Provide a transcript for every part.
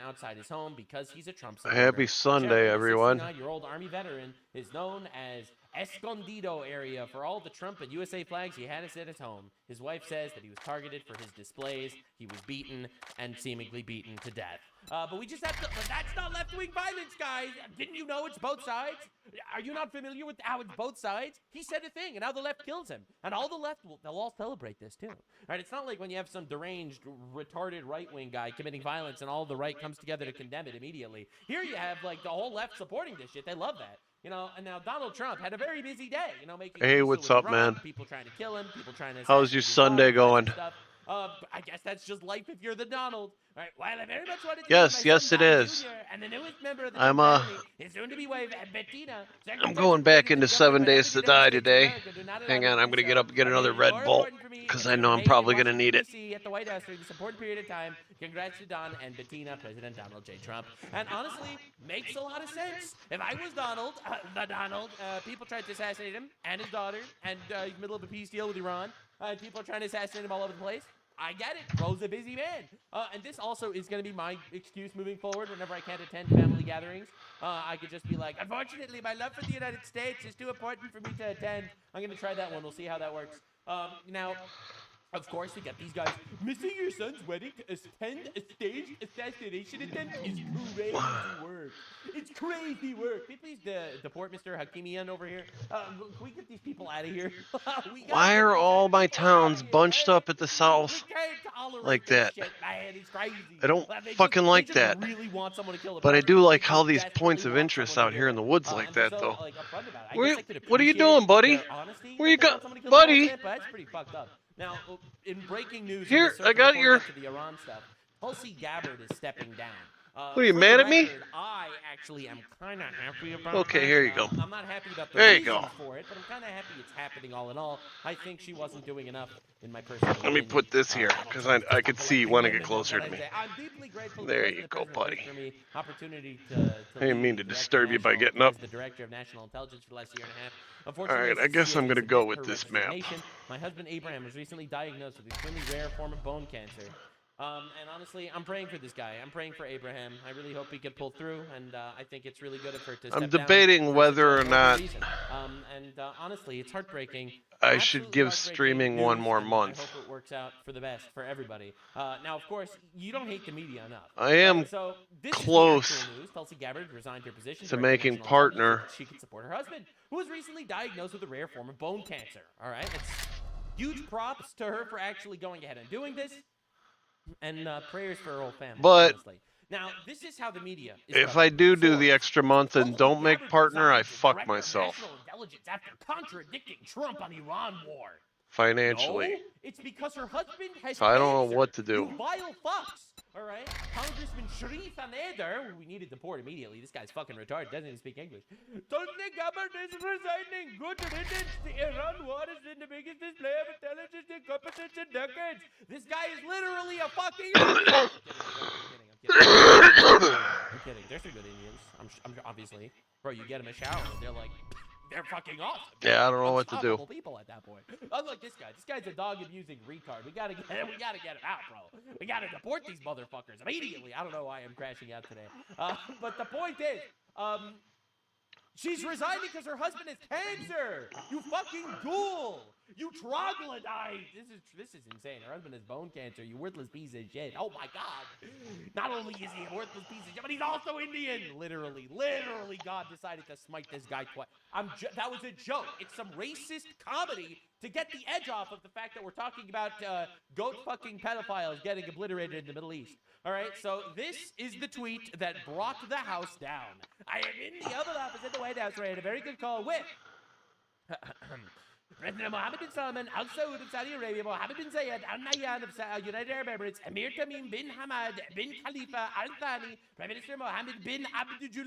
outside his home because he's a Trump Happy supporter. Sunday, Shepard, the everyone. 69-year-old Army veteran, is known as Escondido area for all the Trump and USA flags he had at his home. His wife says that he was targeted for his displays, he was beaten, and seemingly beaten to death. But we just have to. But that's not left-wing violence, guys. Didn't you know it's both sides? Are you not familiar with how it's both sides? He said a thing, and now the left kills him, and all the left they'll all celebrate this too. All right, it's not like when you have some deranged, retarded right-wing guy committing violence, and all the right comes together to condemn it immediately. Here you have like the whole left supporting this shit. They love that. And now Donald Trump had a very busy day, making a Hey, peace deal what's with up, Iran, man? people trying to kill him, people trying to How's your assassinate his daughter, Sunday all that sort going? of stuff. I guess that's just life if you're the Donald. All right, while I very much wanted to see my Yes, son yes, it Don is. Jr. and the newest member of the I'm Trump family, his soon-to-be wife, Bettina, I'm circumstances going back related to into the government of 7 days to 150 die states of today. America do not allow Hang me on, to I'm do gonna get so, up and get have another made it more Red Bull important for me because that I you know I'm remain in probably gonna Washington, need it. D.C. at the White House during this important period of time. Congrats to Don and Bettina, President Donald J. Trump. And honestly, makes a lot of sense. If I was Donald, people tried to assassinate him and his daughter, and he's in the middle of a peace deal with Iran, and people are trying to assassinate him all over the place. I get it. Bro's a busy man. And this also is going to be my excuse moving forward whenever I can't attend family gatherings. I could just be like, unfortunately, my love for the United States is too important for me to attend. I'm going to try that one. We'll see how that works. Now, of course, we got these guys. Missing your son's wedding to attend a staged assassination attempt is crazy work. It's crazy work. Can you please deport Mr. Hakimian over here? Can we get these people out of here? We gotta Why get are these all my people out of towns here, bunched man. up at the We south can't tolerate like this that? shit, man. It's crazy. I don't They just fucking they like just that. really want someone to kill the But I president. do like They how just these points desperately of want interest someone to out do here in it. the woods like And they're that, so though. like upfront about it. I guess Where, I could what are you appreciate doing, buddy? their honesty Where that you they go, want someone to kill the buddy? president, but that's pretty fucked up. Now, in breaking news in Here, this I circle, got before we your. get to the Iran stuff, Tulsi Gabbard is stepping down. What are you For the mad at me? record, I actually am kind of happy about Okay, that. here you go. I'm not happy about the There you go. reasons for it, but I'm kind of happy it's happening all in all. I think she wasn't doing enough, in my personal Let me opinion. put this here I don't because try to I fist could bump see you electing want to get women. That's closer what to I me. say. I'm deeply grateful to There the you president. The go, president buddy. picked for me opportunity to I didn't lead mean the to director of disturb you by national getting up. as the director of national intelligence for the last year and a half. All Unfortunately, right, I guess she has I'm gonna missed go with her this map. representation. My husband Abraham was recently diagnosed with an extremely rare form of bone cancer. And honestly, I'm praying for this guy. I'm praying for Abraham. I really hope he can pull through, and I think it's really good of her to I'm step down debating for such whether a or horrible not reason. Honestly, it's heartbreaking. I should Absolutely give heartbreaking streaming one news, more and I month. hope it works out for the best for everybody. Now, of course, you don't hate the media enough. I Right? am So this is the close actual news. Tulsi Gabbard resigned her position to director of making national intelligence so partner. that she could support her husband, who was recently diagnosed with a rare form of bone cancer. All right, it's huge props to her for actually going ahead and doing this, and prayers for her whole family. But honestly, now this is how the media is if I covering do it. the Source: extra month and Tulsi don't make Gabbard partner, I resigns as fuck director of myself national intelligence after contradicting Trump on Iran war. financially. No, it's because her husband has So I don't know cancer. what to do. You vile fucks. All right, Congressman Sharif Anader, who we need to deport immediately. This guy's fucking retarded. Doesn't even speak English. Tulsi Gabbard is resigning. Good riddance. The Iran war is the biggest display of intelligence incompetence in decades. This guy is literally a fucking idiot. I'm kidding. They're some good Indians. I'm obviously, bro. You get them a shower, they're like. They're fucking awesome. Yeah, I don't know what to do. Unstoppable people at that point. Unlike this guy. This guy's a dog abusing retard. We gotta get him out, bro. We gotta deport these motherfuckers immediately. I don't know why I'm crashing out today. But the point is, she's resigning because her husband has cancer. You fucking ghoul. You troglodyte. This is insane. Her husband has bone cancer. You worthless piece of shit. Oh my god. Not only is he a worthless piece of shit, but he's also Indian. Literally, God decided to smite this guy twice. That was a joke. It's some racist comedy to get the edge off of the fact that we're talking about goat fucking pedophiles getting obliterated in the Middle East. All right, so this is the tweet that brought the House down. I am in the Oval Office at the White House where I had a very good call with President Mohammed bin Salman, Al Saud of Saudi Arabia, Mohammed bin Zayed, Al Nahyan of United Arab Emirates, Emir Tamim bin Hamad bin Khalifa Al Thani, Prime Minister Mohammed bin Abdul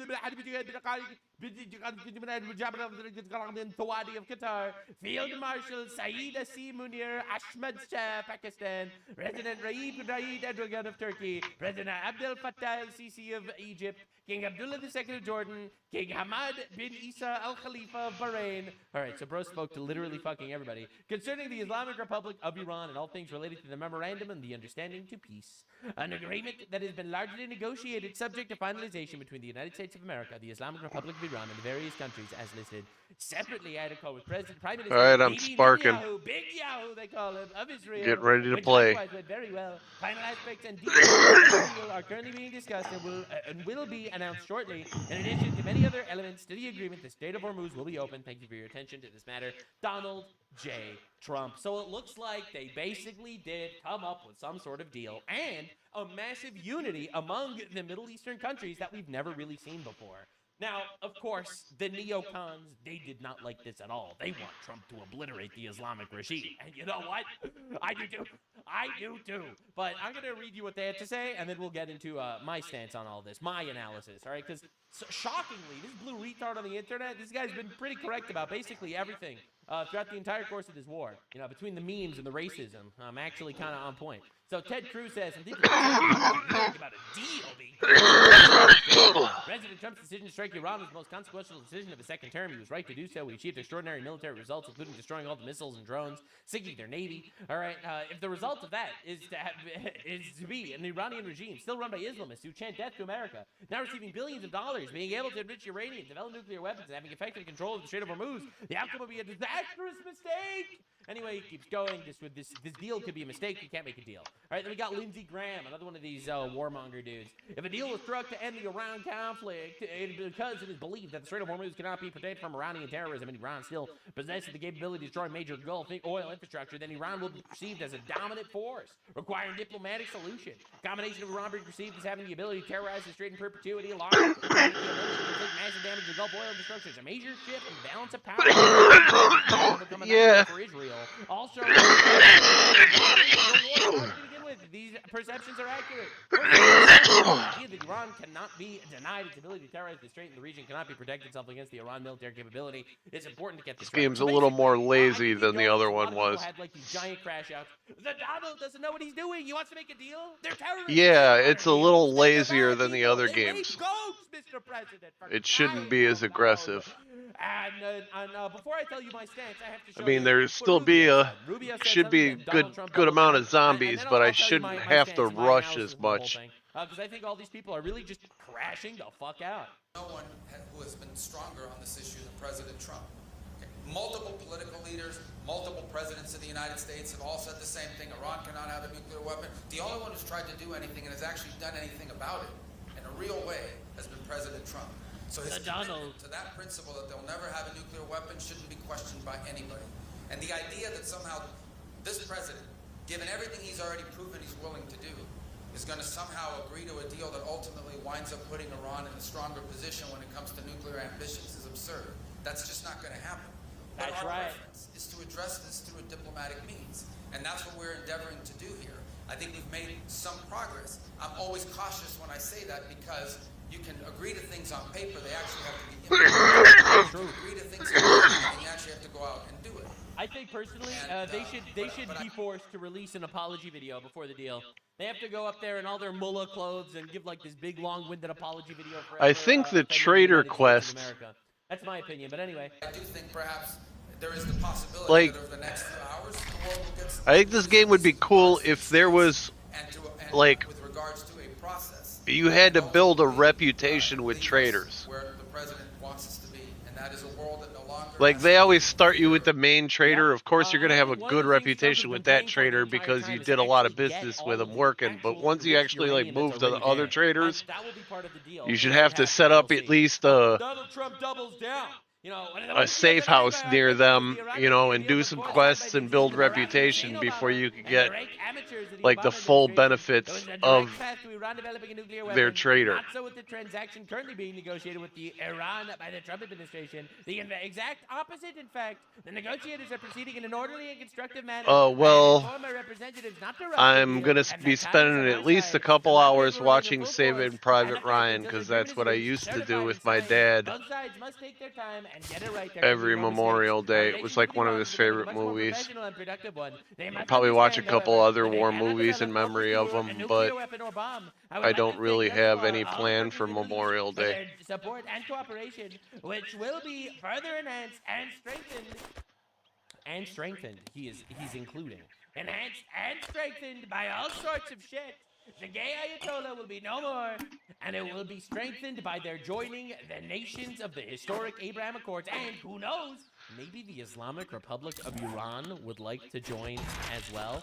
bin Thawadi of Qatar, Field Marshal Saeed Asi Munir Ahmad Shah, Pakistan, President Raif Erdogan of Turkey, President Abdel Fattah El Sisi of Egypt, King Abdullah II of Jordan, King Hamad bin Isa Al Khalifa of Bahrain. All right, so bro spoke to literally literally fucking everybody, concerning the Islamic Republic of Iran and all things related to the memorandum and the understanding to peace. An agreement that has been largely negotiated subject to finalization between the United States of America, the Islamic Republic of Iran, and the various countries as listed. Separately, I had a call with Prime Minister All right, I'm Bibi sparking. Netanyahu, Big Yahoo they call him, of Israel, Get ready to which play. likewise went very well. Final aspects and details of the deal are currently being discussed and will be announced shortly. In addition to many other elements to the agreement, the Strait of Hormuz will be open. Thank you for your attention to this matter. Donald J. Trump. So it looks like they basically did come up with some sort of deal and a massive unity among the Middle Eastern countries that we've never really seen before. Now, of course, the neocons, they did not like this at all. They want Trump to obliterate the Islamic regime. And you know what? I do too. I do too. But I'm going to read you what they had to say, and then we'll get into my stance on all this, my analysis, all right? Because shockingly, this blue retard on the internet, this guy's been pretty correct about basically everything throughout the entire course of this war. You know, between the memes and the racism, I'm actually kind of on point. So Ted Cruz says, I'm thinking about a deal being President Trump's decision to strike Iran was the most consequential decision of his second term. He was right to do so. We achieved extraordinary military results, including destroying all the missiles and drones, sinking their navy. All right, if the result of that is to be an Iranian regime still run by Islamists who chant death to America, now receiving billions of dollars, being able to enrich uranium, develop nuclear weapons, and having effective control of the Strait of Hormuz, the outcome will be a disastrous mistake. Anyway, he keeps going. This deal could be a mistake. You can't make a deal. All right, then we got Lindsey Graham, another one of these warmonger dudes. If a deal was struck to end the Iran conflict, because it is believed that the Strait of Hormuz cannot be protected from Iranian terrorism, and Iran still possesses the capability to destroy major Gulf oil infrastructure, then Iran will be perceived as a dominant force, requiring diplomatic solution. A combination of Iran being perceived as having the ability to terrorize the Strait in perpetuity, along with the ability to inflict massive damage to Gulf oil infrastructure, is a major shift in balance of power. Yeah. For Israel. Also, these perceptions are accurate. The idea that Iran cannot be denied its ability to terrorize the Strait in the region, cannot be protected itself against the Iran military capability. It's important to get this This game's a little more lazy than the other one was. Had like these giant crash outs. The Donald doesn't know what he's doing. He wants to make a deal. They're terrorists. Yeah, it's a little lazier than the other games. It shouldn't be as aggressive. And before I tell you my stance, I have to show I mean, you there's still be should be a good amount of zombies, but I shouldn't have to rush as much. Because I think all these people are really just crashing the fuck out. No one who has been stronger on this issue than President Trump. Okay. Multiple political leaders, multiple presidents of the United States have all said the same thing. Iran cannot have a nuclear weapon. The only one who's tried to do anything and has actually done anything about it in a real way has been President Trump. So his commitment to that principle that they'll never have a nuclear weapon shouldn't be questioned by anybody. And the idea that somehow this president, given everything he's already proven he's willing to do, is going to somehow agree to a deal that ultimately winds up putting Iran in a stronger position when it comes to nuclear ambitions is absurd. That's just not going to happen. But our preference is to address this through a diplomatic means. And that's what we're endeavoring to do here. I think we've made some progress. I'm always cautious when I say that because you can agree to things on paper, they actually have to be implemented. You agree to things on paper, and you actually have to go out and do it. I think personally, they should be forced to release an apology video before the deal. They have to go up there in all their mullah clothes and give like this big long-winded apology video. I think the traitor quest. That's my opinion, but anyway. I do think perhaps there is the possibility that over the next few hours, the world will get. I think this game would be cool if there was, like, with regards to a process. You had to build a reputation with traitors. Where the president wants us to be, and that is a world that no longer. Like, they always start you with the main traitor. Of course, you're going to have a good reputation with that traitor because you did a lot of business with him working. But once you actually, like, move to the other traitors, you should have to set up at least a safe house near them, you know, and do some quests and build reputation before you can get, like, the full benefits of their traitor. Not so with the transaction currently being negotiated with the Iran by the Trump administration. The exact opposite, in fact. The negotiators are proceeding in an orderly and constructive manner. Well, I'm going to be spending at least a couple hours watching Saving Private Ryan because that's what I used to do with my dad. Both sides must take their time and get it right. Every Memorial Day. It was like one of his favorite movies. I probably watch a couple other war movies in memory of them, but I don't really have any plan for Memorial Day. Support and cooperation, which will be further enhanced and strengthened and strengthened. He's including enhanced and strengthened by all sorts of shit. The gay Ayatollah will be no more, and it will be strengthened by their joining the nations of the historic Abraham Accords. And who knows, maybe the Islamic Republic of Iran would like to join as well.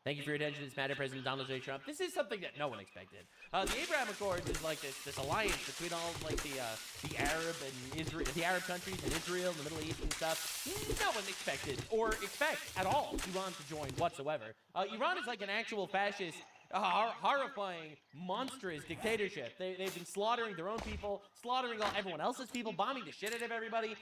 Thank you for your attention to this matter, President Donald J. Trump. This is something that no one expected. The Abraham Accords is like this alliance between all like the Arab and Israel, the Arab countries and Israel, and the Middle East and stuff. No one expected or expect at all Iran to join whatsoever. Iran is like an actual fascist, horrifying, monstrous dictatorship. They've been slaughtering their own people, slaughtering everyone else's people, bombing the shit out of everybody.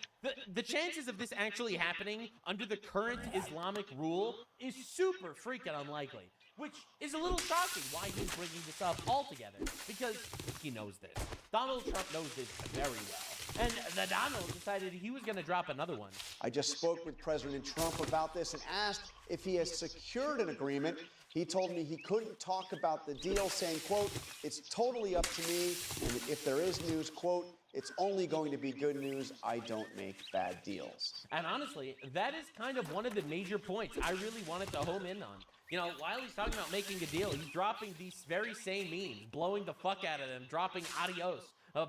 The chances of this actually happening under the current Islamic rule is super freaking unlikely, which is a little shocking why he's bringing this up altogether, because he knows this. Donald Trump knows this very well. And the Donald decided he was going to drop another one. I just spoke with President Trump about this and asked if he has secured an agreement. He told me he couldn't talk about the deal, saying, quote, "It's totally up to me, and if there is news, quote, it's only going to be good news. I don't make bad deals." And honestly, that is kind of one of the major points I really wanted to home in on. You know, while he's talking about making a deal, he's dropping these very same memes, blowing the fuck out of them, dropping adios,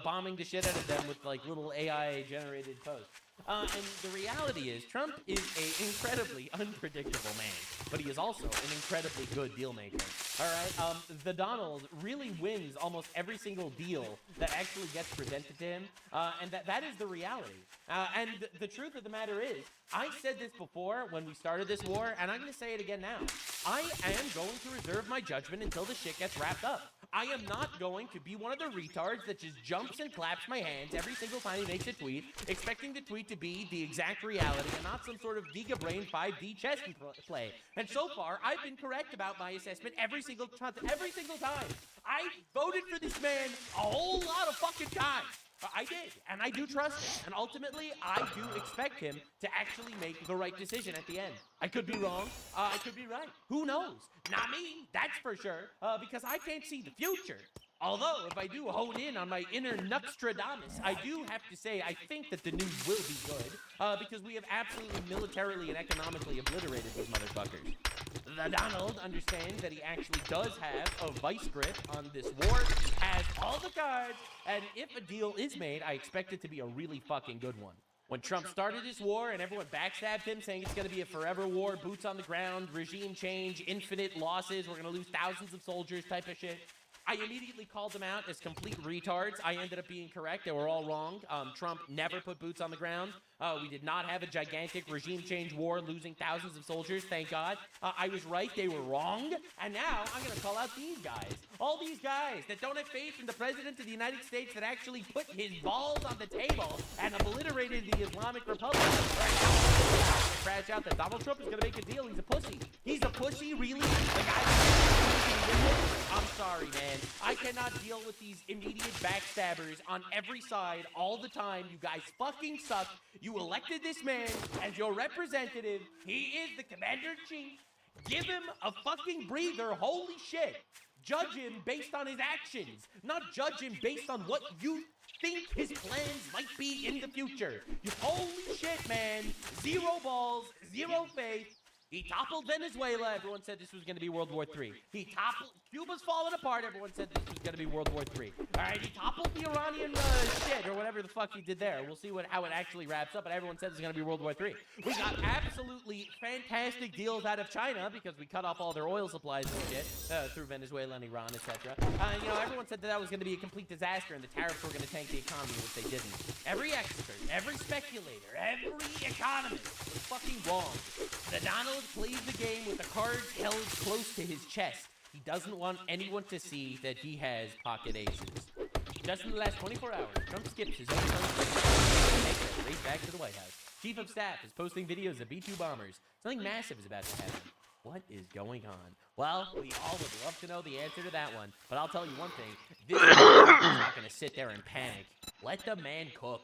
bombing the shit out of them with like little AI-generated posts. And the reality is, Trump is an incredibly unpredictable man, but he is also an incredibly good deal maker. All right, the Donald really wins almost every single deal that actually gets presented to him, and that is the reality. And the truth of the matter is, I said this before when we started this war, and I'm going to say it again now. I am going to reserve my judgment until the shit gets wrapped up. I am not going to be one of the retards that just jumps and claps my hands every single time he makes a tweet, expecting the tweet to be the exact reality and not some sort of giga-brain 5D chess play. And so far, I've been correct about my assessment every single time. I voted for this man a whole lot of fucking times. I did, and I do trust him, and ultimately, I do expect him to actually make the right decision at the end. I could be wrong, I could be right. Who knows? Not me, that's for sure, because I can't see the future. Although, if I do hone in on my inner Nostradamus, I do have to say I think that the news will be good, because we have absolutely militarily and economically obliterated these motherfuckers. The Donald understands that he actually does have a vice grip on this war. He has all the cards, and if a deal is made, I expect it to be a really fucking good one. When Trump started this war and everyone backstabbed him, saying it's going to be a forever war, boots on the ground, regime change, infinite losses, we're going to lose thousands of soldiers type of shit, I immediately called them out as complete retards. I ended up being correct. They were all wrong. Trump never put boots on the ground. We did not have a gigantic regime change war, losing thousands of soldiers, thank God. I was right. They were wrong. And now I'm going to call out these guys. All these guys that don't have faith in the President of the United States that actually put his balls on the table and obliterated the Islamic Republic. Right now, crash out that Donald Trump is going to make a deal. He's a pussy. He's a pussy, really? The guy I'm sorry, man. I cannot deal with these immediate backstabbers on every side all the time. You guys fucking suck. You elected this man as your representative. He is the commander-in-chief. Give him a fucking breather. Holy shit. Judge him based on his actions, not judge him based on what you think his plans might be in the future. You holy shit, man. Zero balls, zero faith. He toppled Venezuela. Everyone said this was going to be World War III. He toppled... Cuba's falling apart. Everyone said this was going to be World War III. All right, he toppled the Iranian shit or whatever the fuck he did there. We'll see how it actually wraps up, but everyone said it's going to be World War III. We got absolutely fantastic deals out of China because we cut off all their oil supplies and shit through Venezuela and Iran, etc. You know, everyone said that was going to be a complete disaster and the tariffs were going to tank the economy, which they didn't. Every expert, every speculator, every economist was fucking wrong. The Donald plays the game with the cards held close to his chest. He doesn't want anyone to see that he has pocket aces. Just in the last 24 hours, Trump skips his own takes right back to the White House. Chief of Staff is posting videos of B-2 bombers. Something massive is about to happen. What is going on? Well, we all would love to know the answer to that one, but I'll tell you one thing. This is not going to sit there and panic. Let the man cook.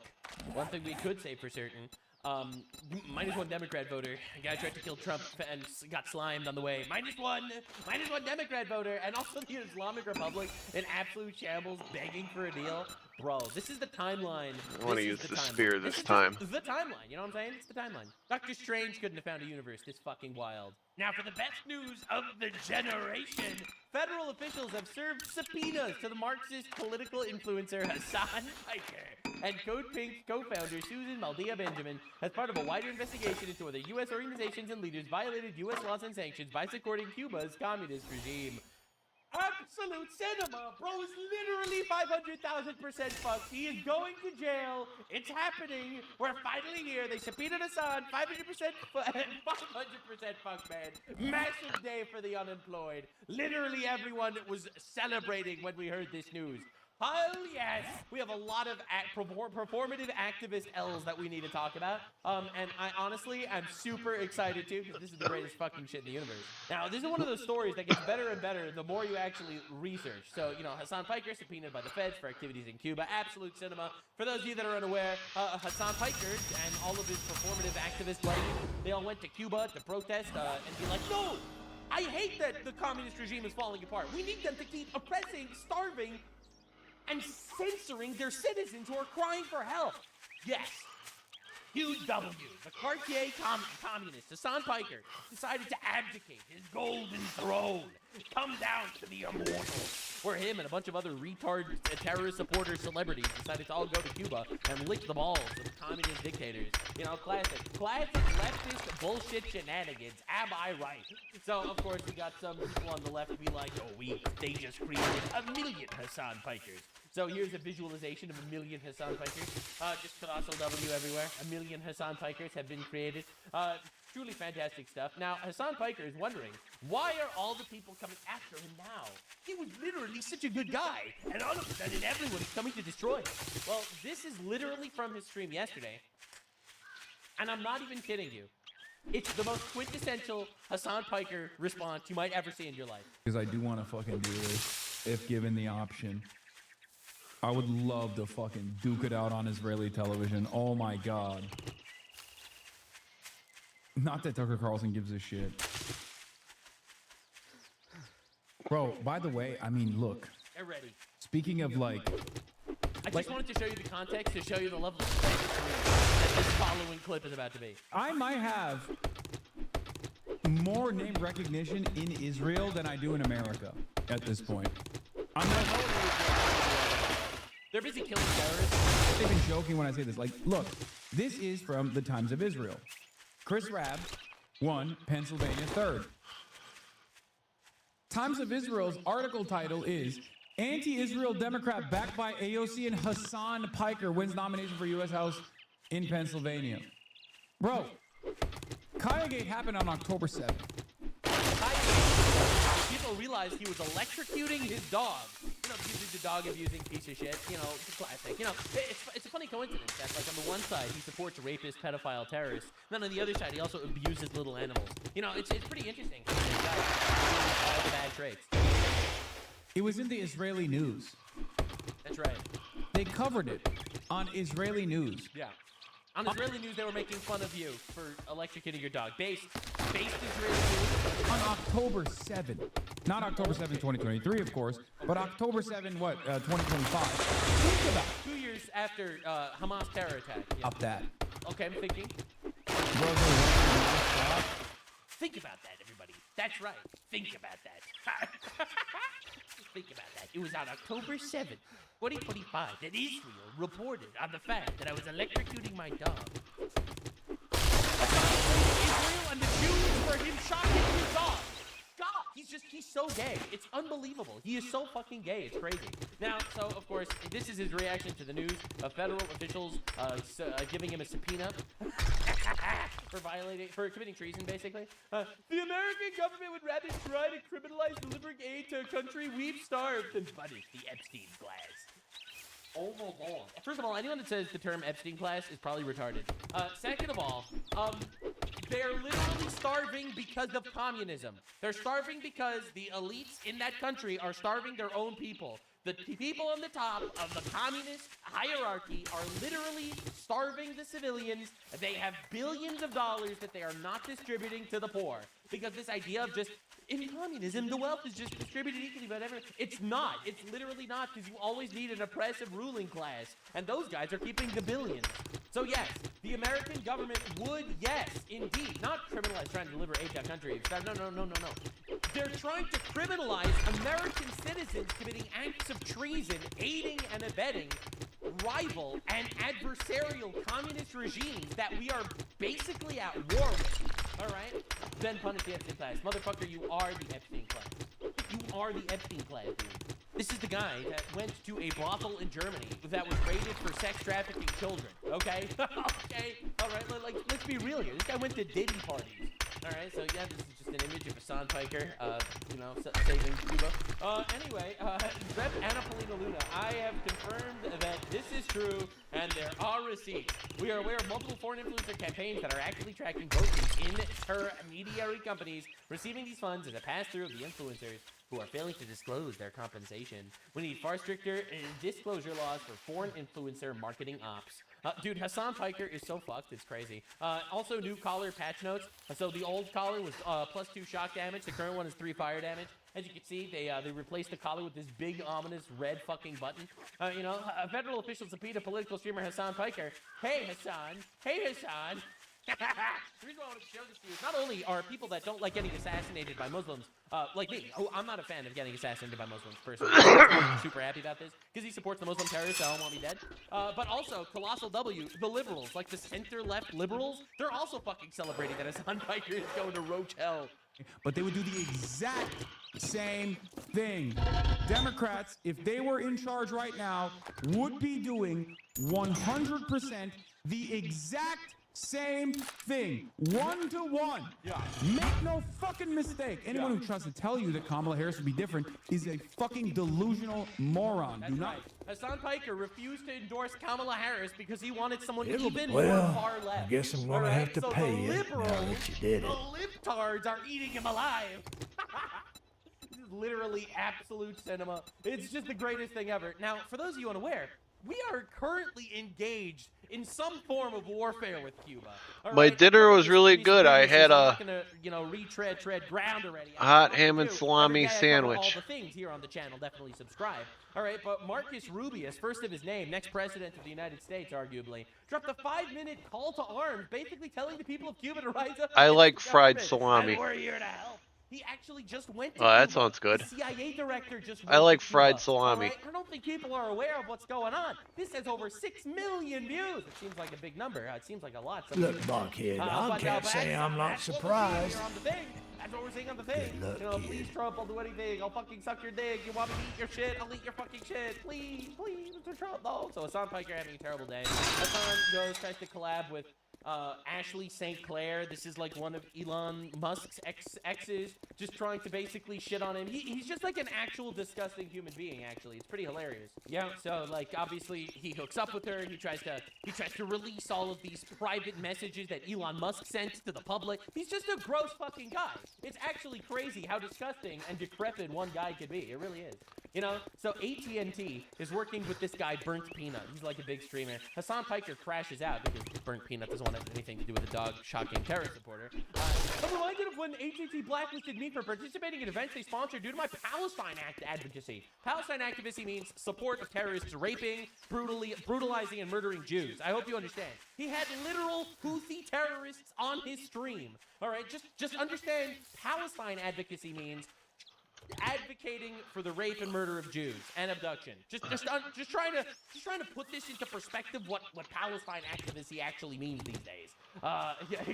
One thing we could say for certain, -1 Democrat voter. A guy tried to kill Trump and got slimed on the way. -1 Democrat voter. And also the Islamic Republic in absolute shambles, begging for a deal. Bro, this is the timeline. I want to use the spear this time. The timeline, you know what I'm saying? It's the timeline. Doctor Strange couldn't have found a universe this fucking wild. Now for the best news of the generation. Federal officials have served subpoenas to the Marxist political influencer Hassan Piker and Code Pink's co-founder Susan Maldia Benjamin as part of a wider investigation into whether U.S. organizations and leaders violated U.S. laws and sanctions by supporting Cuba's communist regime. Absolute cinema, bro, is literally 500,000% fucked. He is going to jail. It's happening. We're finally here. They subpoenaed Hassan. 500% fucked, man. Massive day for the unemployed. Literally everyone was celebrating when we heard this news. Hell yes! We have a lot of performative activist L's that we need to talk about. And I honestly am super excited too, because this is the greatest fucking shit in the universe. Now, this is one of those stories that gets better and better the more you actually research. So, you know, Hassan Piker subpoenaed by the feds for activities in Cuba. Absolute cinema. For those of you that are unaware, Hassan Piker and all of his performative activist buddies, they all went to Cuba to protest and be like, no! I hate that the communist regime is falling apart. We need them to keep oppressing, starving, and censoring their citizens who are crying for help. Yes. Huge W. The Cartier communist, Hassan Piker, decided to abdicate his golden throne, come down to the immortal, where him and a bunch of other retard terrorist supporter celebrities decided to all go to Cuba and lick the balls of the communist dictators. You know, classic leftist bullshit shenanigans. Am I right? So, of course, we got some people on the left be like, oh, they just created 1 million Hassan Pikers. So here's a visualization of 1 million Hassan Pikers. Just colossal W everywhere. 1 million Hassan Pikers have been created. Truly fantastic stuff. Now, Hassan Piker is wondering, why are all the people coming after him now? He was literally such a good guy, and all of a sudden everyone's coming to destroy him. Well, this is literally from his stream yesterday, and I'm not even kidding you. It's the most quintessential Hassan Piker response you might ever see in your life. Because I do want to fucking do this, if given the option. I would love to fucking duke it out on Israeli television. Oh my god. Not that Tucker Carlson gives a shit. Bro, by the way, I mean, look. They're ready. Speaking of like... I just wanted to show you the context to show you the level of that this following clip is about to be. I might have more name recognition in Israel than I do in America at this point. I'm not... They're busy killing terrorists. They've been joking when I say this. Like, look, this is from the Times of Israel. Chris Rabb won, Pennsylvania 3rd. Times of Israel's article title is Anti-Israel Democrat backed by AOC and Hassan Piker wins nomination for U.S. House in Pennsylvania. Bro, Kayagate happened on October 7th. People realized he was electrocuting his dog. You know, because he's a dog abusing piece of shit. You know, classic. You know, it's a funny coincidence that, like, on the one side he supports rapist, pedophile, terrorists. Then on the other side he also abuses little animals. You know, it's pretty interesting. All the bad traits. It was in the Israeli news. That's right. They covered it on Israeli news. Yeah. On Israeli news, they were making fun of you for electrocuting your dog. Based Israeli news. On October 7th. Not October 7th, 2023, of course, but October 7th, 2025. Think about it. 2 years after Hamas terror attack. Yeah. Up that. Okay, I'm thinking. Think about that, everybody. That's right. Think about that. Think about that. It was on October 7th, 2025, that Israel reported on the fact that I was electrocuting my dog. Israel and the Jews for him shocking his dog. God, he's so gay. It's unbelievable. He is so fucking gay. It's crazy. Now, so, of course, this is his reaction to the news of federal officials giving him a subpoena for committing treason, basically. The American government would rather try to criminalize delivering aid to a country we've starved than punish the Epstein class. Oh my god. First of all, anyone that says the term Epstein class is probably retarded. Second of all, they're literally starving because of communism. They're starving because the elites in that country are starving their own people. The people on the top of the communist hierarchy are literally starving the civilians. They have billions of dollars that they are not distributing to the poor. Because this idea of just, in communism, the wealth is just distributed equally, whatever. It's not. It's literally not, because you always need an oppressive ruling class. And those guys are keeping the billions. So yes, the American government would, yes, indeed, not criminalize trying to deliver aid to a country. No. They're trying to criminalize American citizens committing acts of treason, aiding and abetting rival and adversarial communist regimes that we are basically at war with. All right? Then punish the Epstein class. Motherfucker, you are the Epstein class. You are the Epstein class, dude. This is the guy that went to a brothel in Germany that was raided for sex trafficking children, okay? Okay, all right, let's be real here. This guy went to Diddy parties. All right, so yeah, this is just an image of Hassan Piker, saving Cuba. Anyway, Rep. Anna Paulina Luna, I have confirmed that this is true, and there are receipts. We are aware of multiple foreign influencer campaigns that are actively tracking both these intermediary companies receiving these funds as a pass-through of the influencers who are failing to disclose their compensation. We need far stricter disclosure laws for foreign influencer marketing ops. Dude, Hassan Piker is so fucked, it's crazy. Also, new collar patch notes. So the old collar was +2 shock damage. The current one is 3 fire damage. As you can see, they replaced the collar with this big, ominous, red fucking button. A federal official subpoenaed political streamer Hassan Piker. Hey, Hassan. The reason why I wanted to show this to you is not only are people that don't like getting assassinated by Muslims, like me, I'm not a fan of getting assassinated by Muslims, personally. I'm super happy about this, because he supports the Muslim terrorists that all want me dead. But also, Colossal W, the liberals, like the center-left liberals, they're also fucking celebrating that Hassan Piker is going to roach hell. But they would do the exact same thing. Democrats, if they were in charge right now, would be doing 100% the exact same thing. 1-to-1. Yeah. Make no fucking mistake. Anyone who tries to tell you that Kamala Harris would be different is a fucking delusional moron. That's do not. Right. Hassan Piker refused to endorse Kamala Harris because he wanted someone even more far left. I guess I'm gonna have to pay you now that you did it. The libtards are eating him alive. This is literally absolute cinema. It's just the greatest thing ever. Now, for those of you unaware, we are currently engaged in some form of warfare with Cuba. My dinner was really good. I had a retread ground already. hot ham and salami sandwich. All the things here on the channel, definitely subscribe. All right, but Marcus Rubius, first of his name, next president of the United States, arguably, dropped a 5-minute call to arms, basically telling the people of Cuba to rise up. I like fried salami. And we're here to help. He actually just went to Oh, that Cuba. sounds good. The CIA director just I went like to fried Cuba. salami. Right? I don't think people are aware of what's going on. This has over 6 million views. It seems like a big number. It seems like a lot. Look, Buckhead, I can't say I'm not surprised. That's what we're saying on the thing. Good luck, kid. Please, Trump, I'll do anything. I'll fucking suck your dick. You want me to eat your shit? I'll eat your fucking shit. Please, Mr. Trump. No. So Hassan Piker having a terrible day. Hassan tries to collab with Ashley St. Clair. This is like one of Elon Musk's exes, just trying to basically shit on him. He's just like an actual disgusting human being, actually. It's pretty hilarious. Yeah, so like obviously he hooks up with her. He tries to release all of these private messages that Elon Musk sent to the public. He's just a gross fucking guy. It's actually crazy how disgusting and decrepit one guy could be. It really is. So AT&T is working with this guy, Burnt Peanut. He's like a big streamer. Hassan Piker crashes out because Burnt Peanut doesn't want to have anything to do with a dog shocking terrorist supporter. I'm reminded of when AT&T blacklisted me for participating in events they sponsored due to my Palestine Act advocacy. Palestine advocacy means support of terrorists raping, brutalizing, and murdering Jews. I hope you understand. He had literal Houthi terrorists on his stream. All right, just understand Palestine advocacy means advocating for the rape and murder of Jews and abduction. Just trying to put this into perspective what Palestine activism actually means these days.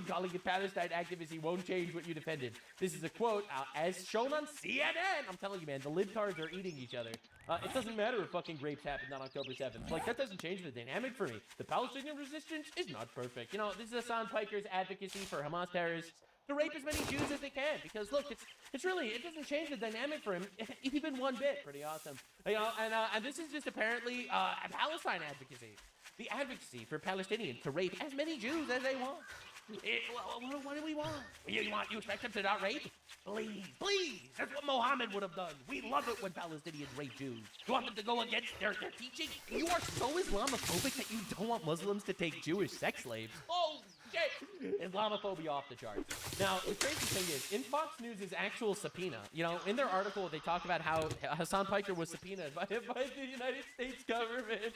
Calling it Palestine activism won't change what you defended. This is a quote as shown on CNN. I'm telling you, man, the libtards are eating each other. It doesn't matter if fucking rapes happened on October 7th. Like, that doesn't change the dynamic for me. The Palestinian resistance is not perfect. This is Hassan Piker's advocacy for Hamas terrorists to rape as many Jews as they can, because look, it doesn't change the dynamic for him even one bit. Pretty awesome, and this is just apparently a Palestine advocacy, the advocacy for Palestinians to rape as many Jews as they want. What do we want? You expect them to not rape? Please, please. That's what Mohammed would have done. We love it when Palestinians rape Jews. You want them to go against their teaching? You are so Islamophobic that you don't want Muslims to take Jewish sex slaves. Oh, shit. Islamophobia off the charts. Now, the crazy thing is, in Fox News' actual subpoena, you know, in their article, they talk about how Hassan Piker was subpoenaed by the United States government.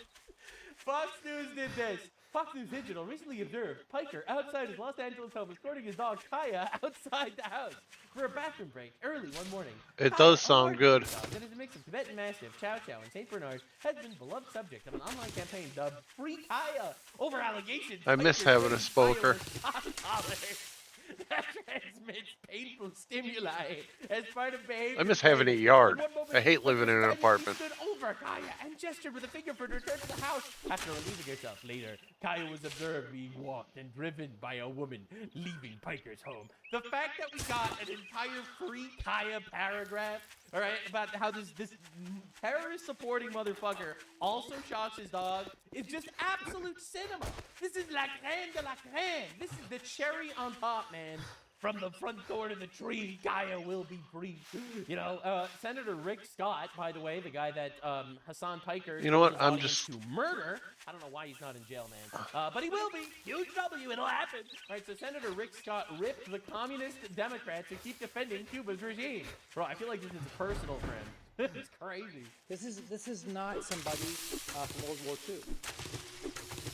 Fox News did this. Fox News Digital recently observed Piker outside his Los Angeles home escorting his dog Kaya outside the house for a bathroom break early one morning. It Kaya, does sound good. That is a mix of Tibetan Mastiff, Chow Chow, and St. Bernard, has been beloved subject of an online campaign dubbed Free Kaya over allegations. I miss having a spoker. That transmits painful stimuli as part of behavior. I miss having a yard. I hate living in an apartment. He stood over Kaya and gestured with a finger for her to return to the house. After relieving herself later, Kaya was observed being walked and driven by a woman leaving Piker's home. The fact that we got an entire Free Kaya paragraph, all right, about how this terrorist-supporting motherfucker also shocks his dog is just absolute cinema. This is la crème de la crème. This is the cherry on top, man. From the front door to the tree, Kaya will be free. You know, Senator Rick Scott, by the way, the guy that Hassan Piker. You know what? I'm just to murder. I don't know why he's not in jail, man. But he will be. Huge W. It'll happen. All right. So Senator Rick Scott ripped the communist Democrats who keep defending Cuba's regime. Bro, I feel like this is personal for him. This is crazy. This is not somebody from World War II.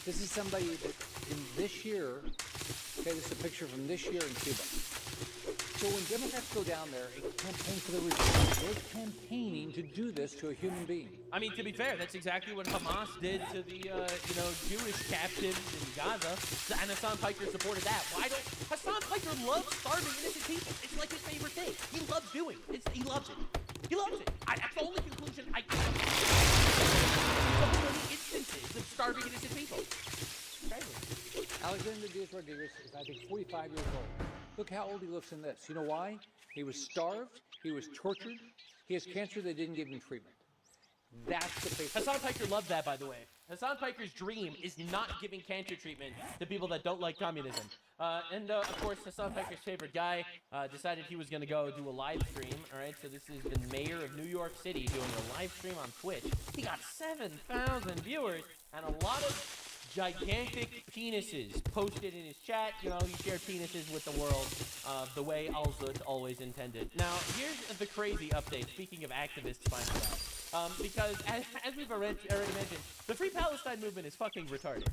This is somebody that in this year. Okay, this is a picture from this year in Cuba. So when Democrats go down there and campaign for the regime, they're campaigning to do this to a human being. I mean, to be fair, that's exactly what Hamas did to the, Jewish captives in Gaza, and Hassan Piker supported that. Why don't Hassan Piker loves starving innocent people? It's like his favorite thing. He loves doing it. He loves it. He loves it. That's the only conclusion I can come to. So many instances of starving innocent people. Crazy. Alexander Diaz-Rodriguez is, I think, 45 years old. Look how old he looks in this. You know why? He was starved. He was tortured. He has cancer. They didn't give him treatment. That's the face. Hassan Piker loved that, by the way. Hassan Piker's dream is not giving cancer treatment to people that don't like communism. Of course, Hassan Piker's favorite guy decided he was going to go do a live stream. All right, so this is the mayor of New York City doing a live stream on Twitch. He got 7,000 viewers and a lot of gigantic penises posted in his chat. You know, he shared penises with the world the way Al-Zut always intended. Now, here's the crazy update, speaking of activists finding out. Because, as we've already mentioned, the Free Palestine movement is fucking retarded.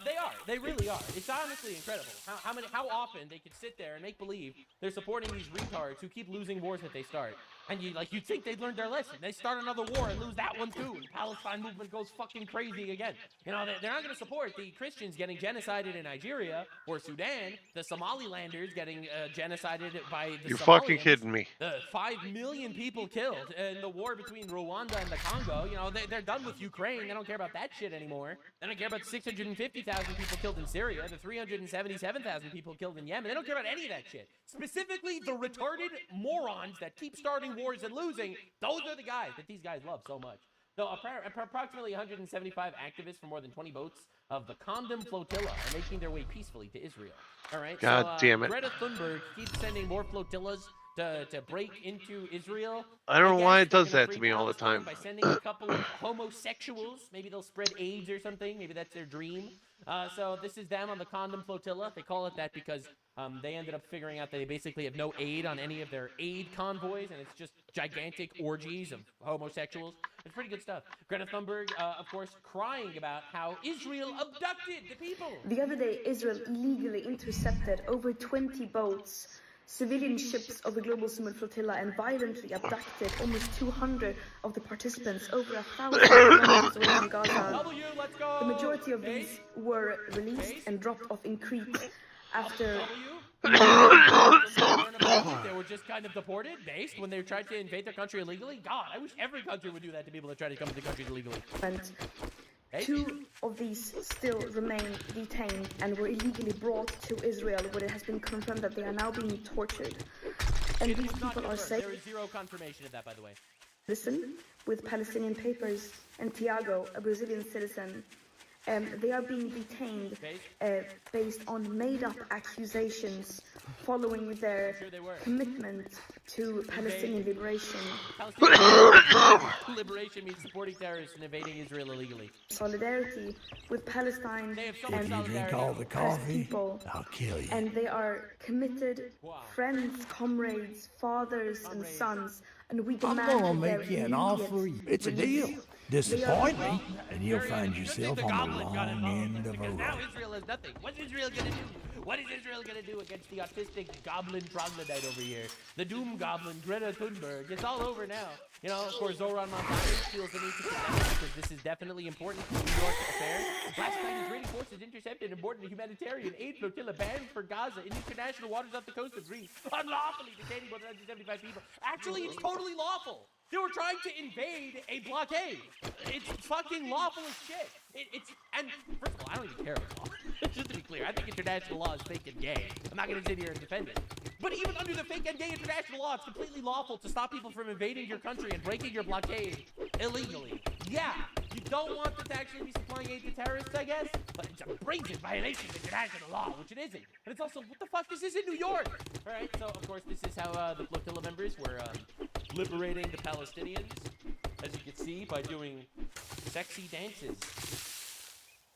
They are. They really are. It's honestly incredible how often they could sit there and make believe they're supporting these retards who keep losing wars that they start. And you'd think they'd learned their lesson. They start another war and lose that one too. The Palestine movement goes fucking crazy again. You know, they're not going to support the Christians getting genocided in Nigeria or Sudan, the Somalilanders getting genocided by the You're Somalians, fucking kidding me. the 5 million people killed in the war between Rwanda and the Congo. You know, they're done with Ukraine. They don't care about that shit anymore. They don't care about the 650,000 people killed in Syria, the 377,000 people killed in Yemen. They don't care about any of that shit. Specifically, the retarded morons that keep starting wars and losing, those are the guys that these guys love so much. So approximately 175 activists from more than 20 boats of the Condom Flotilla are making their way peacefully to Israel. All right. God damn it. Greta Thunberg keeps sending more flotillas to break into Israel. I don't know why it does they're that gonna to me free all the Palestine time. By sending a couple of homosexuals. Maybe they'll spread AIDS or something. Maybe that's their dream. So this is them on the Condom Flotilla. They call it that because they ended up figuring out that they basically have no aid on any of their aid convoys, and it's just gigantic orgies of homosexuals. It's pretty good stuff. Greta Thunberg, of course, crying about how Israel abducted the people. The other day, Israel illegally intercepted over 20 boats, civilian ships of the Global Summit Flotilla, and violently abducted almost 200 of the participants, over 1,000 members away from Gaza. Let's go. The majority of these were released and dropped off in Crete after... They were just kind of deported, based when they tried to invade their country illegally. God, I wish every country would do that to people that try to come to the country illegally. And 2 of these still remain detained and were illegally brought to Israel, where it has been confirmed that they are now being tortured. And these people are safe. There is zero confirmation of that, by the way. Listen, with Palestinian papers, and Tiago, a Brazilian citizen, They are being detained based on made-up accusations following their commitment to Palestinian liberation. Liberation means supporting terrorists and invading Israel illegally. Solidarity with Palestine They have so and much If you drink solidarity. all the coffee, people. I'll kill you. And they are committed friends, comrades, fathers, and sons. And we I'm demand gonna their make you an immediate offer. It's a release. deal. Disappoint me, and you'll find yourself the on the goblin got wrong involved, end of a because now rope. Israel has nothing. What's Israel gonna do? What is Israel gonna do against the autistic goblin troglodyte over here? The doom goblin Greta Thunberg. It's all over now. You know, of course, Zoran Montano feels the need to condemn it because this is definitely important to New York affairs. Last night, Israeli forces intercepted and boarded a humanitarian aid flotilla banned for Gaza in international waters off the coast of Greece, unlawfully detaining 175 people. Actually, it's totally lawful. They were trying to invade a blockade. It's fucking lawful as shit. And first of all, I don't even care about law. Just to be clear, I think international law is fake and gay. I'm not gonna sit here and defend it. But even under the fake and gay international law, it's completely lawful to stop people from invading your country and breaking your blockade illegally. Yeah, you don't want them to actually be supplying aid to terrorists, I guess, but it's a brazen violation of international law, which it isn't. And it's also, what the fuck, this is in New York! Alright, so of course this is how the flotilla members were liberating the Palestinians, as you can see, by doing sexy dances.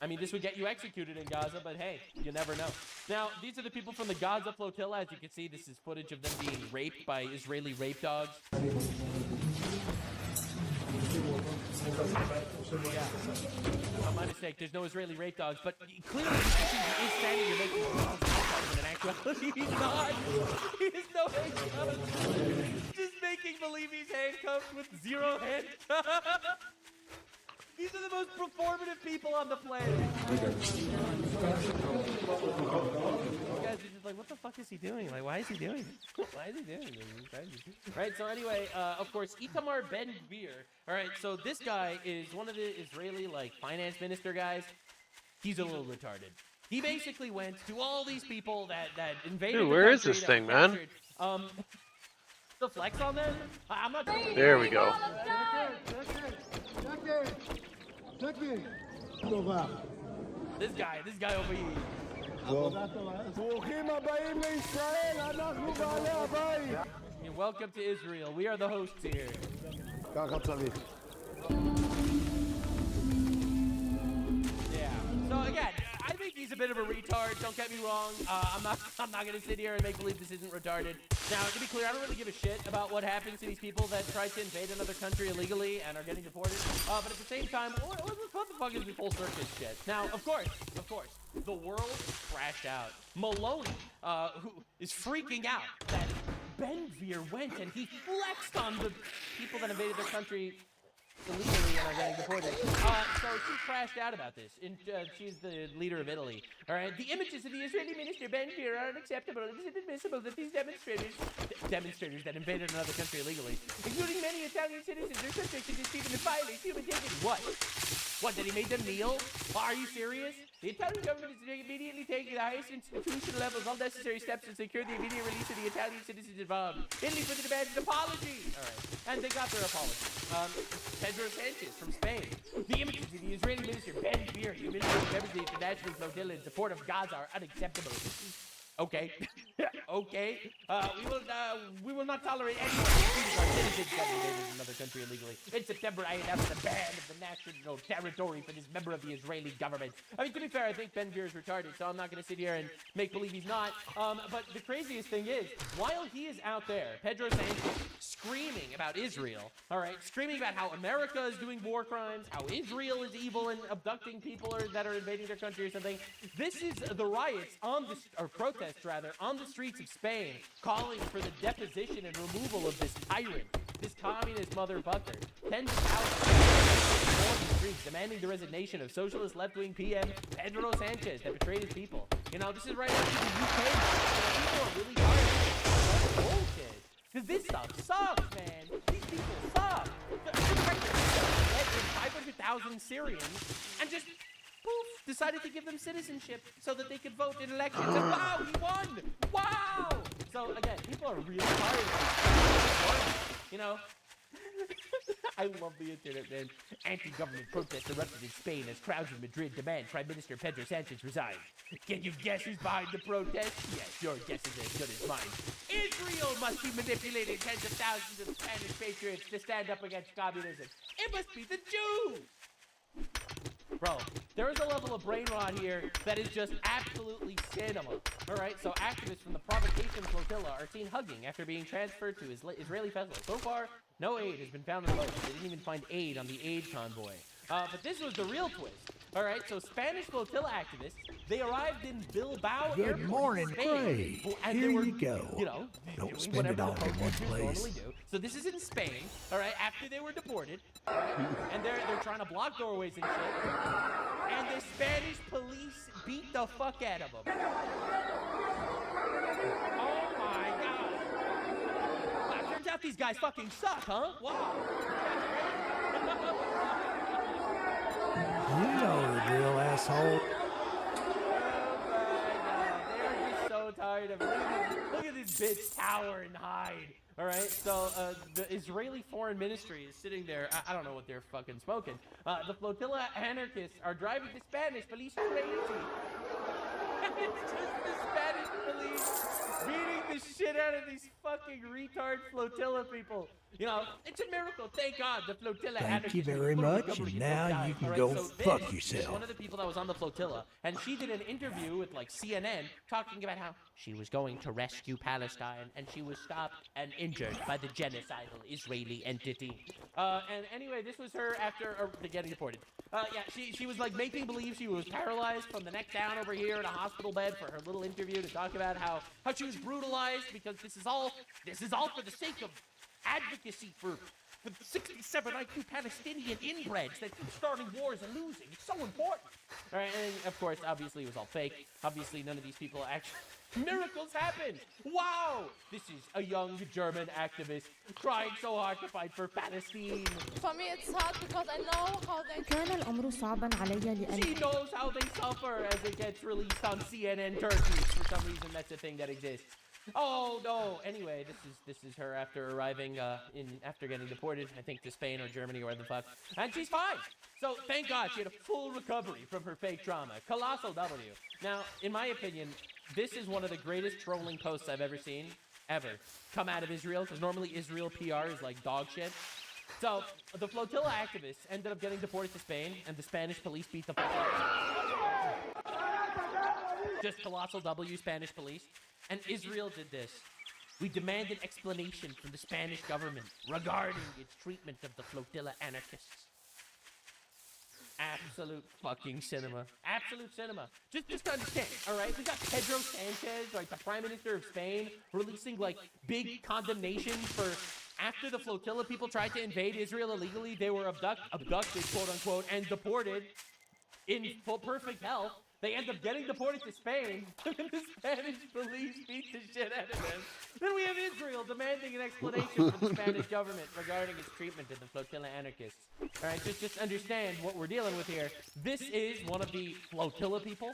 I mean, this would get you executed in Gaza, but hey, you never know. Now, these are the people from the Gaza flotilla. As you can see, this is footage of them being raped by Israeli rape dogs. Yeah. My mistake. There's no Israeli rape dogs, but clearly you can see he is standing here making but in actuality, he's not. He is no handcuffs. Just making believe he's handcuffed with zero handcuffs. These are the most performative people on the planet. You guys are just like, what the fuck is he doing? Like, why is he doing it? Why is he doing it? Right, so anyway, of course, Itamar Ben-Gvir. All right, so this guy is one of the Israeli, like, finance minister guys. He's a little retarded. He basically went to all these people that invaded Dude, the where is country, this that thing, were man? captured. The flex on them? I'm not sure. There we go. This guy over here. You're welcome to Israel. We are the hosts here. Yeah. So again, I think he's a bit of a retard. Don't get me wrong. I'm not gonna sit here and make believe this isn't retarded. Now, to be clear, I don't really give a shit about what happens to these people that try to invade another country illegally and are getting deported. But at the same time, what the fuck is this whole circus shit? Now, of course, the world crashed out. Maloney, who is freaking out that Ben-Gvir went and he flexed on the people that invaded their country illegally and are getting deported. So she crashed out about this. She's the leader of Italy. All right. The images of the Israeli minister Ben-Gvir are unacceptable. It is inadmissible that these demonstrators that invaded another country illegally, including many Italian citizens, are subject to deceit and violate human dignity. What? What, that he made them kneel? Are you serious? The Italian government is immediately taking the highest institutional levels all necessary steps to secure the immediate release of the Italian citizens involved. Italy further demands an apology. All right. And they got their apology. Pedro Sanchez from Spain. The images of the Israeli minister Ben-Gvir humiliating members of the international flotilla in support of Gaza are unacceptable. Okay. Okay. We will not tolerate anyone treating our citizens that invaded another country illegally. In September, I announced the ban of the national territory for this member of the Israeli government. I mean, to be fair, I think Ben-Gvir is retarded, so I'm not going to sit here and make believe he's not. But the craziest thing is, while he is out there, Pedro Sanchez, screaming about Israel, all right, screaming about how America is doing war crimes, how Israel is evil and abducting people that are invading their country or something. This is the riots or protests rather, on the streets of Spain, calling for the deposition and removal of this tyrant, this communist motherfucker. Tens of thousands on the streets demanding the resignation of socialist left-wing PM Pedro Sanchez that betrayed his people. You know, this is right after the UK. People are really tired of this bullshit. Because this stuff sucks, man. These people suck. They're 500,000 Syrians and just poof, decided to give them citizenship so that they could vote in elections. And wow, he won! Wow! So again, people are really tired of this. You know? I love the internet, man. Anti-government protests erupted in Spain as crowds in Madrid demand Prime Minister Pedro Sanchez resign. Can you guess who's behind the protest? Yes, your guess is as good as mine. Israel must be manipulating tens of thousands of Spanish patriots to stand up against communism. It must be the Jews! Bro, there is a level of brain rot here that is just absolutely cinema. All right, so activists from the Provocation Flotilla are seen hugging after being transferred to Israeli vessels. So far, no aid has been found on the boat. They didn't even find aid on the aid convoy. But this was the real twist. All right, so Spanish flotilla activists, they arrived in Bilbao Airport. Good morning, in Spain, Craig. and Here they were, you go. You know, Don't doing spend whatever it all the in one protesters place. normally do. So this is in Spain, all right, after they were deported, and they're trying to block doorways and shit. And the Spanish police beat the fuck out of them. Oh my god. Wow, turns out these guys fucking suck, huh? Wow. You know the drill, asshole. Oh my god, they're just so tired of it. Look at this bitch tower and hide. All right, so the Israeli Foreign Ministry is sitting there. I don't know what they're fucking smoking. The flotilla anarchists are driving the Spanish police crazy. It's just the Spanish police beating the shit out of these fucking retard flotilla people. You know, it's a miracle. Thank God the flotilla Thank you anarchists very were much, recovered and against now those you guys. can All right, go so fuck this is yourself. one of the people that was on the flotilla, and she did an interview with like CNN talking about how she was going to rescue Palestine, and she was stopped and injured by the genocidal Israeli entity. And anyway, this was her after getting deported. Yeah, she was like making believe she was paralyzed from the neck down over here in a hospital bed for her little interview to talk about how she was brutalized because this is all for the sake of advocacy for the 67 IQ Palestinian inbreds that keep starting wars and losing. It's so important. All right, and of course, obviously it was all fake. Obviously, none of these people actually... Miracles happen! Wow! This is a young German activist trying so hard to fight for Palestine. For me, it's hard because I know how they... كان الأمر صعبا علي لأن She knows how they suffer as it gets released on CNN Turkey. For some reason, that's a thing that exists. Oh no! Anyway, this is her after arriving after getting deported, I think to Spain or Germany or where the fuck, and she's fine. So thank God she had a full recovery from her fake trauma. Colossal W. Now, in my opinion, this is one of the greatest trolling posts I've ever seen, come out of Israel, because normally Israel PR is like dog shit. So the flotilla activists ended up getting deported to Spain, and the Spanish police beat the fuck out of them. Just colossal W, Spanish police. And Israel did this. We demand an explanation from the Spanish government regarding its treatment of the flotilla anarchists. Absolute fucking cinema. Absolute cinema. Just to understand, all right? We got Pedro Sanchez, like the Prime Minister of Spain, releasing like big condemnations for after the flotilla people tried to invade Israel illegally. They were abducted, quote unquote, and deported in full perfect health. They end up getting deported to Spain, and the Spanish police beat the shit out of them. Then we have Israel demanding an explanation from the Spanish government regarding its treatment of the flotilla anarchists. All right, just understand what we're dealing with here. This is one of the flotilla people.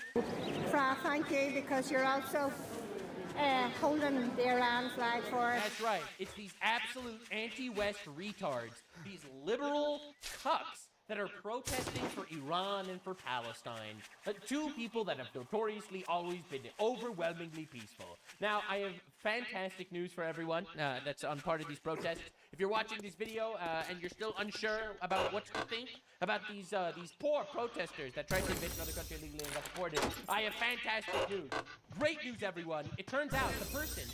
Thank you, because you're also holding the Iran flag for us. That's right. It's these absolute anti-West retards, these liberal cucks that are protesting for Iran and for Palestine. Two people that have notoriously always been overwhelmingly peaceful. Now, I have fantastic news for everyone that's on part of these protests. If you're watching this video and you're still unsure about what to think about these poor protesters that tried to invade another country illegally and got deported, I have fantastic news. Great news, everyone. It turns out the person,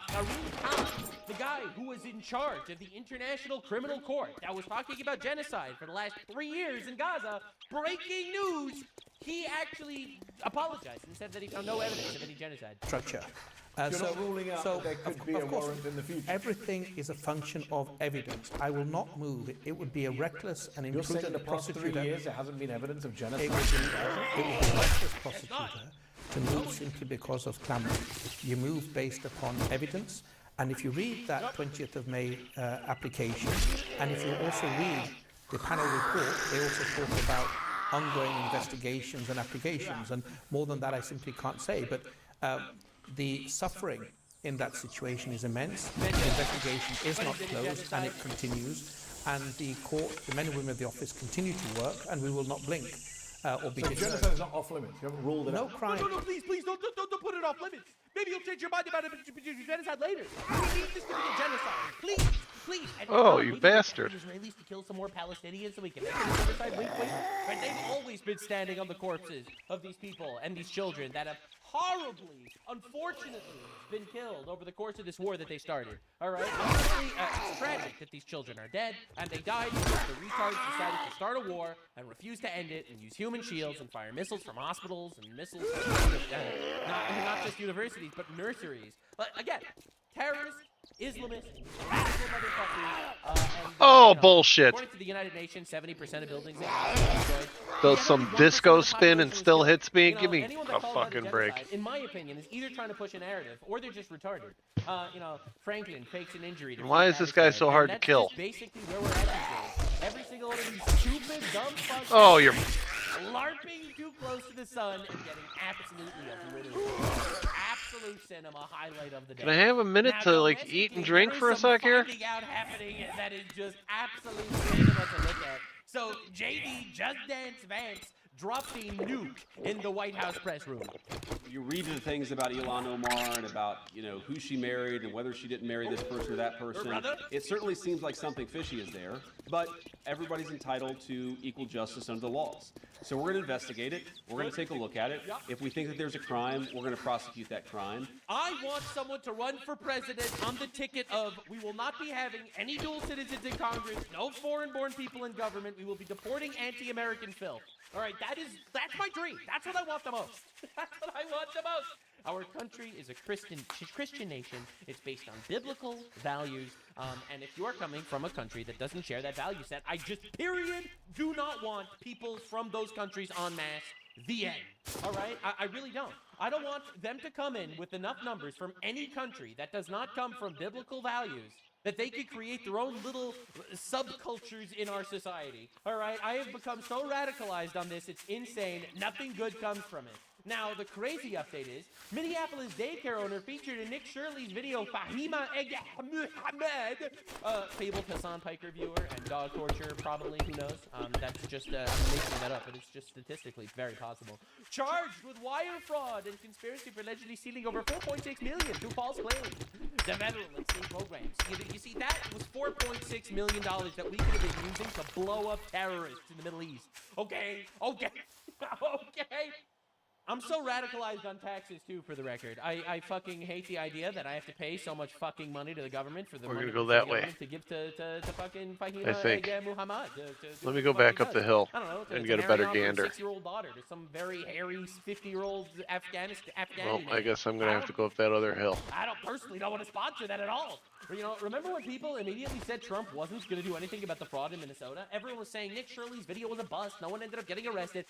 Karim Khan, the guy who was in charge of the International Criminal Court that was talking about genocide for the last 3 years in Gaza, breaking news, he actually apologized and said that he found no evidence of any genocide. Structure. You're not ruling out that there could be a warrant in the future? Everything is a function of evidence. I will not move. It would be a reckless and You're saying in imprudent the past 3 prosecutor. years there hasn't been evidence of genocide? It would be a reckless prosecutor to move simply because of clamour. You move based upon evidence. And if you read that 20th of May application, and if you also read the panel report, they also talk about ongoing investigations and applications. And more than that, I simply can't say. But the suffering in that situation is immense. The investigation is not closed and it continues. and the court, the men and women of the office continue to work, and we will not blink or be So deterred. genocide is not off limits. You haven't ruled it No out. crime. No, please, don't put it off limits. Maybe you'll change your mind about it, genocide later. We need this to be a genocide. Please. And Oh, maybe you we bastard. get the Israelis to kill some more Palestinians so we can make it a genocide. Wink. Right? They've always been standing on the corpses of these people and these children that have horribly, unfortunately, been killed over the course of this war that they started. All right? Honestly, it's tragic that these children are dead, and they died because the retards decided to start a war and refuse to end it and use human shields and fire missiles from hospitals and missiles from not just universities, but nurseries. But again, terrorists, Islamists, radical motherfuckers. And, Bullshit. According to the United Nations, 70% of buildings are destroyed. Does some disco spin and still hits me? Give me Anyone that a calls that fucking genocide, break. in my opinion, is either trying to push a narrative or they're just retarded. Franklin fakes an injury. Why is this guy so hard to kill? That's basically where we're at these days. Every single one of these stupid, dumb fucks. Oh, you're LARPing too close to the sun and getting absolutely obliterated. Absolute cinema highlight of the day. Can I have a minute to like eat and drink for a sec here? Finding out happening that is just absolute cinema to look at. So JD Just Dance Vance dropped a nuke in the White House press room. You read the things about Ilhan Omar and about, who she married and whether she didn't marry this person or that person. It certainly seems like something fishy is there, but everybody's entitled to equal justice under the laws. So we're going to investigate it. We're going to take a look at it. If we think that there's a crime, we're going to prosecute that crime. I want someone to run for president on the ticket of we will not be having any dual citizens in Congress, no foreign-born people in government. We will be deporting anti-American filth. All right, that's my dream. That's what I want the most. That's what I want the most. Our country is a Christian nation. It's based on biblical values. And if you are coming from a country that doesn't share that value set, I just, period, do not want people from those countries en masse. The end. All right? I really don't. I don't want them to come in with enough numbers from any country that does not come from biblical values that they could create their own little subcultures in our society. All right? I have become so radicalized on this, it's insane. Nothing good comes from it. Now, the crazy update is, Minneapolis daycare owner featured in Nick Shirley's video, Fahima Muhammad, fabled Hassan Piker viewer and dog torture, probably, who knows? That's just, I'm making that up, but it's just statistically very possible. Charged with wire fraud and conspiracy for allegedly stealing over $4.6 million through false claims. The federal and state programs. You see, that was $4.6 million that we could have been using to blow up terrorists in the Middle East. Okay. I'm so radicalized on taxes, too, for the record. I fucking hate the idea that I have to pay so much fucking money to the government for the We're money gonna go that way. to give to fucking I think. Muhammad. Let me go back up the hill I don't know, and to get a marry better off her gander. 6-year-old daughter to some very hairy 50-year-old Afghan. Well, I guess I'm gonna have to go up that other hill. I personally don't want to sponsor that at all. Remember when people immediately said Trump wasn't going to do anything about the fraud in Minnesota? Everyone was saying Nick Shirley's video was a bust. No one ended up getting arrested.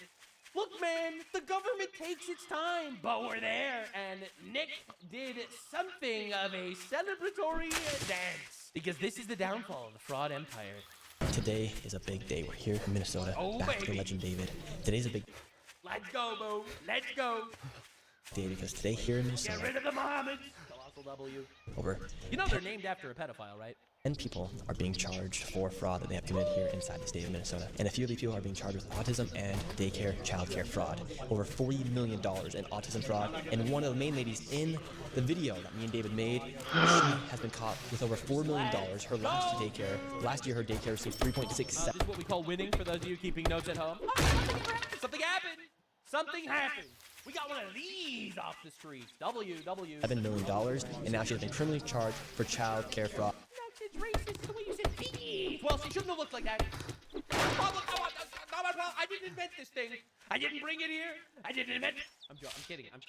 Look, man, the government takes its time, but we're there. And Nick did something of a celebratory dance. Because this is the downfall of the fraud empire. Today is a big day. We're here in Minnesota, back to the legend David. Today's a big Let's go, Boo. Let's go. day because today here in Minnesota, Get rid of the Mohammeds. Colossal W. over They're named after a pedophile, right? 10 people are being charged for fraud that they have committed here inside the state of Minnesota. And a few of these people are being charged with autism and daycare, childcare fraud. Over $40 million in autism fraud. And one of the main ladies in the video that me and David made, she has been caught with over $4 million. Her last year her daycare received 3.67. This is what we call winning for those of you keeping notes at home. Something happened. Something happened. We got one of these off the streets. $7 million, and now she has been criminally charged for child care fraud. It's racist the way you said thief. Well, she shouldn't have looked like that. I didn't invent this thing. I didn't bring it here. I didn't invent it. I'm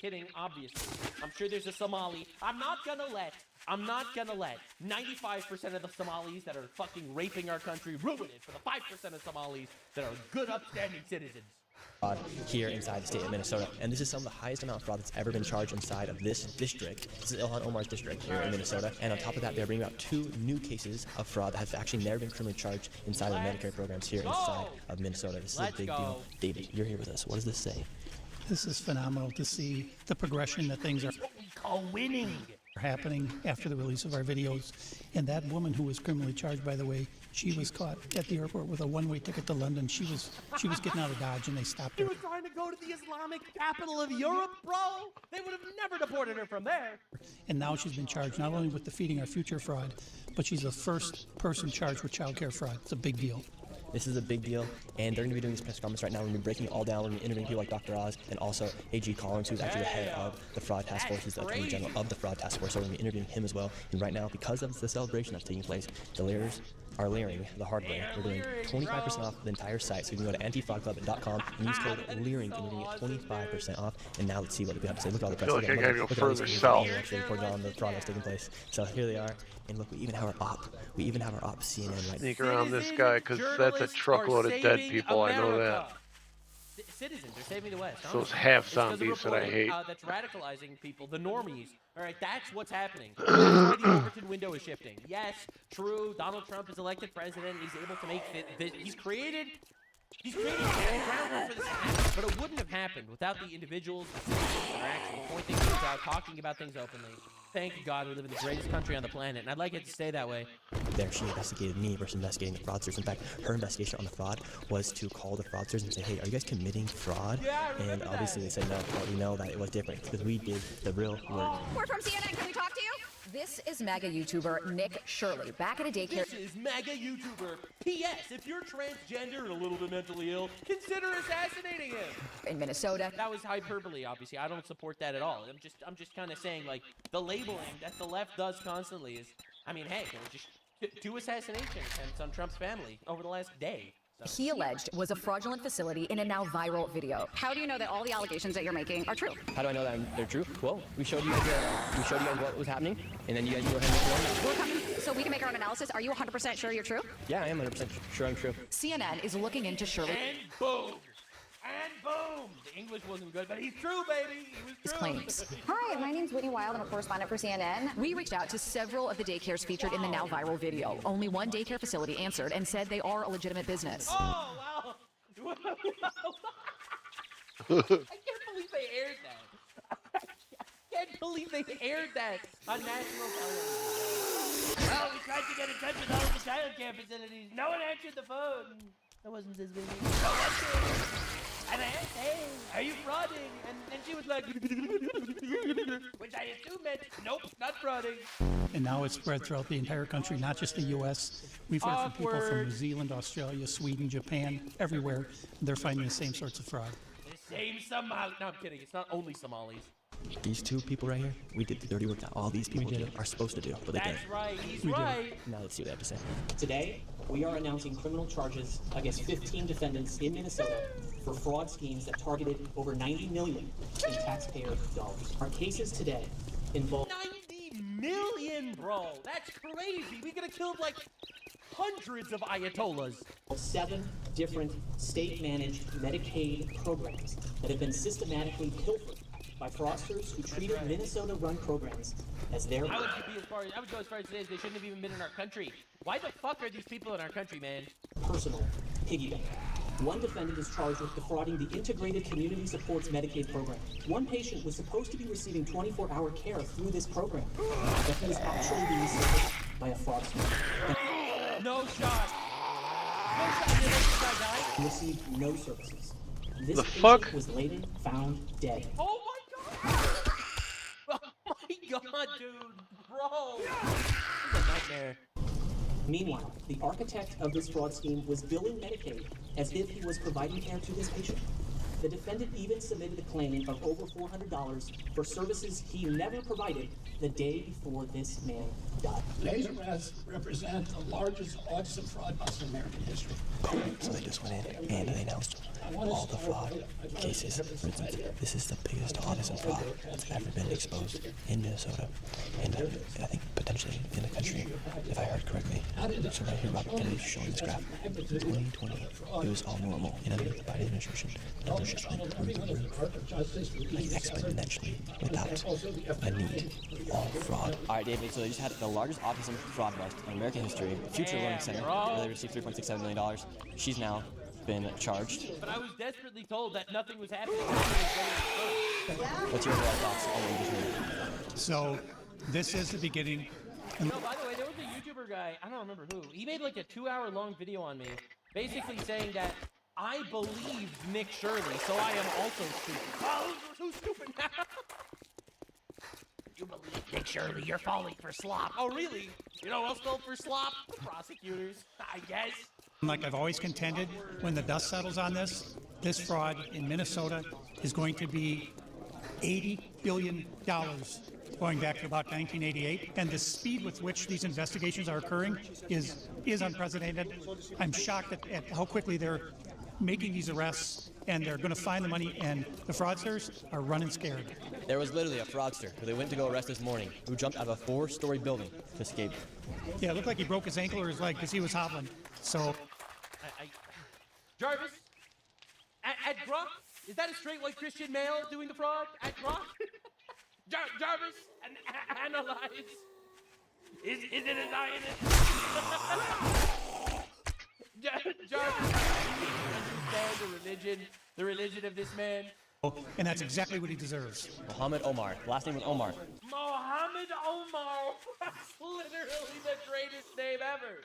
kidding, obviously. I'm sure there's a Somali. I'm not gonna let 95% of the Somalis that are fucking raping our country ruin it for the 5% of Somalis that are good, upstanding citizens. Here inside the state of Minnesota, and this is some of the highest amount of fraud that's ever been charged inside of this district. This is Ilhan Omar's district here in Minnesota, and on top of that, they're bringing out 2 new cases of fraud that have actually never been criminally charged inside of the Medicare programs here inside of Minnesota. This is a big deal. David, you're here with us. What does this say? This is phenomenal to see the progression that things are. What we call winning. happening after the release of our videos. And that woman who was criminally charged, by the way, she was caught at the airport with a one-way ticket to London. She was getting out of Dodge, and they stopped She her. was trying to go to the Islamic capital of Europe, bro. They would have never deported her from there. And now she's been charged not only with defeating our future fraud, but she's the first person charged with child care fraud. It's a big deal. This is a big deal, and they're going to be doing these press conferences right now. We're going to be breaking it all down. We're going to be interviewing people like Dr. Oz and also A.G. Collins, who's actually the head of the Fraud Task Force. He's the Attorney General of the Fraud Task Force, so we're going to be interviewing him as well. And right now, because of the celebration that's taking place, the layers are layering the hard way. We're doing 25% off the entire site, so you can go to antifraudclub.com and use code LEARING, and you're going to get 25% off. And now let's see what we have to say. Look at all the press. I feel like I gotta go further south. Actually reported on the fraud that's taking place. So here they are. And look, we even have our op. We even have our op CNN right Sneak around this guy, because that's a truckload of dead people. I know that. Citizens are saving the West. Those half zombies that I hate. That's radicalizing people, the normies. All right, that's what's happening. That's why the Overton window is shifting. Yes, true. Donald Trump is elected president. He's able to make he's created groundwork for this to happen, but it wouldn't have happened without the individuals, the citizens that are actually pointing things out, talking about things openly. Thank God we live in the greatest country on the planet, and I'd like it to stay that way. There, she investigated me versus investigating the fraudsters. In fact, her investigation on the fraud was to call the fraudsters and say, hey, are you guys committing fraud? Yeah, and obviously they said no, but we know that it was different because we did the real work. We're from CNN. Can we talk to you? This is MAGA YouTuber Nick Shirley, back at a daycare. This is MAGA YouTuber. P.S. If you're transgender and a little bit mentally ill, consider assassinating him. In Minnesota. That was hyperbole, obviously. I don't support that at all. I'm just kind of saying, like, the labeling that the left does constantly is, I mean, hey, there were just 2 assassination attempts on Trump's family over the last day. So. He alleged was a fraudulent facility in a now viral video. How do you know that all the allegations that you're making are true? How do I know that they're true? Well, we showed you guys what was happening, and then you guys go ahead and make your own. We're coming so we can make our own analysis. Are you 100% sure you're true? Yeah, I am 100% sure I'm true. CNN is looking into Shirley. And boom! And boom! The English wasn't good, but he's true, baby! He was true! Claims. Hi, my name's Whitney Wild. I'm a correspondent for CNN. We reached out to several of the daycares featured in the now viral video. Only one daycare facility answered and said they are a legitimate business. Oh, wow! I can't believe they aired that. I can't believe they aired that on national television. Well, we tried to get in touch with all of the child care facilities. No one answered the phone. That wasn't his video. No one did. And I asked, hey, are you frauding? And she was like, which I assume meant, nope, not frauding. And now it's spread throughout the entire country, not just the U.S. We've heard from people from New Zealand, Australia, Sweden, Japan, everywhere. They're finding the same sorts of fraud. The same Somali. No, I'm kidding. It's not only Somalis. These 2 people right here, we did the dirty work that all these people are supposed to do, but they didn't. That's right. He's right. Now let's see what they have to say. Today, we are announcing criminal charges against 15 defendants in Minnesota for fraud schemes that targeted over $90 million in taxpayer dollars. Our cases today involve 90 million, bro. That's crazy. We could have killed like hundreds of Ayatollahs. 7 different state-managed Medicaid programs that have been systematically pilfered by fraudsters who treated Minnesota-run programs as their. I would go as far as to say they shouldn't have even been in our country. Why the fuck are these people in our country, man? Personal piggy bank. One defendant is charged with defrauding the Integrated Community Supports Medicaid program. One patient was supposed to be receiving 24-hour care through this program, but he was actually being served by a fraudster. No shot. No shot. Did this guy die? Received no services. This the patient fuck? was later found dead. Oh my god! Oh my god, dude, bro! This is a nightmare. Meanwhile, the architect of this fraud scheme was billing Medicaid as if he was providing care to this patient. The defendant even submitted a claim of over $400 for services he never provided the day before this man died. Today's arrests represent the largest autism fraud bust in American history. So they just went in and they announced all the fraud cases. For instance, this is the biggest autism fraud that's ever been exposed in Minnesota, and I think potentially in the country, if I heard correctly. So right here, Robert Kennedy showing this graph. In 2020, it was all normal, and under the Biden administration, numbers just went through the roof, like exponentially, without a need. All fraud. All right, David. So they just had the largest autism fraud bust in American history. Future Learning Center, where they received $3.67 million. She's now been charged. But I was desperately told that nothing was happening. What's your overall thoughts on what you just heard? So This is the beginning. No, by the way, there was a YouTuber guy, I don't remember who. He made like a 2-hour-long video on me, basically saying that I believed Nick Shirley, so I am also stupid. Oh, who's stupid now? You believe Nick Shirley, you're falling for slop. Oh, really? You know who else fell for slop? The prosecutors, I guess. Like I've always contended, when the dust settles on this fraud in Minnesota is going to be $80 billion going back to about 1988. And the speed with which these investigations are occurring is unprecedented. I'm shocked at how quickly they're making these arrests, and they're going to find the money, and the fraudsters are running scared. There was literally a fraudster who they went to go arrest this morning who jumped out of a 4-story building to escape. Yeah, it looked like he broke his ankle or his leg because he was hobbling. So, Jarvis, at Grok, is that a straight white Christian male doing the fraud at Grok? Jarvis, analyze. Is it a Zionist? Jarvis, you understand the religion of this man? and that's exactly what he deserves. Mohammed Omar. Last name was Omar. Mohammed Omar. That's literally the greatest name ever.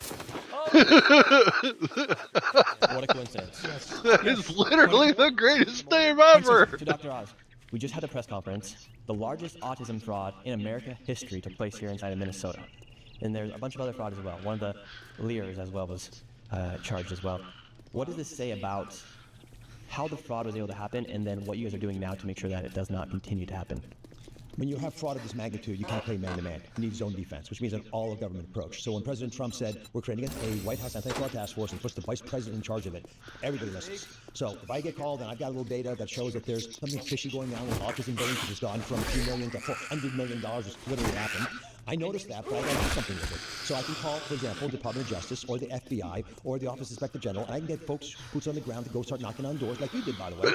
What a coincidence. That is literally the greatest name ever. To Dr. Oz, we just had a press conference. The largest autism fraud in American history took place here inside of Minnesota. And there's a bunch of other fraud as well. One of the Lears as well was charged as well. What does this say about how the fraud was able to happen, and then what you guys are doing now to make sure that it does not continue to happen? When you have fraud of this magnitude, you can't play man-to-man. You need zone defense, which means an all-of-government approach. So when President Trump said, we're creating a White House anti-fraud task force and puts the vice president in charge of it, everybody listens. So if I get called and I've got a little data that shows that there's something fishy going on with autism billing, which has gone from a few million to $400 million, which literally happened, I noticed that, but I got to do something with it. So I can call, for example, the Department of Justice or the FBI or the Office of Inspector General, and I can get folks, boots on the ground, to go start knocking on doors like you did, by the way.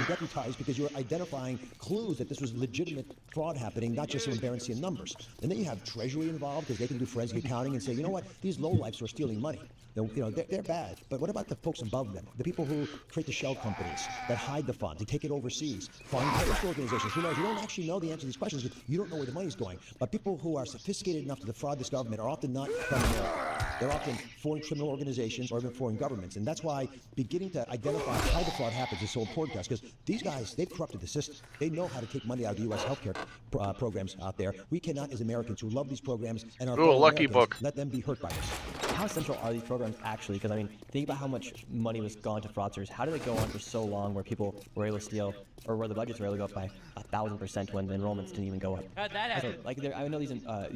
Deputized because you're identifying clues that this was legitimate fraud happening, not just transparency in numbers. And then you have Treasury involved because they can do forensic accounting and say, you know what, these lowlifes are stealing money. They're bad. But what about the folks above them? The people who create the shell companies that hide the funds, they take it overseas, fund terrorist organizations. Who knows? You don't actually know the answer to these questions because you don't know where the money's going. But people who are sophisticated enough to defraud this government are often not from America. They're often foreign criminal organizations or even foreign governments. And that's why beginning to identify how the fraud happens is so important to us, because these guys, they've corrupted the system. They know how to take money out of the U.S. healthcare programs out there. We cannot, as Americans who love these programs and our fellow lucky Americans, book. let them be hurt by this. How central are these programs actually? Because I mean, think about how much money was gone to fraudsters. How did it go on for so long where people were able to steal, or where the budgets were able to go up by 1,000% when the enrollments didn't even go up? That happened. So, I know these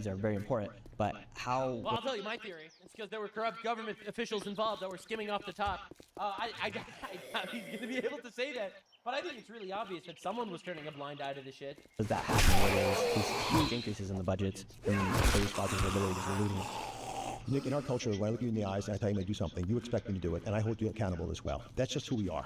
are very important, but how? Well, I'll tell you my theory. It's because there were corrupt government officials involved that were skimming off the top. I doubt he's going to be able to say that, but I think it's really obvious that someone was turning a blind eye to the shit. Does that happen where there was these huge increases in the budgets and these fraudsters were literally just looting? Nick, in our culture, when I look you in the eyes and I tell you to do something, you expect me to do it, and I hold you accountable as well. That's just who we are.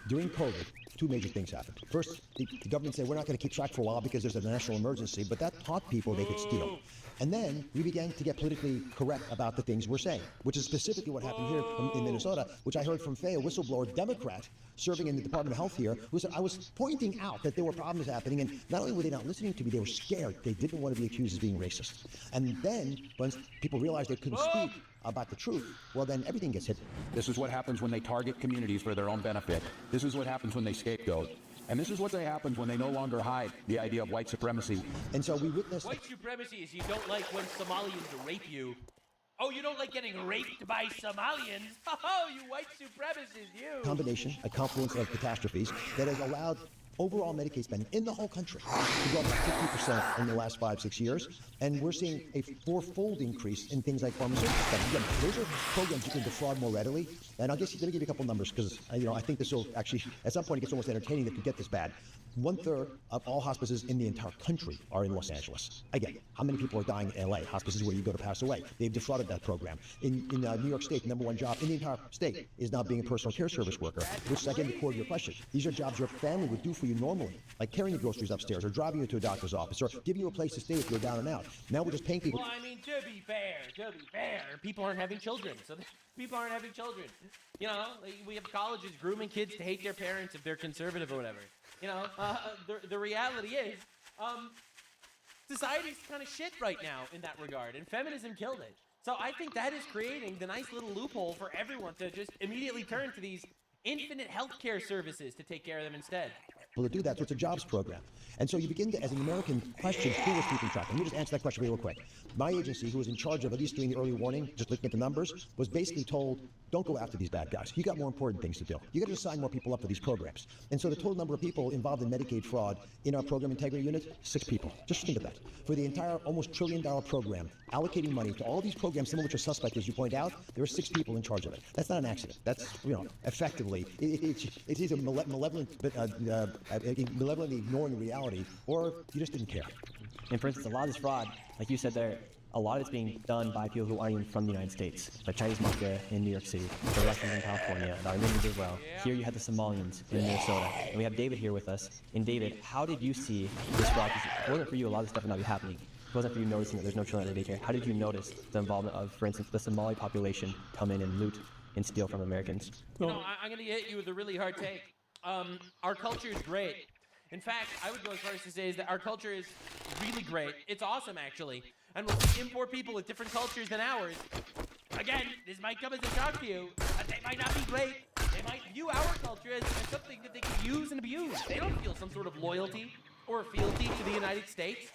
During COVID, two major things happened. First, the government said, we're not going to keep track for a while because there's a national emergency, but that taught people they could steal. And then we began to get politically correct about the things we're saying, which is specifically what happened here in Minnesota, which I heard from Faye, a whistleblower Democrat serving in the Department of Health here, who said I was pointing out that there were problems happening, and not only were they not listening to me, they were scared. They didn't want to be accused as being racist. And then, once people realized they couldn't speak about the truth, well, then everything gets hit. This is what happens when they target communities for their own benefit. This is what happens when they scapegoat. And this is what happens when they no longer hide the idea of white supremacy. And so we witnessed... White supremacy is you don't like when Somalians rape you. Oh, you don't like getting raped by Somalians? Oh, you white supremacists, you! Combination, a confluence of catastrophes that has allowed overall Medicaid spending in the whole country to go up by 50% in the last 5-6 years. And we're seeing a fourfold increase in things like pharmaceutical spending. Again, those are programs you can defraud more readily. And let me give you a couple numbers, because I think this will actually, at some point, it gets almost entertaining that you get this bad. 1/3 of all hospices in the entire country are in Los Angeles. Again, how many people are dying in LA? Hospices where you go to pass away. They've defrauded that program. In New York State, the #1 job in the entire state is now being a personal care service worker, which is, again, the core of your question. These are jobs your family would do for you normally, like carrying the groceries upstairs or driving you to a doctor's office or giving you a place to stay if you're down and out. Now we're just paying people. Well, I mean, to be fair, people aren't having children, so people aren't having children. We have colleges grooming kids to hate their parents if they're conservative or whatever. The reality is, society's kind of shit right now in that regard, and feminism killed it. So I think that is creating the nice little loophole for everyone to just immediately turn to these infinite healthcare services to take care of them instead. To do that, so it's a jobs program. And so you begin to, as an American, question who was keeping track. Let me just answer that question real quick. My agency, who was in charge of at least doing the early warning, just looking at the numbers, was basically told, don't go after these bad guys. You got more important things to do. You got to sign more people up for these programs. And so the total number of people involved in Medicaid fraud in our program integrity unit, 6 people. Just think of that. For the entire almost $1 trillion program, allocating money to all these programs, some of which are suspect, as you point out, there are 6 people in charge of it. That's not an accident. That's, effectively, it is a malevolently ignoring reality, or you just didn't care. And for instance, a lot of this fraud, like you said there, a lot of it's being done by people who aren't even from the United States. The Chinese mafia in New York City, the Russians in California, the Armenians as well. Here you have the Somalians in Minnesota. And we have David here with us. And David, how did you see this fraud? Because if it wasn't for you, a lot of this stuff would not be happening. If it wasn't for you noticing that there's no children at the daycare, how did you notice the involvement of, for instance, the Somali population come in and loot and steal from Americans? I'm going to hit you with a really hard take. Our culture is great. In fact, I would go as far as to say is that our culture is really great. It's awesome, actually. And when we import people with different cultures than ours, again, this might come as a shock to you, but they might not be great. They might view our culture as something that they can use and abuse. They don't feel some sort of loyalty or fealty to the United States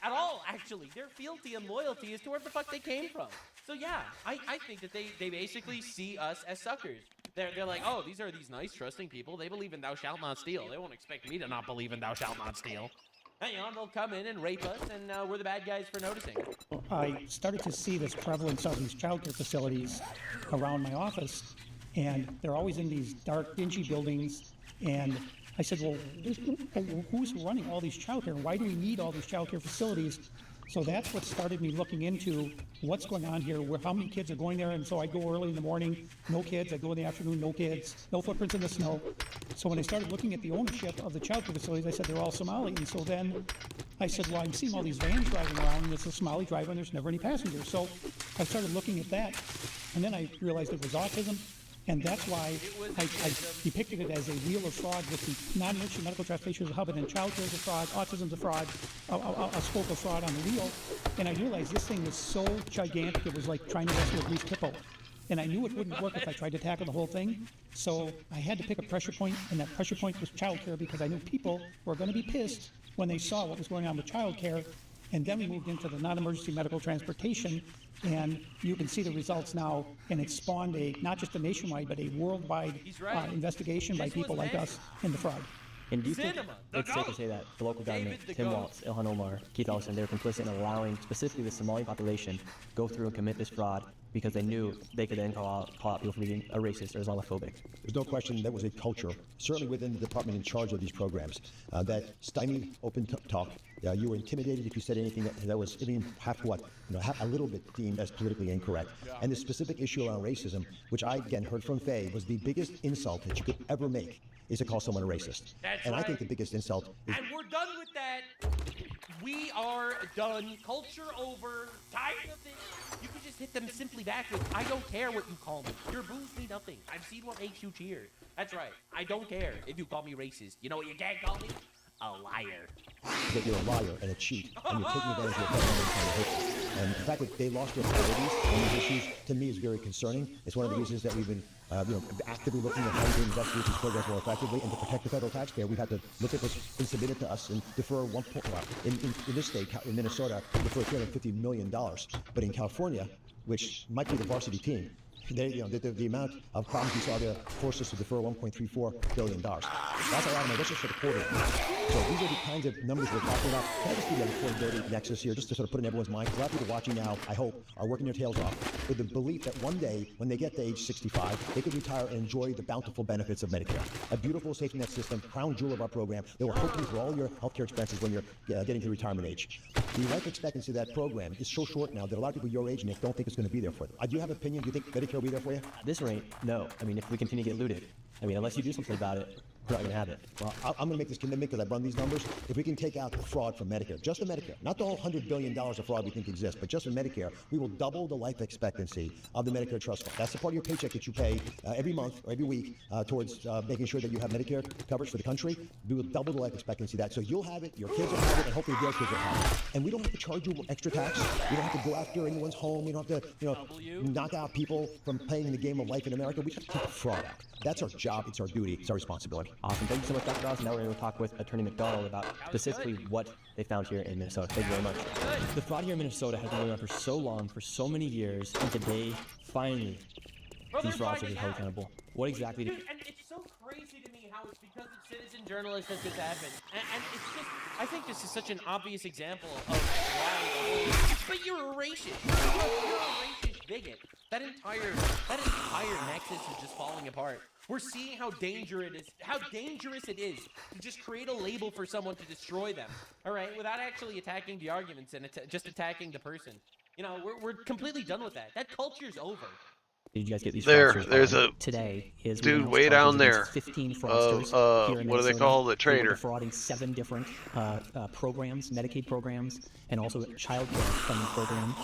at all, actually. Their fealty and loyalty is to where the fuck they came from. So yeah, I think that they basically see us as suckers. They're like, oh, these are these nice, trusting people. They believe in thou shalt not steal. They won't expect me to not believe in thou shalt not steal. And, they'll come in and rape us, and we're the bad guys for noticing. I started to see this prevalence of these childcare facilities around my office, and they're always in these dark, dingy buildings. And I said, well, who's running all these childcare? Why do we need all these childcare facilities? So that's what started me looking into what's going on here, how many kids are going there. And so I go early in the morning, no kids. I go in the afternoon, no kids, no footprints in the snow. So when I started looking at the ownership of the childcare facilities, I said they're all Somali. And so then I said, well, I'm seeing all these vans driving around, and it's a Somali driver, and there's never any passengers. So I started looking at that, and then I realized it was autism. And that's why I depicted it as a wheel of fraud with the non-emergency medical transportation as a hub, and then child care is a fraud, autism's a fraud, a scope of fraud on the wheel. And I realized this thing was so gigantic, it was like trying to wrestle with Grease Hippo. And I knew it wouldn't work if I tried to tackle the whole thing. So I had to pick a pressure point, and that pressure point was child care, because I knew people were going to be pissed when they saw what was going on with child care. And then we moved into the non-emergency medical transportation, and you can see the results now, and it spawned not just a nationwide, but a worldwide investigation by people like us into fraud. And do you think it's safe to say that the local government, Tim Walz, Ilhan Omar, Keith Ellison, they were complicit in allowing specifically the Somali population go through and commit this fraud because they knew they could then call out people for being a racist or Islamophobic? There's no question that was a culture, certainly within the department in charge of these programs, that stymied open talk. You were intimidated if you said anything that was even half a little bit deemed as politically incorrect. And the specific issue around racism, which I again heard from Faye, was the biggest insult that you could ever make is to call someone a racist. That's and right. I think the biggest insult is... And we're done with that. We are done. Culture over. Tired of this. You can just hit them simply back with, I don't care what you call me. Your boos mean nothing. I've seen what makes you cheer. That's right. I don't care if you call me racist. You know what you can't call me? A liar. That you're a liar and a cheat, and you're taking advantage of your government. And the fact that they lost their priorities on these issues, to me, is very concerning. It's one of the reasons that we've been actively looking at how to investigate these programs more effectively, and to protect the federal taxpayer, we've had to look at what's been submitted to us and defer in this state, in Minnesota, defer $350 million. But in California, which might be the varsity team, the amount of problems we saw there forced us to defer $1.34 billion. That's a lot of money. That's just for the quarter. So these are the kinds of numbers we're talking about. Can I just give you the affordability nexus here, just to sort of put in everyone's mind? A lot of people watching now, I hope, are working their tails off with the belief that one day, when they get to age 65, they could retire and enjoy the bountiful benefits of Medicare. A beautiful safety net system, crown jewel of our program, that will help you for all your healthcare expenses when you're getting to retirement age. The life expectancy of that program is so short now that a lot of people your age, Nick, don't think it's going to be there for them. Do you have an opinion? Do you think Medicare will be there for you? At this rate, no. I mean, if we continue to get looted, unless you do something about it, we're not going to have it. Well, I'm going to make this commitment because I've run these numbers. If we can take out the fraud from Medicare, just the Medicare, not the whole $100 billion of fraud we think exists, but just in Medicare, we will double the life expectancy of the Medicare trust fund. That's the part of your paycheck that you pay every month or every week towards making sure that you have Medicare coverage for the country. We will double the life expectancy of that. So you'll have it, your kids will have it, and hopefully their kids will have it. And we don't have to charge you extra tax. You don't have to go after anyone's home. You don't have to, knock out people from playing the game of life in America. We just have to take the fraud out. That's our job. It's our duty. It's our responsibility. Awesome. Thank you so much, Dr. Ross. Now we're going to talk with Attorney McDonald about specifically what they found here in Minnesota. Thank you very much. The fraud here in Minnesota has been going on for so long, for so many years, and today, finally, these fraudsters are held accountable. What exactly Dude, and it's so crazy to me how it's because of citizen journalists that this happened. And it's just, I think this is such an obvious example of why. But you're a racist. You're a racist bigot. That entire nexus is just falling apart. We're seeing how dangerous it is to just create a label for someone to destroy them. All right, without actually attacking the arguments and just attacking the person. You know, we're completely done with that. That culture's over. Did you guys get these There's a today is dude way down there. 15 fraudsters here in what do they Minnesota. call the trader? They were defrauding 7 different programs, Medicaid programs, and also a child care funding program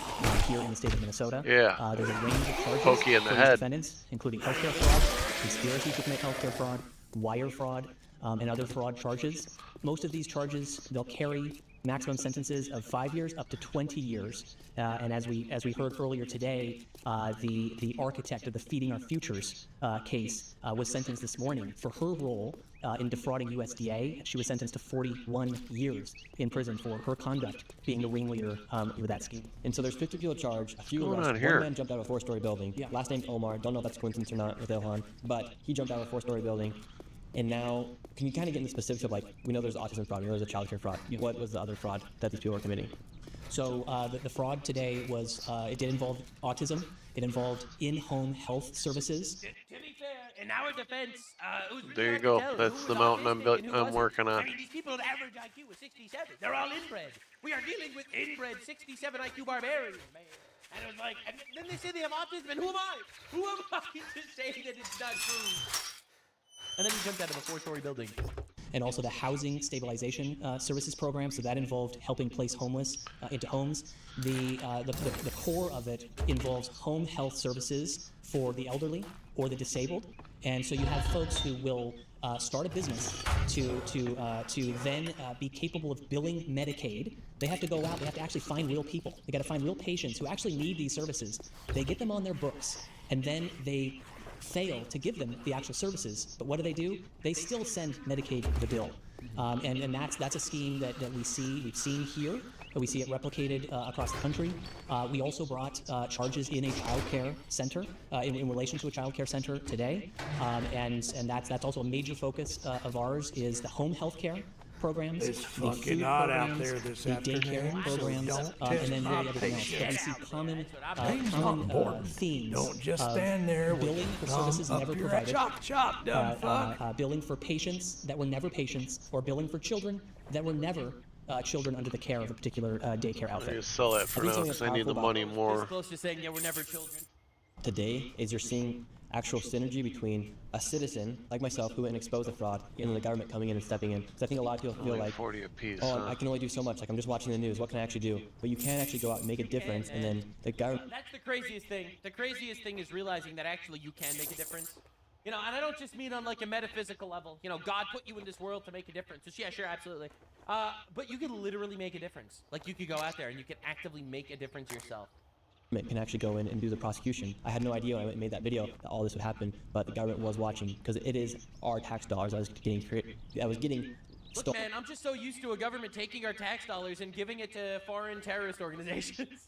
here in the state of Minnesota. Yeah. There's a range of charges Pokey in the for head. these defendants, including healthcare fraud, conspiracy to commit healthcare fraud, wire fraud, and other fraud charges. Most of these charges, they'll carry maximum sentences of 5 years up to 20 years. And as we heard earlier today, the architect of the Feeding Our Futures case was sentenced this morning for her role in defrauding USDA. She was sentenced to 41 years in prison for her conduct being the ringleader with that scheme. And so there's 50 people charged, a few What's going arrests. on here? One man jumped out of a 4-story building. Last name's Omar. Don't know if that's a coincidence or not with Ilhan, but he jumped out of a 4-story building. And now, can you kind of get into the specifics of, like, we know there's autism fraud, we know there's a child care fraud. What was the other fraud that these people were committing? So the fraud today was, it did involve autism. It involved in-home health services. To be fair, in our defense, it was really There you hard to go. tell That's who the was mountain autistic and who I'm wasn't. working on. I mean, these people with average IQ was 67. They're all inbred. We are dealing with inbred 67 IQ barbarians, man. And it was like, and then they say they have autism, and who am I? Who am I to say that it's not true? And then he jumped out of a 4-story building. And also the housing stabilization services program. So that involved helping place homeless into homes. The core of it involves home health services for the elderly or the disabled. And so you have folks who will start a business to then be capable of billing Medicaid. They have to go out. They have to actually find real people. They got to find real patients who actually need these services. They get them on their books, and then they fail to give them the actual services. But what do? They still send Medicaid the bill. And that's a scheme that we've seen here. We see it replicated across the country. We also brought charges in a child care center, in relation to a child care center today. And that's also a major focus of ours is the home health care programs, It's the fucking food hot programs, out there this the daycare afternoon, so programs, don't and test then my really everything else. But we patience. see common themes. Don't just of stand there with billing for thumb services up never your provided. chop, dumb fuck. Billing for patients that were never patients, or billing for children that were never children under the care of a particular daycare I outfit. need to sell that for now because I need the money This more. close to saying, yeah, we're never children. Today is you're seeing actual synergy between a citizen like myself who went and exposed the fraud and the government coming in and stepping in. Because I think a lot of people feel Only like, 40 apiece, oh, huh? I can only do so much. Like, I'm just watching the news. What can I actually do? But you can actually go out and make a difference, and then the government... That's the craziest thing. The craziest thing is realizing that actually you can make a difference. You know, and I don't just mean on like a metaphysical level. You know, God put you in this world to make a difference. So yeah, sure, absolutely. But you can literally make a difference. Like you could go out there and you can actively make a difference yourself. Can actually go in and do the prosecution. I had no idea when I made that video that all this would happen, but the government was watching because it is our tax dollars. I was getting Look, man, I'm just so used to a government taking our tax dollars and giving it to foreign terrorist organizations.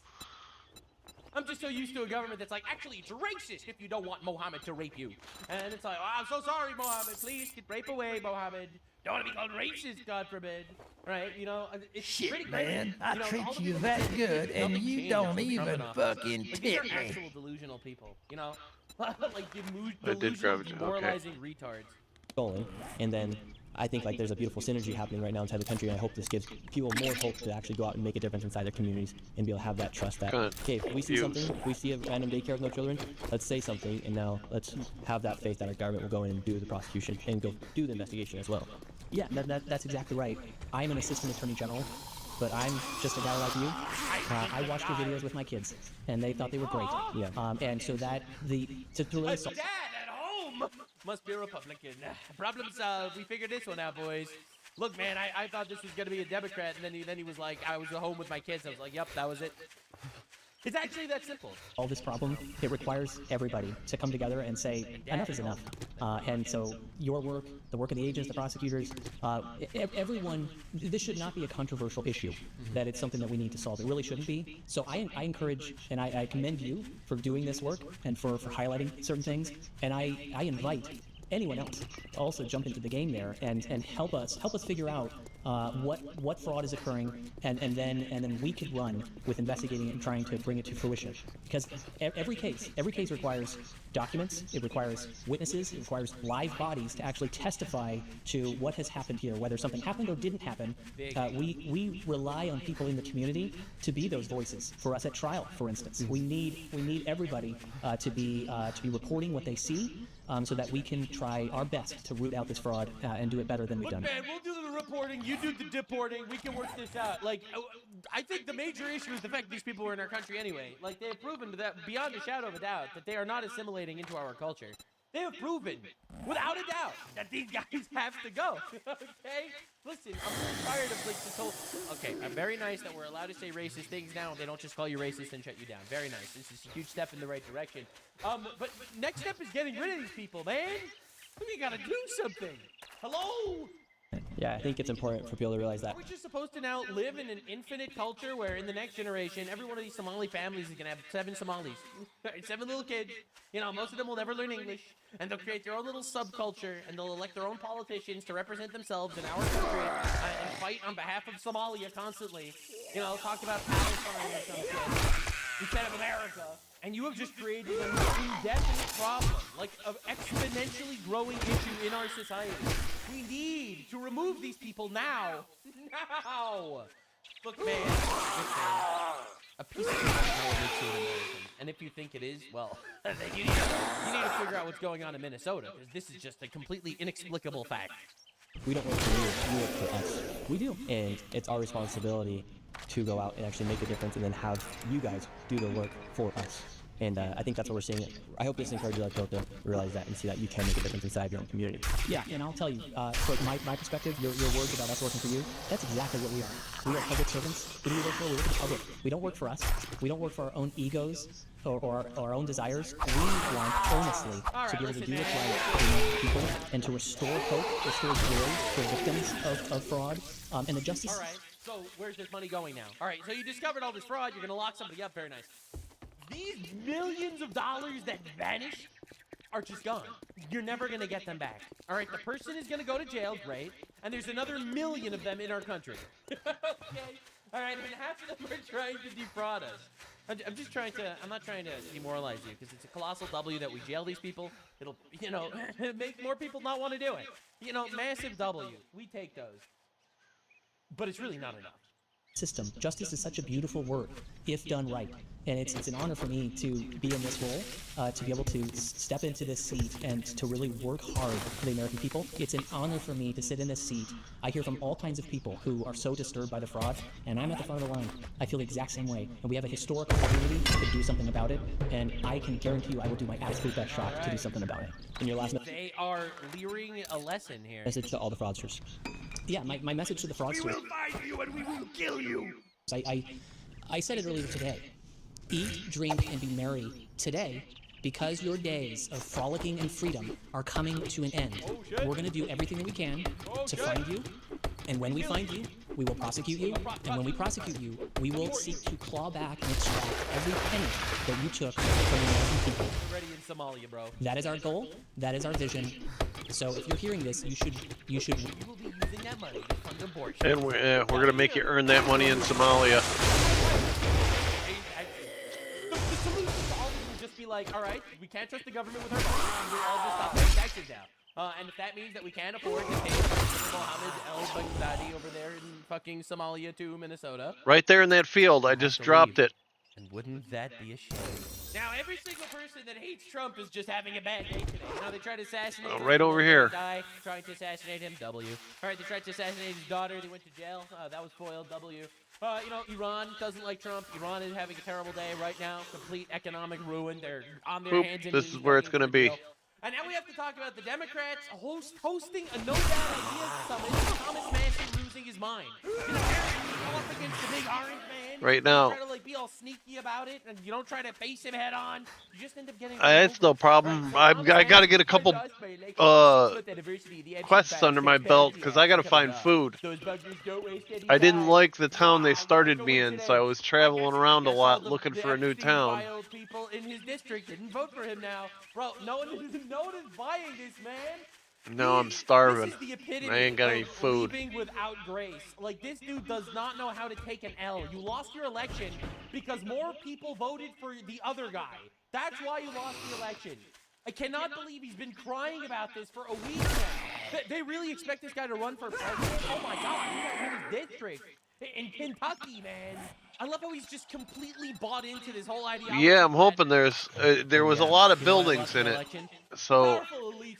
I'm just so used to a government that's like, actually, it's racist if you don't want Mohammed to rape you. And it's like, oh, I'm so sorry, Mohammed. Please get rape away, Mohammed. Don't want to be called racist, God forbid. Right? You know, it's pretty Shit, crazy. man, I You know, all treat the you people that that good, and nothing you changed don't after Trump even in office. fucking Like, these are tip me. actual delusional people, you know? Like I did delusional, grab it, okay. demoralizing retards. stolen, and then I think like there's a beautiful synergy happening right now inside the country, and I hope this gives people more hope to actually go out and make a difference inside their communities and be able to have that trust that, okay, if we see something, if we see a random daycare with no children, let's say something, and now let's have that faith that our government will go in and do the prosecution and go do the investigation as well. Yeah, that's exactly right. I'm an assistant attorney general, but I'm just a guy like you. I watched your videos with my kids, and they thought they were great. Yeah. And so that to really solve. Dad at home must be a Republican. Problem solved. We figured this one out, boys. Look, man, I thought this was gonna be a Democrat, and then he was like, I was at home with my kids. I was like, yep, that was it. It's actually that simple. All this problem, it requires everybody to come together and say, enough is enough. And so your work, the work of the agents, the prosecutors, everyone, this should not be a controversial issue, that it's something that we need to solve. It really shouldn't be. So I encourage and I commend you for doing this work and for highlighting certain things. And I invite anyone else to also jump into the game there and help us figure out what fraud is occurring, and then we could run with investigating it and trying to bring it to fruition. Because every case requires documents, it requires witnesses, it requires live bodies to actually testify to what has happened here, whether something happened or didn't happen. We rely on people in the community to be those voices for us at trial, for instance. We need everybody to be reporting what they see, so that we can try our best to root out this fraud and do it better than we've done. Man, we'll do the reporting, you do the deporting, we can work this out. Like, I think the major issue is the fact that these people are in our country anyway. Like, they have proven that, beyond a shadow of a doubt, that they are not assimilating into our culture. They have proven, without a doubt, that these guys have to go. Okay? Listen, I'm really tired of like this whole... Okay, very nice that we're allowed to say racist things now, and they don't just call you racist and shut you down. Very nice. This is a huge step in the right direction. But next step is getting rid of these people, man. We gotta do something. Hello? Yeah, I think it's important for people to realize that. We're just supposed to now live in an infinite culture where in the next generation, every one of these Somali families is going to have 7 Somalis. 7 little kids. You know, most of them will never learn English. And they'll create their own little subculture, and they'll elect their own politicians to represent themselves in our country and fight on behalf of Somalia constantly. You know, talk about Palestine or some shit instead of America. And you have just created an indefinite problem, like an exponentially growing issue in our society. We need to remove these people now. Now! Look, man. A piece of it makes you an American. And if you think it is, well, then you need to figure out what's going on in Minnesota, because this is just a completely inexplicable fact. We don't work for you, we work for us. We do. And it's our responsibility to go out and actually make a difference and then have you guys do the work for us. And I think that's what we're seeing. I hope this encourages other people to realize that and see that you can make a difference inside your own community. Yeah, and I'll tell you, from my perspective, your words about us working for you, that's exactly what we are. We are public servants. Who do we work for? We work for the public. We don't work for us. We don't work for our own egos or our own desires. We want earnestly to be able to do what's right for people and to restore hope, restore joy for victims of fraud, and the justice. All right, so where's this money going now? All right, so you discovered all this fraud. You're going to lock somebody up. Very nice. These millions of dollars that vanish are just gone. You're never going to get them back. All right, the person is going to go to jail, great, and there's another million of them in our country. Okay? All right, and half of them are trying to defraud us. I'm not trying to demoralize you, because it's a colossal W that we jail these people. It'll, make more people not want to do it. Massive W. We take those. But it's really not enough. System. Justice is such a beautiful word, if done right. And it's an honor for me to be in this role, to be able to step into this seat and to really work hard for the American people. It's an honor for me to sit in this seat. I hear from all kinds of people who are so disturbed by the fraud, and I'm at the front of the line. I feel the exact same way. And we have a historic opportunity to do something about it, and I can guarantee you I will do my absolute best shot to do something about it. In your last They are leering a lesson here. Message to all the fraudsters. Yeah, my message to the fraudsters. We will find you and we will kill you. I said it earlier today. Eat, drink, and be merry today, because your days of frolicking and freedom are coming to an end. We're going to do everything that we can to find you, and when we find you, we will prosecute you, and when we prosecute you, we will seek to claw back and extract every penny that you took from the American people. Ready in Somalia, bro. That is our goal. That is our vision. So if you're hearing this, you should. You will be using that money to fund abortion. And we're going to make you earn that money in Somalia. The solution to all this will just be like, all right, we can't trust the government with our money, and we'll all just stop paying taxes now. And if that means that we can't afford to pay Mohammed al-Baghdadi over there in fucking Somalia to Minnesota. Right there in that field. I just dropped it. And wouldn't that be a shame? Now, every single person that hates Trump is just having a bad day today. You know, they tried to assassinate him. Right over here. Trying to assassinate him. W. All right, they tried to assassinate his daughter. They went to jail. That was foiled. W. You know, Iran doesn't like Trump. Iran is having a terrible day right now. Complete economic ruin. They're on their hands and knees. This is where it's going to be. And now we have to talk about the Democrats hosting a No Bad Ideas Summit. Thomas Massey losing his mind. You know, go up against the big orange man. Right now. You try to like be all sneaky about it, and you don't try to face him head on. You just end up getting. That's no problem. I got to get a couple quests under my belt because I got to find food. I didn't like the town they started me in, so I was traveling around a lot looking for a new town. People in his district didn't vote for him now. Bro, no one is buying this, man. No, I'm starving. This is the epitome I ain't got any food. Leaving without grace. Like, this dude does not know how to take an L. You lost your election because more people voted for the other guy. That's why you lost the election. I cannot believe he's been crying about this for a week now. They really expect this guy to run for president? Oh my God, he got his district in Kentucky, man. I love how he's just completely bought into this whole ideology. Yeah, I'm hoping there was a lot of buildings in it, so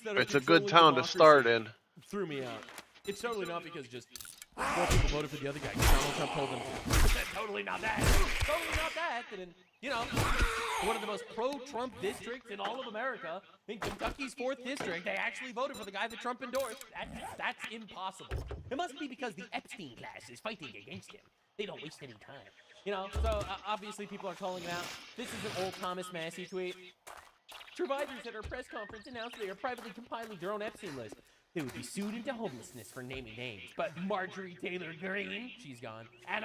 it's a good town to start in. Threw me out. It's totally not because just more people voted for the other guy. Donald Trump told them totally not that. Totally not that. And you know, one of the most pro-Trump districts in all of America, in Kentucky's 4th district, they actually voted for the guy that Trump endorsed. That's impossible. It must be because the Epstein class is fighting against him. They don't waste any time. You know, so obviously people are calling it out. This is an old Thomas Massey tweet. Survivors at our press conference announced they are privately compiling their own Epstein list. They would be sued into homelessness for naming names. But Marjorie Taylor Greene, she's gone, and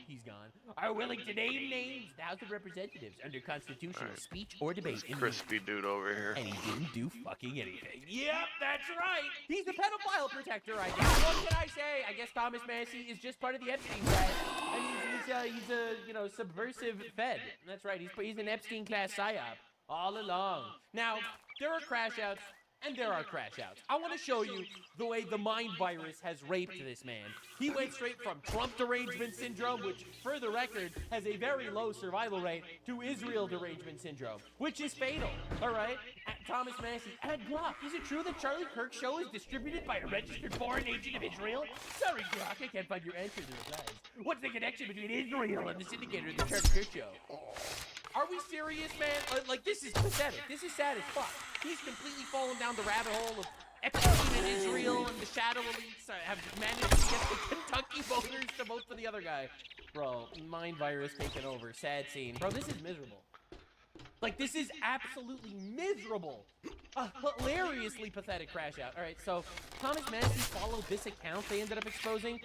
he's gone, are willing to name names in the House of Representatives under constitutional speech or debate. Crispy dude over here. And he didn't do fucking anything. Yep, that's right. He's the pedophile protector, I guess. What can I say? I guess Thomas Massey is just part of the Epstein class. And he's a you know, subversive Fed. That's right. He's an Epstein class psyop all along. Now, there are crash outs. And there are crash outs. I want to show you the way the mind virus has raped this man. He went straight from Trump derangement syndrome, which, for the record, has a very low survival rate, to Israel derangement syndrome, which is fatal. All right? Thomas Massey. And Glock, is it true that Charlie Kirk's show is distributed by a registered foreign agent of Israel? Sorry, Glock, I can't find your answer to the replies. What's the connection between Israel and the syndicator of the Charlie Kirk show? Are we serious, man? Like, this is pathetic. This is sad as fuck. He's completely fallen down the rabbit hole of Epstein and Israel, and the shadow elites have managed to get the Kentucky voters to vote for the other guy. Bro, mind virus taking over. Sad scene. Bro, this is miserable. Like, this is absolutely miserable. A hilariously pathetic crash out. All right, so Thomas Massey followed this account they ended up exposing.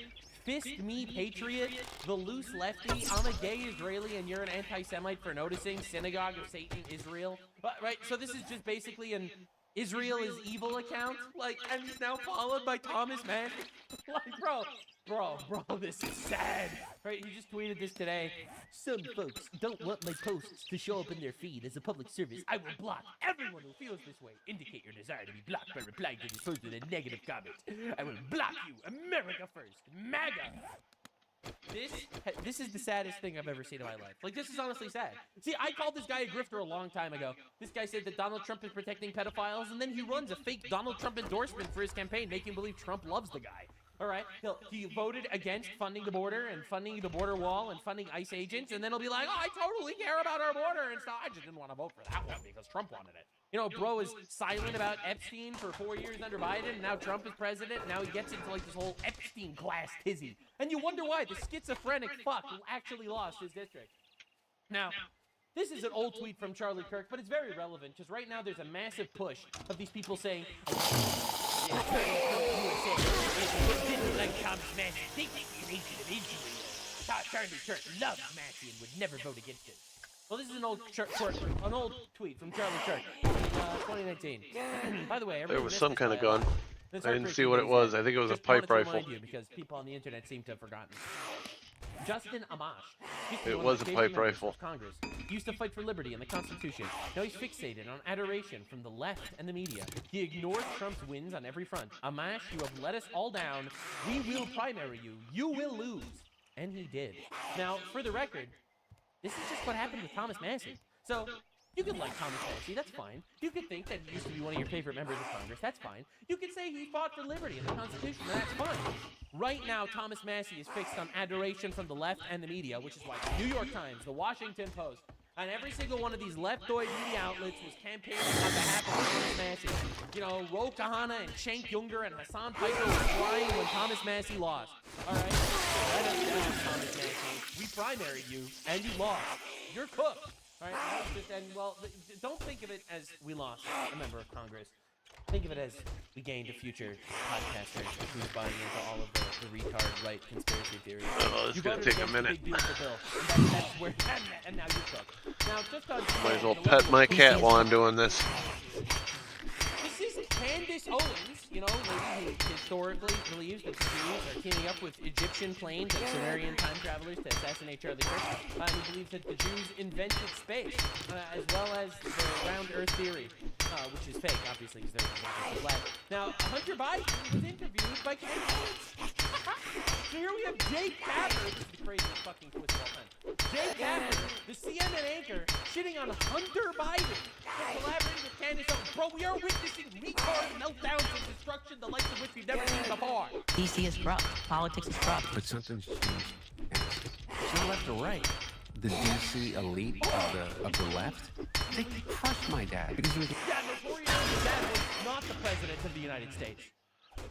Fist Me Patriot, the loose lefty, I'm a gay Israeli and you're an anti-Semite for noticing, Synagogue of Satan, Israel. Right, so this is just basically an Israel is evil account, like, and he's now followed by Thomas Massey. Like, bro, this is sad. Right, he just tweeted this today. Some folks don't want my posts to show up in their feed as a public service. I will block everyone who feels this way. Indicate your desire to be blocked by replying to this post with a negative comment. I will block you. America first. MAGA. This is the saddest thing I've ever seen in my life. Like, this is honestly sad. See, I called this guy a grifter a long time ago. This guy said that Donald Trump is protecting pedophiles, and then he runs a fake Donald Trump endorsement for his campaign, making believe Trump loves the guy. All right, he voted against funding the border and funding the border wall and funding ICE agents, and then he'll be like, oh, I totally care about our border and stuff. I just didn't want to vote for that one because Trump wanted it. You know, bro is silent about Epstein for 4 years under Biden, and now Trump is president, and now he gets into, like, this whole Epstein class tizzy. And you wonder why the schizophrenic fuck actually lost his district. Now, this is an old tweet from Charlie Kirk, but it's very relevant, because right now there's a massive push of these people saying, didn't like Thomas Massey, think he's an agent of Israel. Charlie Kirk loves Massey and would never vote against it. Well, this is an old tweet from Charlie Kirk in 2019. By the way, there was some kind of gun. I didn't see what it was. I think it was a pipe rifle. Because people on the internet seem to have forgotten. Justin Amash. It was a pipe rifle. Congress. He used to fight for liberty and the Constitution. Now he's fixated on adoration from the left and the media. He ignores Trump's wins on every front. Amash, you have let us all down. We will primary you. You will lose. And he did. Now, for the record, this is just what happened with Thomas Massie. So, you could like Thomas Massie, that's fine. You could think that he used to be one of your favorite members of Congress, that's fine. You could say he fought for liberty and the Constitution, and that's fine. Right now, Thomas Massie is fixed on adoration from the left and the media, which is why the New York Times, the Washington Post, and every single one of these leftoid media outlets was campaigning on behalf of Thomas Massie. You know, Ro Kahana and Cenk Younger and Hassan Piker were crying when Thomas Massie lost. All right? Let us down, Thomas Massie. We primaried you, and you lost. You're cooked. All right? Well, don't think of it as we lost a member of Congress. Think of it as we gained a future podcaster who's buying into all of the retard right conspiracy theories. Oh, this is going to take a minute. That's where, and now you're cooked. Now, just on Might as well pet my cat while I'm doing this. This is Candace Owens, you know, lady who historically believes that the Jews are teaming up with Egyptian planes and Sumerian time travelers to assassinate Charlie Kirk. Who believes that the Jews invented space, as well as the round Earth theory, which is fake, obviously, because they're flat. Now, Hunter Biden was interviewed by Candace Owens. So here we have Jake Tapper. This is the craziest fucking twist of all time. Jake Tapper, the CNN anchor, shitting on Hunter Biden for collaborating with Candace Owens. Bro, we are witnessing retard meltdowns and destruction, the likes of which we've never seen before. DC is corrupt. Politics is corrupt. But something's changed. It's not left or right. The DC elite of the left, they crushed my dad because he was. Yeah, notoriously, dad was not the president of the United States.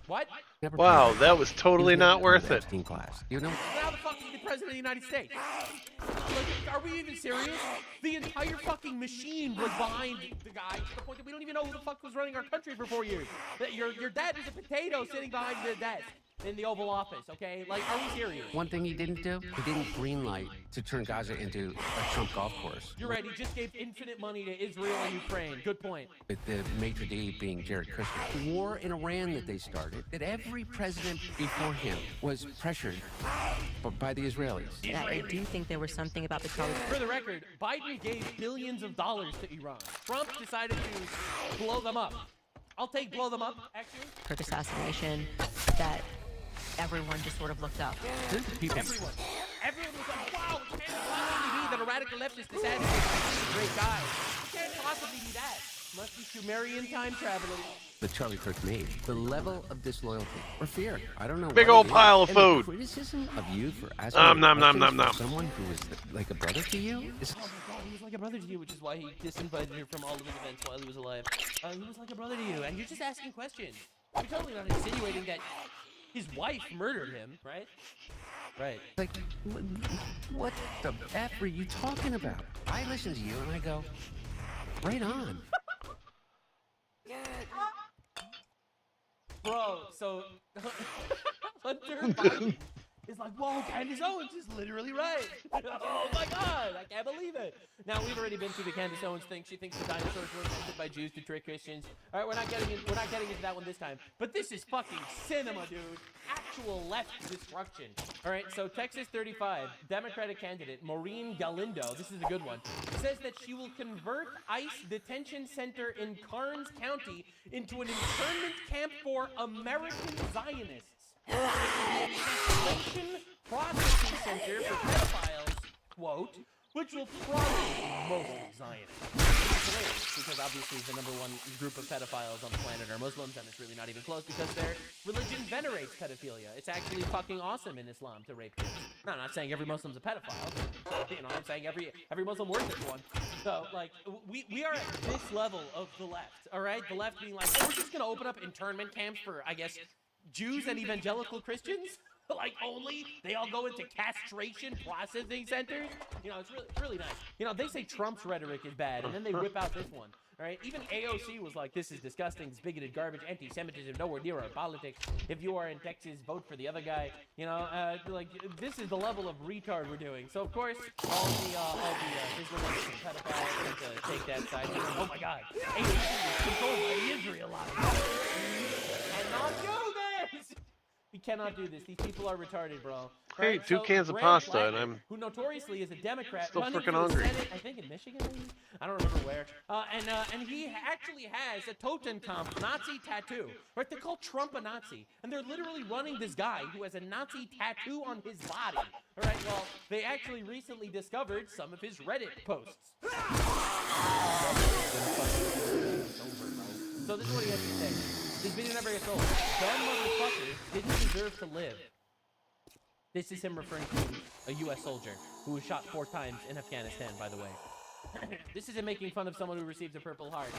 What? Wow, that was totally not worth it. Class. You know? How the fuck is he the president of the United States? Like, are we even serious? The entire fucking machine was behind the guy to the point that we don't even know who the fuck was running our country for 4 years. Your dad is a potato sitting behind the desk in the Oval Office, okay? Like, are we serious? One thing he didn't do, he didn't greenlight to turn Gaza into a Trump golf course. You're right, he just gave infinite money to Israel and Ukraine. Good point. With the maitre d' being Jared Kushner. The war in Iran that they started, that every president before him was pressured by the Israelis. Yeah, I do think there was something about the Charlie. For the record, Biden gave billions of dollars to Iran. Trump decided to blow them up. I'll take blow them up, actually. Kirk assassination that everyone just sort of looked up. Everyone was like, wow, it can't possibly be that a radical leftist assassinated a great guy. It can't possibly be that. Must be Sumerian time travelers. That Charlie Kirk made. The level of disloyalty or fear. I don't know. Big old pile of and food. The criticism of you for asking nom. someone who was like a brother to you is. Oh my God, he was like a brother to you, which is why he disinvited her from all of his events while he was alive. He was like a brother to you, and you're just asking questions. You're totally not insinuating that his wife murdered him, right? Right. Like, what the F are you talking about? I listen to you and I go, right on. Bro, so Hunter Biden is like, whoa, Candace Owens is literally right. Oh my God, I can't believe it. Now, we've already been through the Candace Owens thing. She thinks the dinosaurs were invented by Jews to trick Christians. All right, we're not getting into that one this time. But this is fucking cinema, dude. Actual left destruction. All right, so Texas 35, Democratic candidate Maureen Galindo, this is a good one, says that she will convert ICE detention center in Karnes County into an internment camp for American Zionists. An concentration processing center for pedophiles, quote, which will probably be mostly Zionists. It's great, because obviously the number one group of pedophiles on the planet are Muslims, and it's really not even close because their religion venerates pedophilia. It's actually fucking awesome in Islam to rape kids. No, I'm not saying every Muslim's a pedophile. You know, I'm saying every Muslim worships one. So, like, we are at this level of the left, all right? The left being like, we're just going to open up internment camps for, I guess, Jews and evangelical Christians? Like, only they all go into castration processing centers? You know, it's really nice. You know, they say Trump's rhetoric is bad, and then they whip out this one. All right, even AOC was like, this is disgusting, it's bigoted garbage, anti-Semitism, nowhere near our politics. If you are in Texas, vote for the other guy. You know, like, this is the level of retard we're doing. So, of course, all the Islamists and pedophiles have to take that side. Oh, my God. AOC is controlled by the Israelites. And not you, this! cannot do this. These people are retarded, bro. Hey, Right? 2 So, cans of Graham pasta, Blackman, and I'm who notoriously is a Democrat, still running freaking for the hungry. Senate, I think in Michigan, maybe? I don't remember where. And he actually has a Totenkopf Nazi tattoo. Right? They call Trump a Nazi, and they're literally running this guy who has a Nazi tattoo on his body. All right. Well, they actually recently discovered some of his Reddit posts. So this is what he has to say. This video never gets old. Dumb motherfuckers didn't deserve to live. This is him referring to a U.S. soldier who was shot 4 times in Afghanistan, by the way. This is him making fun of someone who received a Purple Heart.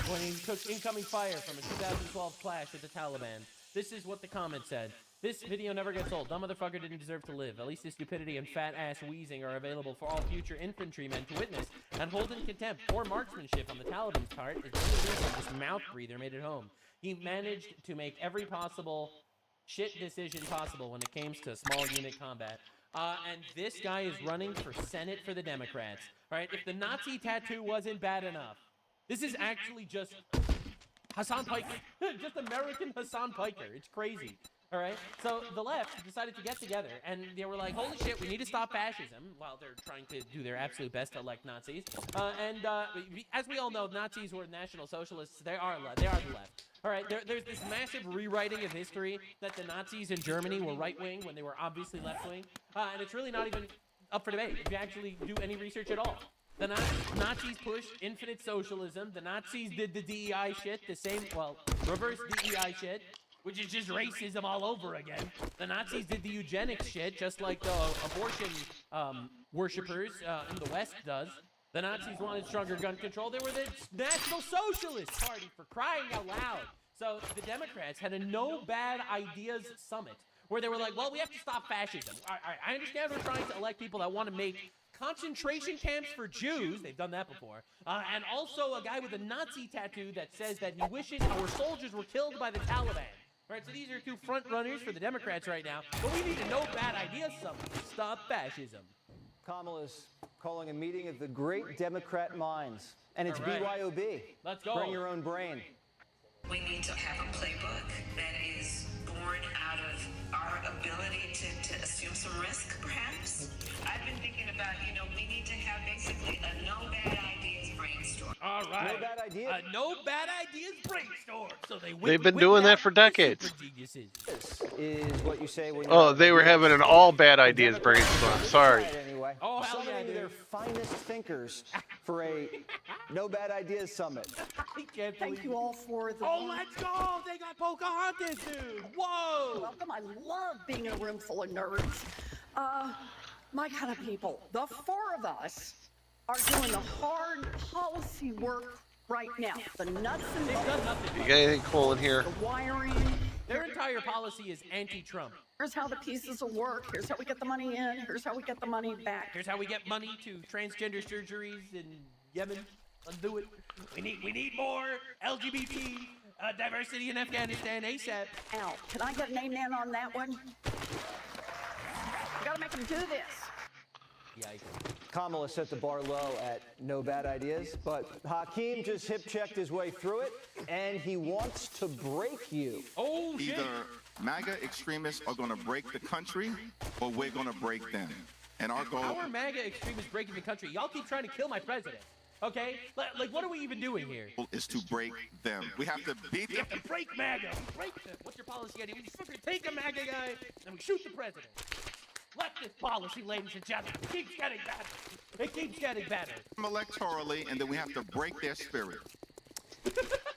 When he took incoming fire from a 2012 clash with the Taliban. This is what the comment said. This video never gets old. Dumb motherfucker didn't deserve to live. At least his stupidity and fat-ass wheezing are available for all future infantrymen to witness and hold in contempt. Poor marksmanship on the Taliban's part is this mouth breather made it home. He managed to make every possible shit decision possible when it came to small unit combat. And this guy is running for Senate for the Democrats. Right? If the Nazi tattoo wasn't bad enough, this is actually just Hassan Piker. Just American Hassan Piker. It's crazy. All right. So the left decided to get together, and they were like, "Holy shit, we need to stop fascism," while they're trying to do their absolute best to elect Nazis. As we all know, Nazis were National Socialists. They are the left. All right. There's this massive rewriting of history that the Nazis in Germany were right wing when they were obviously left wing, and it's really not even up for debate if you actually do any research at all. The Nazis pushed infinite socialism. The Nazis did the DEI shit, reverse DEI shit, which is just racism all over again. The Nazis did the eugenics shit, just like the abortion worshippers in the West does. The Nazis wanted stronger gun control. They were the National Socialist Party, for crying out loud. So the Democrats had a no bad ideas summit where they were like, well, we have to stop fascism. I understand we're trying to elect people that want to make concentration camps for Jews. They've done that before. And also a guy with a Nazi tattoo that says that he wishes our soldiers were killed by the Taliban. All right, so these are 2 front runners for the Democrats right now. But we need to no bad ideas summit to stop fascism. Kamala's calling a meeting of the great Democrat minds. And it's All right. BYOB. Let's go. Bring your own brain. We need to have a playbook that is born out of our ability to assume some risk, perhaps. I've been thinking about, we need to have basically a no bad ideas brainstorm. All right. No bad ideas. A no bad ideas brainstorm. So they've been doing that for decades. This is what you say when Oh, they were having an all bad ideas brainstorm. Sorry. Anyway, oh, hell summoning yeah, their finest thinkers for a no bad ideas summit. Thank you all for the. Oh, let's go! They got Pocahontas, dude. Whoa! Welcome. I love being in a room full of nerds. My kind of people. The 4 of us are doing the hard policy work right now. The nuts and bolts. You got anything cool in here? The wiring. Their entire policy is anti-Trump. Here's how the pieces will work. Here's how we get the money in. Here's how we get the money back. Here's how we get money to transgender surgeries in Yemen. Let's do it. We need more LGBT diversity in Afghanistan ASAP. Al, can I get an amen on that one? We gotta make them do this. Yikes. Kamala set the bar low at no bad ideas, but Hakeem just hip-checked his way through it, and he wants to break you. Oh, shit. Either MAGA extremists are going to break the country, or we're going to break them. And our goal... How are MAGA extremists breaking the country? Y'all keep trying to kill my president. Okay? Like, what are we even doing here? ...is to break them. We have to beat them. We have to break MAGA. Break them. What's your policy idea? We just fucking take a MAGA guy, and we shoot the president. Leftist policy, ladies and gentlemen, keeps getting better. It keeps getting better. Electorally, and then we have to break their spirit.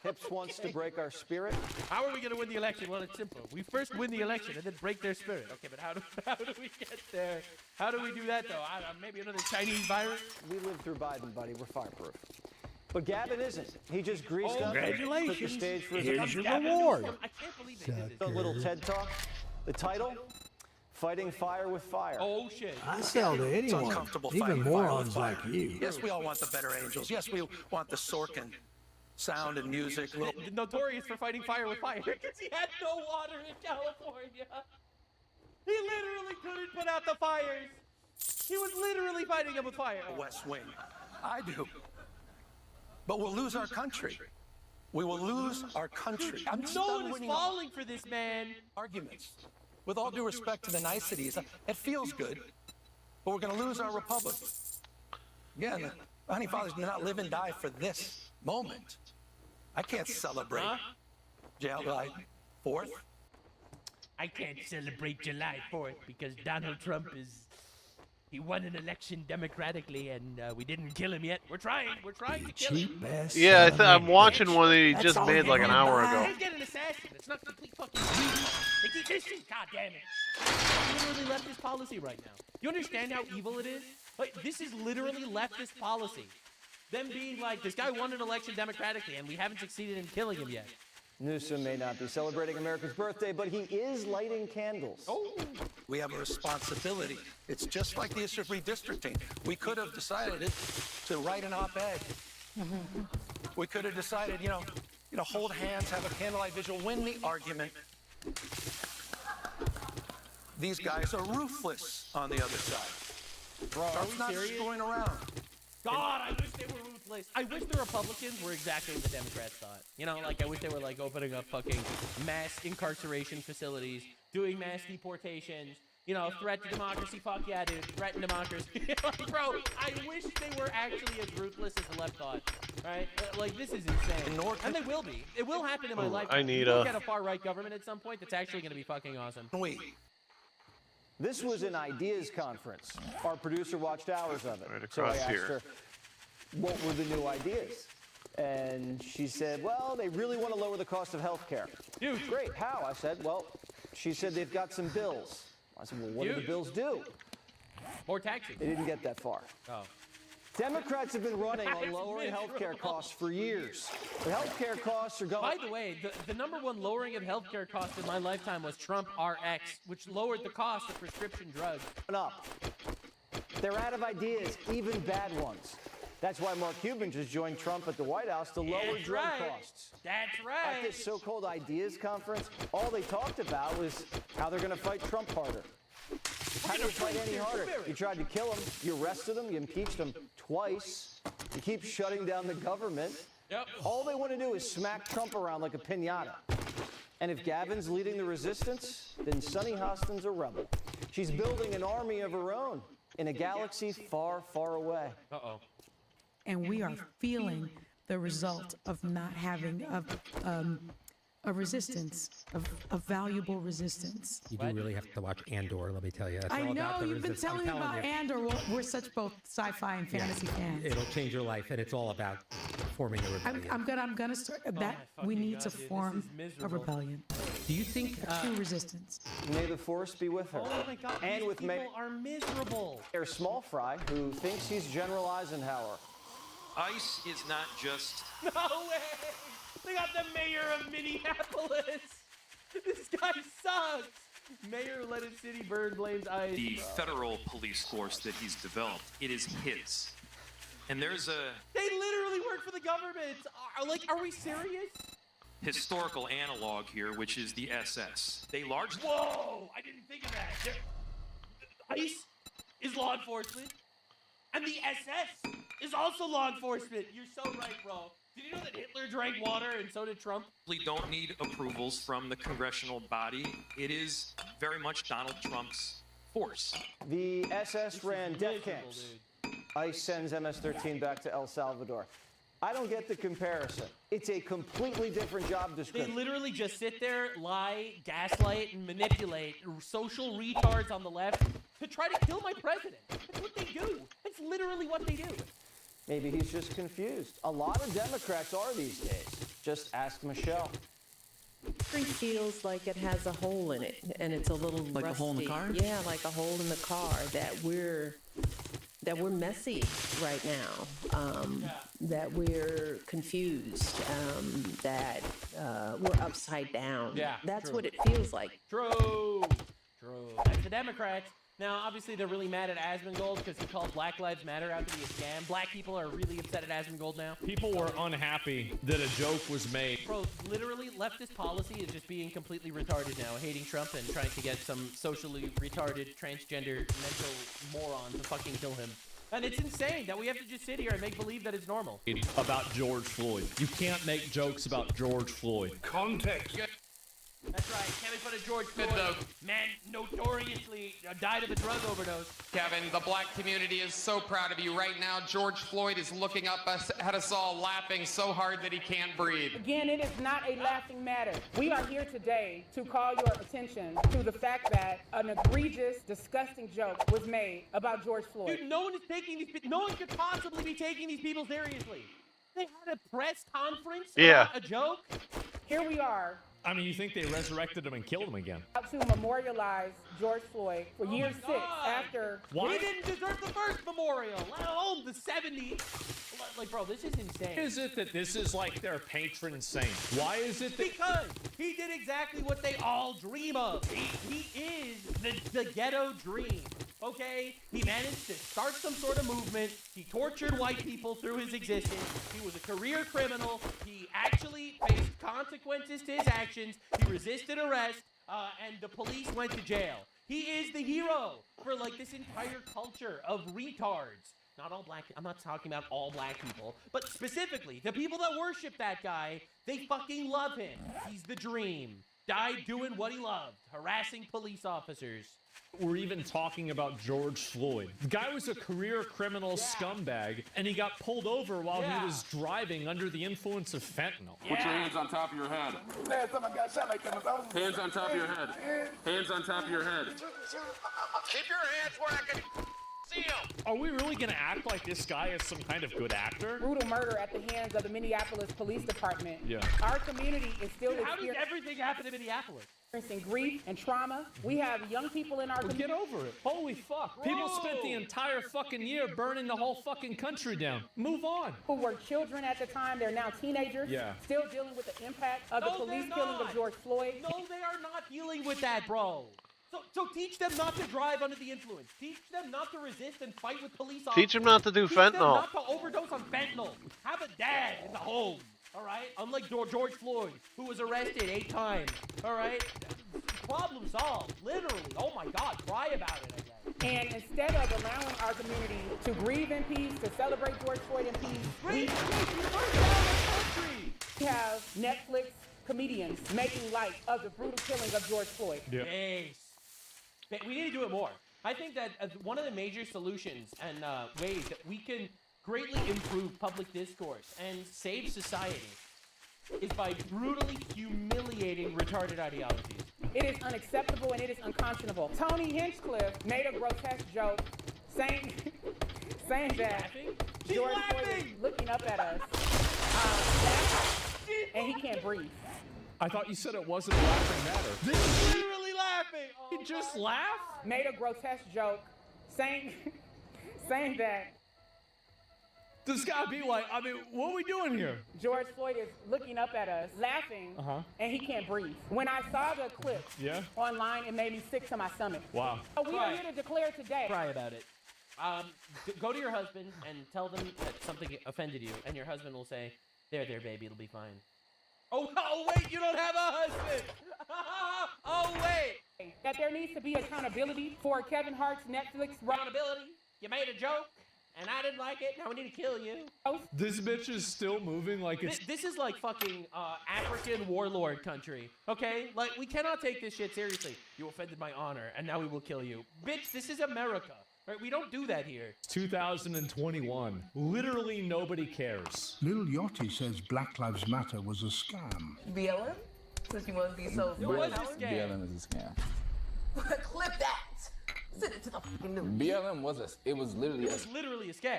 Hips wants to break our spirit. How are we going to win the election? Well, it's simple. We first win the election and then break their spirit. Okay, but how do we get there? How do we do that, though? Maybe another Chinese virus? We lived through Biden, buddy. We're fireproof. But Gavin isn't. He just greased up. Congratulations. Took the stage for his Here's your reward. I can't believe they did A this. little TED Talk. The title? Fighting Fire with Fire. Oh, shit. I sell to anyone, even morons like you. Yes, we all want the better angels. Yes, we want the Sorkin sound and music. Notorious for fighting fire with fire because he had no water in California. He literally couldn't put out the fires. He was literally fighting them with fire. West Wing. I do. But we'll lose our country. We will lose our country. I'm just No done one is winning falling for this, man. arguments. With all due respect to the niceties, it feels good, but we're going to lose our republic. Again, the founding fathers did not live and die for this moment. I can't celebrate July 4th. I can't celebrate July 4th because Donald Trump he won an election democratically, and we didn't kill him yet. We're trying to kill him. Yeah, I'm watching one that he just made like an hour ago. Can't get an assassin. It's not complete fucking greed. They keep this shit. God damn it. Literally leftist policy right now. You understand how evil it is? Like, this is literally leftist policy. Them being like, this guy won an election democratically, and we haven't succeeded in killing him yet. Newsom may not be celebrating America's birthday, but he is lighting candles. Oh, we have a responsibility. It's just like the issue of redistricting. We could have decided to write an op-ed. We could have decided, hold hands, have a candlelight vigil, win the argument. These guys are ruthless on the other side. Bro, are we not serious? screwing around. God, I wish they were ruthless. I wish the Republicans were exactly what the Democrats thought. I wish they were like opening up fucking mass incarceration facilities, doing mass deportations, threat to democracy. Fuck yeah, dude. Threaten democracy. Bro, I wish they were actually as ruthless as the left thought. Right? This is insane. And they will be. It will happen in my life. I need we'll get a far-right government at some point that's actually going to be fucking awesome. This was an ideas conference. Our producer watched hours of it. Right So I across asked here. her, what were the new ideas? And she said, well, they really want to lower the cost of health care. Great, how? I said, well, she said they've got some bills. I said, well, what do the bills do? More taxes. They didn't get that far. Oh. Democrats have been running on lowering healthcare costs for years. The healthcare costs are going. By the way, the number one lowering of healthcare costs in my lifetime was Trump RX, which lowered the cost of prescription drugs. Up. They're out of ideas, even bad ones. That's why Mark Cuban just joined Trump at the White House to lower drug costs. That's right. At this so-called ideas conference, all they talked about was how they're going to fight Trump harder. How do you fight any harder? You tried to kill him. You arrested him. You impeached him twice. You keep shutting down the government. Yep. All they want to do is smack Trump around like a piñata. And if Gavin's leading the resistance, then Sunny Hostin's a rebel. She's building an army of her own in a galaxy far, far away. Uh-oh. And we are feeling the result of not having a resistance, a valuable resistance. You do really have to watch Andor, let me tell you. It's I all know, about the you've been resistance. telling me I'm about you. Andor. We're such both sci-fi and fantasy fans. It'll change your life, and it's all about forming a rebellion. I'm gonna start that. We need to form a rebellion. Do you think true resistance? May the force be with her. Oh my God, and these with people Mayor are miserable. Small Fry, who thinks he's General Eisenhower. ICE is not just... No way! They got the mayor of Minneapolis! This guy sucks! Mayor let his city burn, blames ICE. the federal police force that he's developed. It is his. And there's a They literally work for the government! Are we serious? historical analog here, which is the SS. They largely... Whoa! I didn't think of that. ICE is law enforcement, and the SS is also law enforcement. You're so right, bro. Did you know that Hitler drank water and so did Trump? don't need approvals from the congressional body. It is very much Donald Trump's force. The SS ran death camps. ICE sends MS-13 back to El Salvador. I don't get the comparison. It's a completely different job They description. literally just sit there, lie, gaslight, and manipulate social retards on the left to try to kill my president. That's what they do. That's literally what they do. Maybe he's just confused. A lot of Democrats are these days. Just ask Michelle. Feels like it has a hole in it, and it's a little Like a hole in the rusty. car? Yeah, like a hole in the car that we're messy right now. That we're confused. That we're upside down. Yeah, that's true. what it feels like. True. That's the Democrats. Now, obviously, they're really mad at Asmongold because he called Black Lives Matter out to be a scam. Black people are really upset at Asmongold now. People were unhappy that a joke was made. Bro, literally, leftist policy is just being completely retarded now, hating Trump and trying to get some socially retarded, transgender, mental moron to fucking kill him. And it's insane that we have to just sit here and make believe that it's normal. About George Floyd. You can't make jokes about George Floyd. Context. That's right. Can't make fun of George Floyd. Man notoriously died of a drug overdose. Kevin, the black community is so proud of you. Right now, George Floyd is looking up at us all, laughing so hard that he can't breathe. Again, it is not a laughing matter. We are here today to call your attention to the fact that an egregious, disgusting joke was made about George Floyd. Dude, no one is taking these. No one could possibly be taking these people seriously. They had a press conference about a joke. Here we are. I mean, you think they resurrected him and killed him again? Out to memorialize George Floyd for year 6 after. Why? He didn't deserve the first memorial, let alone the 70. Like, bro, this is insane. Why is it that this is like their patron saint? Why is it that... Because he did exactly what they all dream of. He is the ghetto dream. Okay? He managed to start some sort of movement. He tortured white people through his existence. He was a career criminal. He actually faced consequences to his actions. He resisted arrest, and the police went to jail. He is the hero for, like, this entire culture of retards. Not all black, I'm not talking about all black people, but specifically, the people that worship that guy, they fucking love him. He's the dream. Died doing what he loved, harassing police officers. We're even talking about George Floyd. The guy was a career criminal scumbag, and he got pulled over while he was driving under the influence of fentanyl. Put your hands on top of your head. Hands on top of your head. Hands on top of your head. Keep your hands where I can see them. Are we really going to act like this guy is some kind of good actor? Brutal murder at the hands of the Minneapolis Police Department. Yeah. Our community is still How does everything happen in Minneapolis? Experiencing grief and trauma. We have young people in our community. Get over it. Holy fuck. People spent the entire fucking year burning the whole fucking country down. Move on. Who were children at the time. They're now teenagers. Yeah. Still dealing with the impact of the police killing of George Floyd. No, they are not dealing with that, bro. So teach them not to drive under the influence. Teach them not to resist and fight with police officers. Teach them not to do Teach them fentanyl. not to overdose on fentanyl. Have a dad in the home. All right? Unlike George Floyd, who was arrested 8 times. All right? Problem solved. Literally. Oh my God. Cry about it, I guess. And instead of allowing our community to grieve in peace, to celebrate George Floyd in peace, we have Netflix comedians making light of the brutal killing of George Floyd. Yes. We need to do it more. I think that one of the major solutions and ways that we can greatly improve public discourse and save society is by brutally humiliating retarded ideologies. It is unacceptable and it is unconscionable. Tony Hinchcliffe made a grotesque joke saying that George Floyd is looking up at us and he can't breathe. I thought you said it wasn't a laughing matter. This is literally laughing. He just laughed? Made a grotesque joke saying that This gotta be like, I mean, what are we doing here? George Floyd is looking up at us, laughing, and he can't breathe. When I saw the clip online, it made me sick to my stomach. Wow. We are here to declare today. Cry about it. Go to your husband and tell them that something offended you, and your husband will say, there, baby, it'll be fine. Oh, wait, you don't have a husband! Oh, wait! That there needs to be accountability for Kevin Hart's Netflix accountability. You made a joke, and I didn't like it. Now we need to kill you. This bitch is still moving like it's... This is like fucking African warlord country, okay? Like, we cannot take this shit seriously. You offended my honor, and now we will kill you. Bitch, this is America. Right? We don't do that here. It's 2021. Literally nobody cares. Lil Yachty says Black Lives Matter was a scam. BLM? Since you want to be so... It was a scam. BLM is a scam. Clip that! Send it to the fucking news. BLM was literally a scam.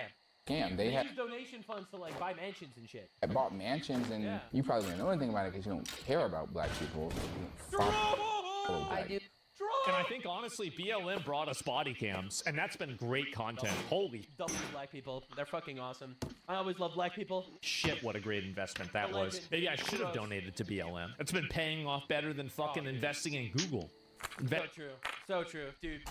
Scam. They use donation funds to like buy mansions and shit. I bought mansions, and you probably don't know anything about it because you don't care about black people. I do. And I think, honestly, BLM brought us body cams, and that's been great content. Holy... W black people. They're fucking awesome. I always love black people. Shit, what a great investment that was. Maybe I should have donated to BLM. It's been paying off better than fucking investing in Google. So true. So true. Dude,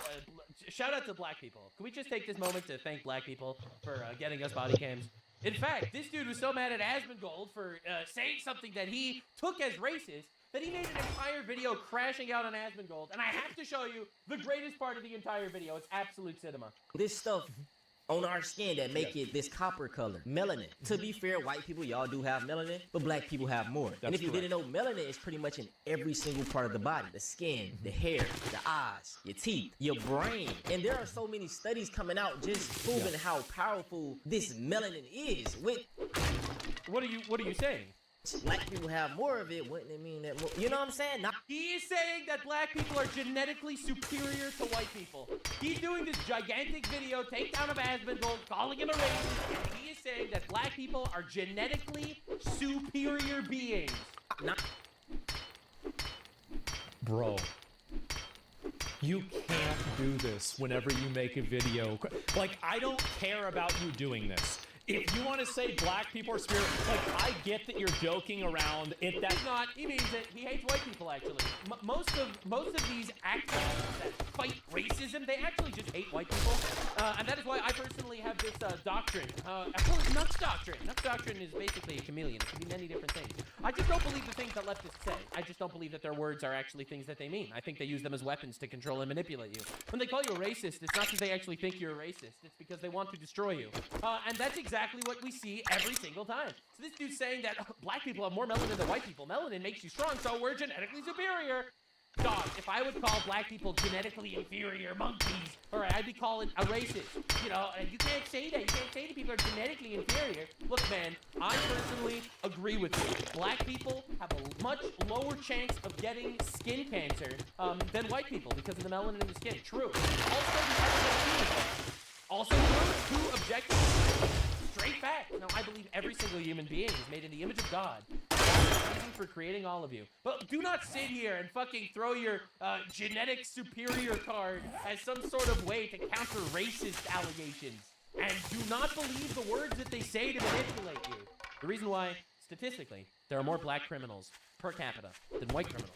shout out to black people. Can we just take this moment to thank black people for getting us body cams? In fact, this dude was so mad at Asmongold for saying something that he took as racist that he made an entire video crashing out on Asmongold, and I have to show you the greatest part of the entire video. It's absolute cinema. This stuff on our skin that make it this copper color, melanin. To be fair, white people, y'all do have melanin, but black people have more. And if you didn't know, melanin is pretty much in every single part of the body. The skin, the hair, the eyes, your teeth, your brain. And there are so many studies coming out just proving how powerful this melanin is. What are you saying? Black people have more of it, wouldn't it mean that more, you know what I'm saying? He is saying that black people are genetically superior to white people. He's doing this gigantic video, takedown of Asmongold, calling him a racist, and he is saying that black people are genetically superior beings. Bro, you can't do this whenever you make a video. Like, I don't care about you doing this. If you want to say black people are superior, like, I get that you're joking around. He's not. He means that he hates white people, actually. Most of these activists that fight racism, they actually just hate white people. And that is why I personally have this doctrine. I call it Nuts Doctrine. Nuts Doctrine is basically a chameleon. It can be many different things. I just don't believe the things that leftists say. I just don't believe that their words are actually things that they mean. I think they use them as weapons to control and manipulate you. When they call you a racist, it's not that they actually think you're a racist. It's because they want to destroy you. And that's exactly what we see every single time. So this dude's saying that black people have more melanin than white people. Melanin makes you strong, so we're genetically superior. Dog, if I would call black people genetically inferior monkeys, all right, I'd be calling a racist. You know, and you can't say that. You can't say that people are genetically inferior. Look, man, I personally agree with you. Black people have a much lower chance of getting skin cancer than white people because of the melanin in the skin. True. Also true. Two objectives. Straight fact. Now, I believe every single human being is made in the image of God. Reason for creating all of you. But do not sit here and fucking throw your genetic superior card as some sort of way to counter racist allegations. And do not believe the words that they say to manipulate you. The reason why, statistically, there are more black criminals per capita than white criminals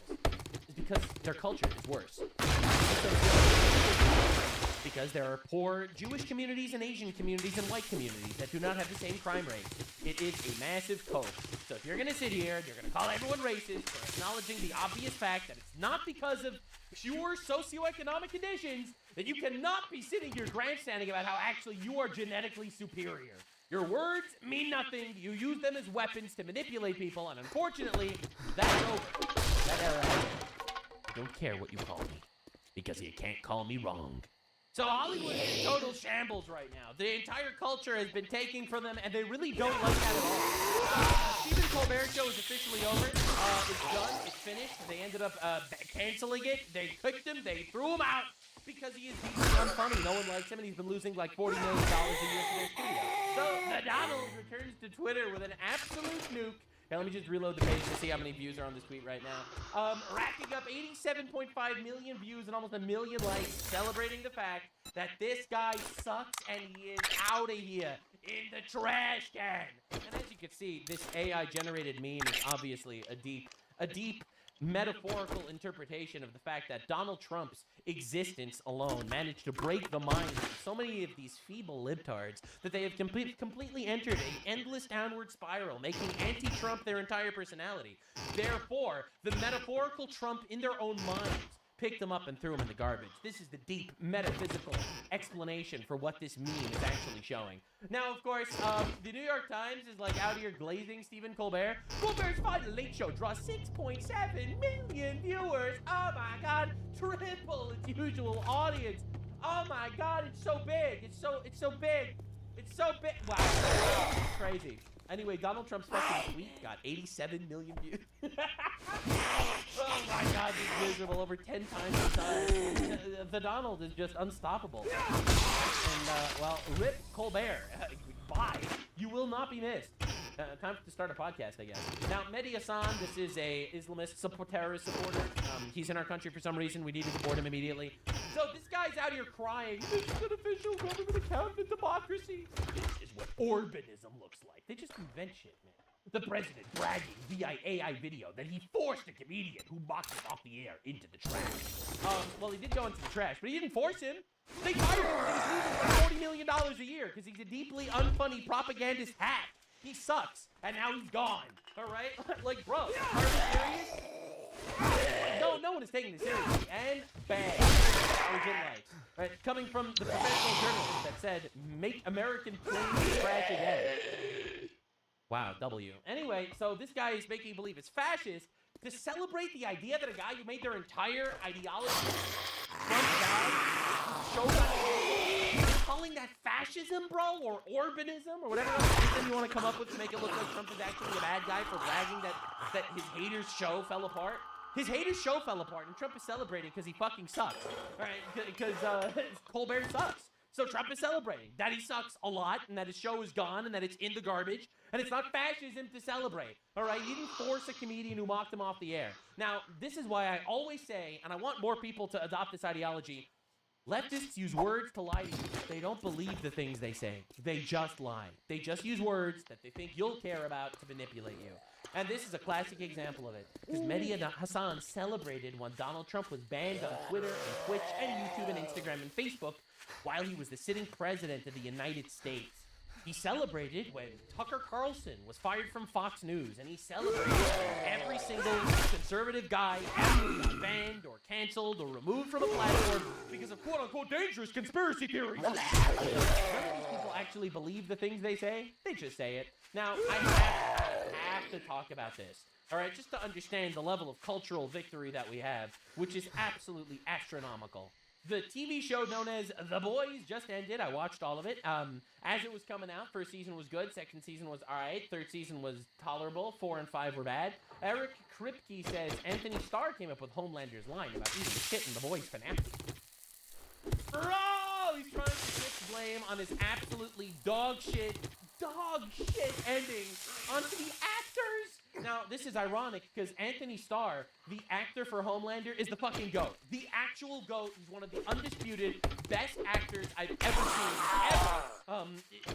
is because their culture is worse. Because there are poor Jewish communities and Asian communities and white communities that do not have the same crime rate. It is a massive cope. So if you're going to sit here and you're going to call everyone racist for acknowledging the obvious fact that it's not because of pure socioeconomic conditions, then you cannot be sitting here grandstanding about how actually you are genetically superior. Your words mean nothing. You use them as weapons to manipulate people, and unfortunately, that's over. That era has ended. I don't care what you call me, because you can't call me wrong. So Hollywood is in total shambles right now. The entire culture has been taken from them, and they really don't like that at all. Stephen Colbert's show is officially over. It's done. It's finished. They ended up canceling it. They kicked him. They threw him out because he is deeply unfunny. No one likes him, and he's been losing like $40 million a year for their studio. So the Donald returns to Twitter with an absolute nuke. Now, let me just reload the page to see how many views are on this tweet right now. Racking up 87.5 million views and almost 1 million likes, celebrating the fact that this guy sucks and he is out of here in the trash can. And as you can see, this AI-generated meme is obviously a deep metaphorical interpretation of the fact that Donald Trump's existence alone managed to break the minds of so many of these feeble libtards that they have completely entered an endless downward spiral, making anti-Trump their entire personality. Therefore, the metaphorical Trump in their own minds picked them up and threw them in the garbage. This is the deep metaphysical explanation for what this meme is actually showing. Now, of course, the New York Times is like out here glazing Stephen Colbert. Colbert's Final Late Show draws 6.7 million viewers. Oh my God, triple its usual audience. Oh my God, it's so big. It's so big. It's so big. Wow, it's crazy. Anyway, Donald Trump's fucking tweet got 87 million views. Oh my God, he's miserable over 10 times the time. The Donald is just unstoppable. And, well, rip Colbert. Bye. You will not be missed. Time to start a podcast, I guess. Now, Mehdi Hassan, this is a Islamist terrorist supporter. He's in our country for some reason. We need to deport him immediately. So this guy's out here crying. This is an official government account of democracy. This is what Orbanism looks like. They just invent shit, man. The president bragging via AI video that he forced a comedian who mocked him off the air into the trash. Well, he did go into the trash, but he didn't force him. They fired him. He's losing $40 million a year because he's a deeply unfunny propagandist hack. He sucks, and now he's gone. All right? Like, bro, are you serious? No one is taking this seriously. And bang. That was in life. Right? Coming from the professional journalist that said, "Make American planes crash again." Wow, W. Anyway, so this guy is making you believe it's fascist to celebrate the idea that a guy who made their entire ideology front guy show calling that fascism, bro, or Orbanism, or whatever else you want to come up with to make it look like Trump is actually a bad guy for bragging that his haters' show fell apart. His haters' show fell apart, and Trump is celebrating because he fucking sucks. All right, because Colbert sucks. So Trump is celebrating that he sucks a lot, and that his show is gone, and that it's in the garbage, and it's not fascism to celebrate. All right, he didn't force a comedian who mocked him off the air. Now, this is why I always say, and I want more people to adopt this ideology, leftists use words to lie to you. They don't believe the things they say. They just lie. They just use words that they think you'll care about to manipulate you. And this is a classic example of it. Because Mehdi Hassan celebrated when Donald Trump was banned on Twitter and Twitch and YouTube and Instagram and Facebook while he was the sitting president of the United States. He celebrated when Tucker Carlson was fired from Fox News, and he celebrated every single conservative guy ever got banned or canceled or removed from a platform because of quote-unquote dangerous conspiracy theories. None of these people actually believe the things they say. They just say it. Now, I have to talk about this. All right, just to understand the level of cultural victory that we have, which is absolutely astronomical. The TV show known as The Boys just ended. I watched all of it. As it was coming out, first season was good. Second season was all right. Third season was tolerable. 4 and 5 were bad. Eric Kripke says Anthony Starr came up with Homelander's line about eating shit in The Boys finale. Bro, he's trying to shift blame on his absolutely dog shit ending onto the actors. Now, this is ironic because Anthony Starr, the actor for Homelander, is the fucking GOAT. The actual GOAT. He's one of the undisputed best actors I've ever seen. Ever.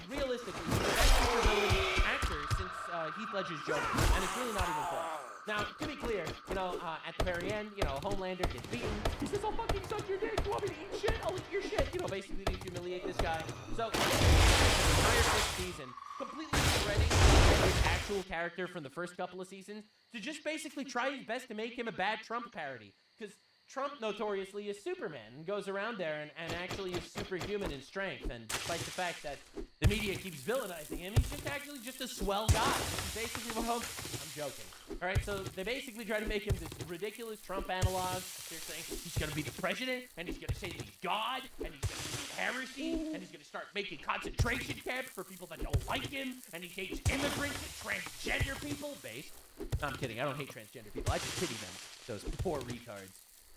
Realistically, he's the best supervillain actor since Heath Ledger's Joker. And it's really not even close. Now, to be clear, at the very end, Homelander gets beaten. He says, "I'll fucking suck your dick. You want me to eat shit? I'll eat your shit." Basically to humiliate this guy. So, the entire fifth season, completely shredding his actual character from the first couple of seasons to just basically try his best to make him a bad Trump parody. Because Trump notoriously is Superman and goes around there and actually is superhuman in strength. And despite the fact that the media keeps villainizing him, he's just a swell guy. He's basically I'm joking. All right, so they basically try to make him this ridiculous Trump analog. They're saying he's going to be the president, and he's going to say that he's God, and he's going to do heresy, and he's going to start making concentration camps for people that don't like him, and he hates immigrants and transgender people. No, I'm kidding. I don't hate transgender people. I just pity them. Those poor retards.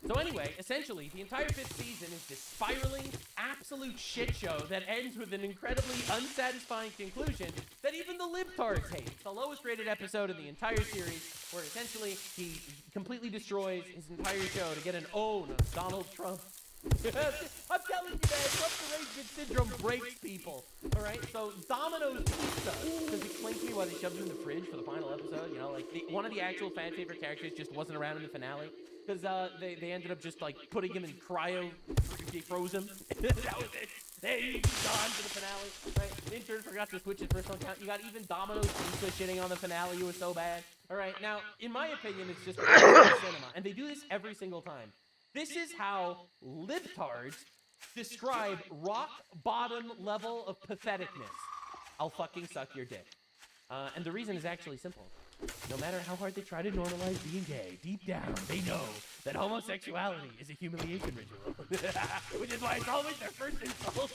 So anyway, essentially, the entire fifth season is this spiraling, absolute shit show that ends with an incredibly unsatisfying conclusion that even the libtards hate. It's the lowest rated episode of the entire series, where essentially he completely destroys his entire show to get an own of Donald Trump. I'm telling you, man, Trump derangement syndrome breaks people. All right, so Domino's Pizza. Does explain to me why they shoved him in the fridge for the final episode? One of the actual fan favorite characters just wasn't around in the finale. Because they ended up just putting him in cryo, they froze him. That was it. He's gone for the finale. Right? The intern forgot to switch his personal account. You got even Domino's Pizza shitting on the finale. It was so bad. All right, now in my opinion, it's just cinema, and they do this every single time. This is how libtards describe rock bottom level of patheticness. I'll fucking suck your dick. And the reason is actually simple. No matter how hard they try to normalize being gay, deep down, they know that homosexuality is a humiliation ritual. Which is why it's always their first insult.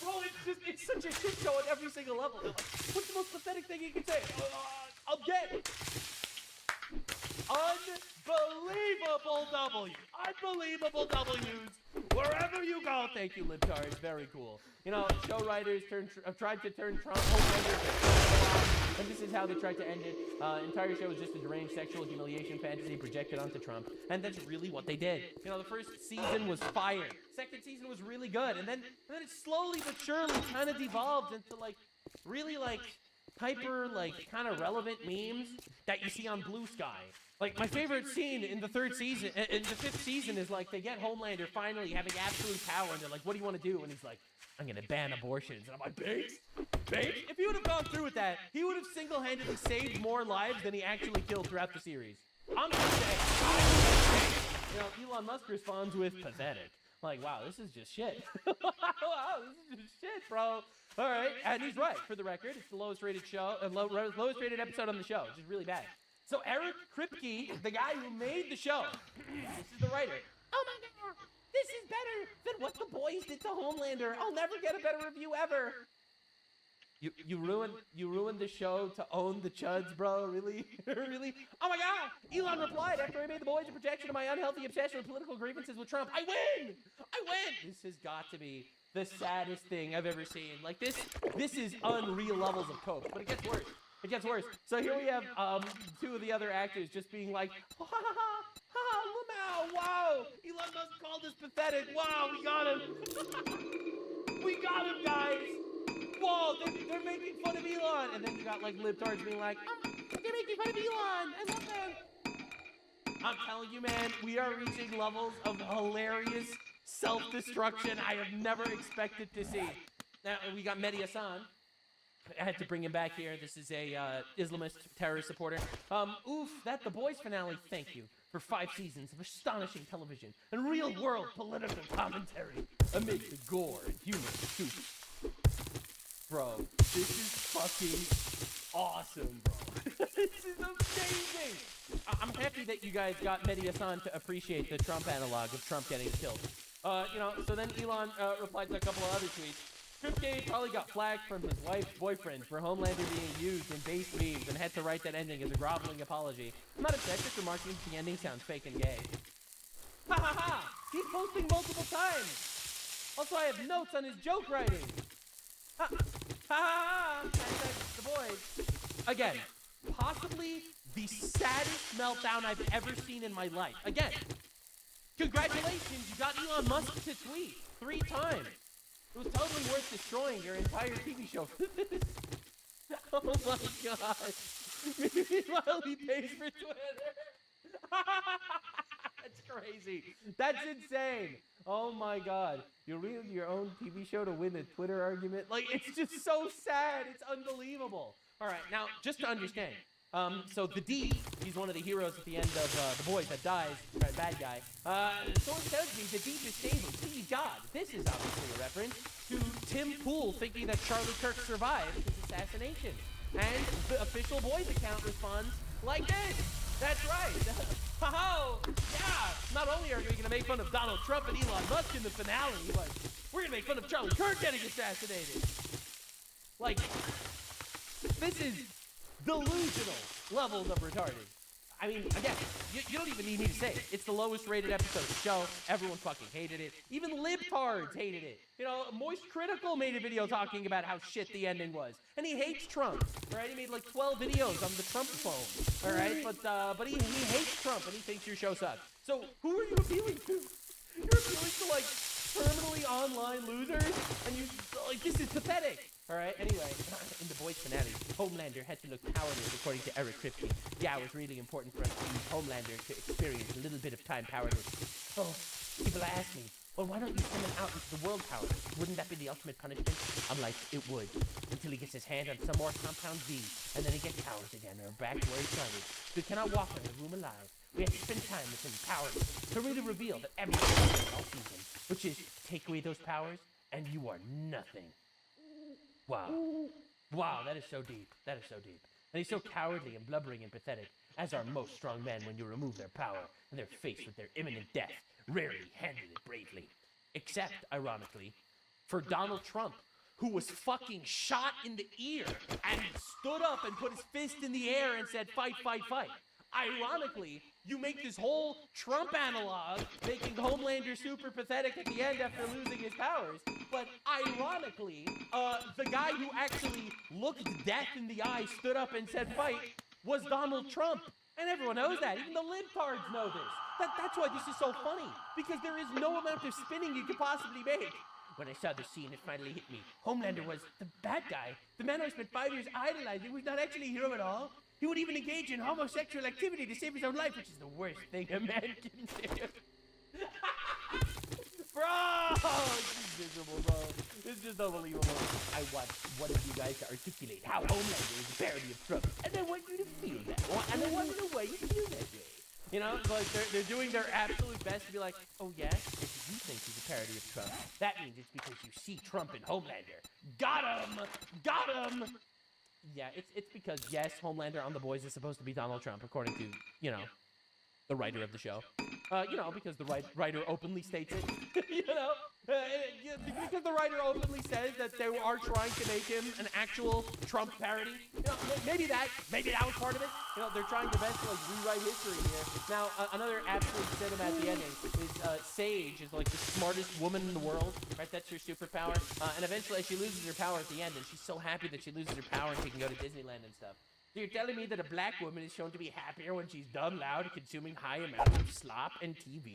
Bro, it's such a shit show at every single level. They're like, what's the most pathetic thing you can say? I'm gay. Unbelievable W. Unbelievable W's. Wherever you go. Thank you, libtards. Very cool. Show writers have tried to turn Trump Homelander, and this is how they tried to end it. Entire show is just a deranged sexual humiliation fantasy projected onto Trump, and that's really what they did. The first season was fire. Second season was really good, and then it slowly but surely kind of devolved into really hyper kind of relevant memes that you see on Blue Sky. My favorite scene in the fifth season is they get Homelander finally having absolute power, and they're like, "What do you want to do?" And he's like, "I'm gonna ban abortions." And I'm like, Bates? If he would have gone through with that, he would have single-handedly saved more lives than he actually killed throughout the series. I'm just saying. Elon Musk responds with pathetic. Like, wow, this is just shit. Wow, this is just shit, bro. All right, and he's right. For the record, it's the lowest rated show, lowest rated episode on the show, which is really bad. So Eric Kripke, the guy who made the show, this is the writer. Oh my God, this is better than what the boys did to Homelander. I'll never get a better review ever. You ruined the show to own the chuds, bro. Really? Really? Oh my God! Elon replied after I made the boys a projection of my unhealthy obsession with political grievances with Trump. I win! I win! This has got to be the saddest thing I've ever seen. Like this is unreal levels of cope. But it gets worse. It gets worse. So here we have two of the other actors just being like, ha ha ha ha, Lamau, wow! Elon Musk called us pathetic. Wow, we got him. We got him, guys. Whoa, they're making fun of Elon. And then you got like libtards being like, they're making fun of Elon. I love them. I'm telling you, man, we are reaching levels of hilarious self-destruction I have never expected to see. Now, we got Mehdi Hassan. I had to bring him back here. This is a Islamist terrorist supporter. Oof, that The Boys finale. Thank you for 5 seasons of astonishing television and real-world political commentary amid the gore and humor of the soup. Bro, this is fucking awesome, bro. This is amazing. I'm happy that you guys got Mehdi Hassan to appreciate the Trump analog of Trump getting killed. So then Elon replied to a couple of other tweets. Kripke probably got flagged from his wife's boyfriend for Homelander being used in base memes and had to write that ending as a groveling apology. I'm not upset, just remarking the ending sounds fake and gay. Ha ha ha! He's posting multiple times! Also, I have notes on his joke writing. Ha ha ha! # The Boys. Again, possibly the saddest meltdown I've ever seen in my life. Again, congratulations, you got Elon Musk to tweet 3 times. It was totally worth destroying your entire TV show for this. Oh my God. Meanwhile, he pays for Twitter. That's crazy. That's insane. Oh my God. You ruined your own TV show to win a Twitter argument? Like, it's just so sad. It's unbelievable. All right, now, just to understand. So the D, he's one of the heroes at the end of The Boys that dies, right, bad guy. Source tells me the deep is stable. Please God. This is obviously a reference to Tim Pool thinking that Charlie Kirk survived his assassination. And the official Boys account responds like this. That's right. Oh, yeah. Not only are we going to make fun of Donald Trump and Elon Musk in the finale, but we're going to make fun of Charlie Kirk getting assassinated. Like, this is delusional levels of retarded. I mean, again, you don't even need me to say it. It's the lowest rated episode of the show. Everyone fucking hated it. Even libtards hated it. You know, Moist Critical made a video talking about how shit the ending was. And he hates Trump, right? He made like 12 videos on the Trump phone, all right? But he hates Trump and he thinks your show sucks. So who are you appealing to? You're appealing to like terminally online losers? And you, like, this is pathetic. All right, anyway, in The Boys finale, Homelander had to look powerless, according to Eric Kripke. Yeah, it was really important for us to use Homelander to experience a little bit of time powerless. Oh, people ask me, well, why don't you send him out into the world powerless? Wouldn't that be the ultimate punishment? I'm like, it would, until he gets his hand on some more Compound V, and then he gets powers again, or back to where he started. We cannot walk in the room alive. We have to spend time with him powerless, to really reveal that everything is all season, which is, take away those powers, and you are nothing. Wow. Wow, that is so deep. That is so deep. And he's so cowardly and blubbering and pathetic, as are most strong men when you remove their power and they're faced with their imminent death, rarely handle it bravely. Except, ironically, for Donald Trump, who was fucking shot in the ear and stood up and put his fist in the air and said, fight, fight, fight. Ironically, you make this whole Trump analog, making Homelander super pathetic at the end after losing his powers. But ironically, the guy who actually looked death in the eye, stood up and said fight, was Donald Trump. And everyone knows that. Even the libtards know this. That's why this is so funny. Because there is no amount of spinning you could possibly make. When I saw the scene, it finally hit me. Homelander was the bad guy. The man I spent 5 years idolizing was not actually a hero at all. He would even engage in homosexual activity to save his own life, which is the worst thing a man can do. Bro! This is miserable, bro. This is just unbelievable. I want one of you guys to articulate how Homelander is a parody of Trump, and I want you to feel that. And I want to know why you feel that way. You know, like they're doing their absolute best to be like, oh yeah, it's you think he's a parody of Trump, that means it's because you see Trump in Homelander. Got him! Got him! Yeah, it's because, yes, Homelander on The Boys is supposed to be Donald Trump, according to, you know, the writer of the show. You know, because the writer openly states it. You know? Because the writer openly says that they are trying to make him an actual Trump parody. You know, maybe that was part of it. You know, they're trying their best to like rewrite history here. Now, another absolute cinema at the ending is Sage is like the smartest woman in the world, right? That's her superpower. And eventually she loses her power at the end, and she's so happy that she loses her power and she can go to Disneyland and stuff. So you're telling me that a black woman is shown to be happier when she's dumb, loud, consuming high amounts of slop and TV?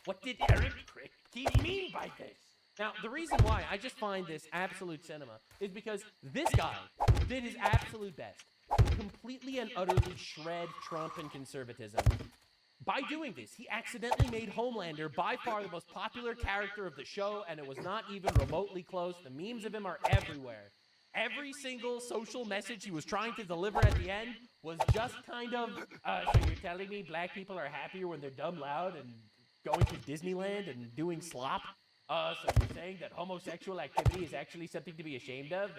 What did Eric Kripke mean by this? Now, the reason why I just find this absolute cinema is because this guy did his absolute best to completely and utterly shred Trump and conservatism. By doing this, he accidentally made Homelander by far the most popular character of the show, and it was not even remotely close. The memes of him are everywhere. Every single social message he was trying to deliver at the end was just kind of, so you're telling me black people are happier when they're dumb loud and going to Disneyland and doing slop? So you're saying that homosexual activity is actually something to be ashamed of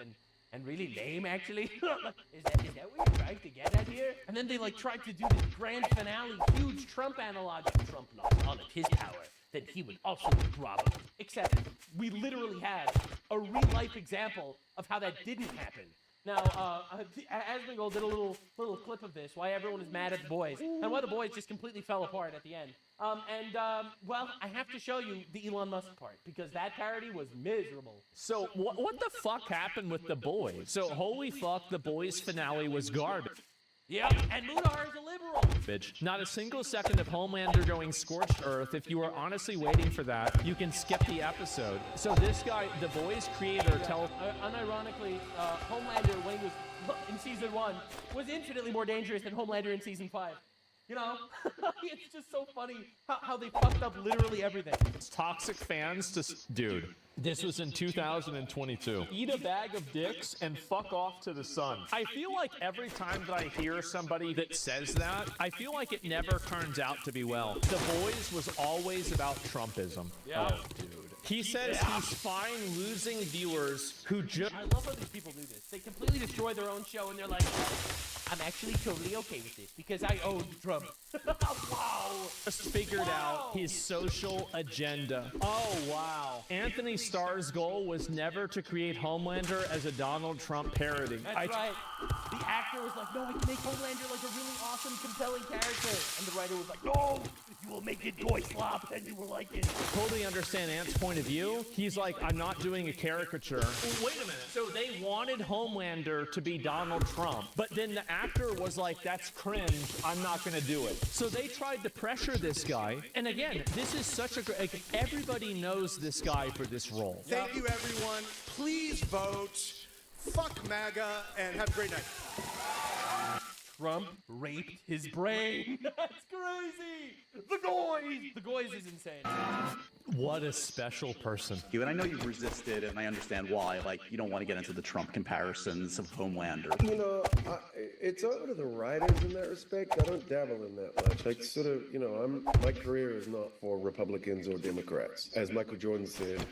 and really lame, actually? Is that what you're trying to get at here? And then they like tried to do this grand finale, huge Trump analog. Trump lost all of his power, then he would also be grovel. Except we literally had a real-life example of how that didn't happen. Now, Asmongold did a little clip of this, why everyone is mad at the boys, and why the boys just completely fell apart at the end. Well, I have to show you the Elon Musk part, because that parody was miserable. So, what the fuck happened with the boys? So, holy fuck, the boys finale was garbage. Yep, and Mudar is a liberal. Bitch. Not a single second of Homelander going scorched earth. If you are honestly waiting for that, you can skip the episode. So this guy, the boys creator, tells... Unironically, Homelander, when he was in season 1, was infinitely more dangerous than Homelander in season 5. You know, it's just so funny how they fucked up literally everything. Toxic fans to... Dude, this was in 2022. Eat a bag of dicks and fuck off to the sun. I feel like every time that I hear somebody that says that, I feel like it never turns out to be well. The Boys was always about Trumpism. Yeah. Oh, dude. He says he's fine losing viewers who just... I love how these people do this. They completely destroy their own show and they're like, I'm actually totally okay with this because I own Trump. Wow. Just figured out his social agenda. Oh, wow. Anthony Starr's goal was never to create Homelander as a Donald Trump parody. That's right. The actor was like, no, I can make Homelander like a really awesome, compelling character. And the writer was like, no, you will make it boy slop and you will like it. Totally understand Ant's point of view. He's like, I'm not doing a caricature. Wait a minute. So they wanted Homelander to be Donald Trump, but then the actor was like, that's cringe. I'm not going to do it. So they tried to pressure this guy. And again, this is such a great... Like, everybody knows this guy for this role. Thank you, everyone. Please vote. Fuck MAGA and have a great night. Trump raped his brain. That's crazy. The Goys is insane. What a special person. And I know you've resisted, and I understand why. Like, you don't want to get into the Trump comparisons of Homelander. You know, it's over to the writers in that respect. I don't dabble in that much. Like, sort of, you know, my career is not for Republicans or Democrats. As Michael Jordan said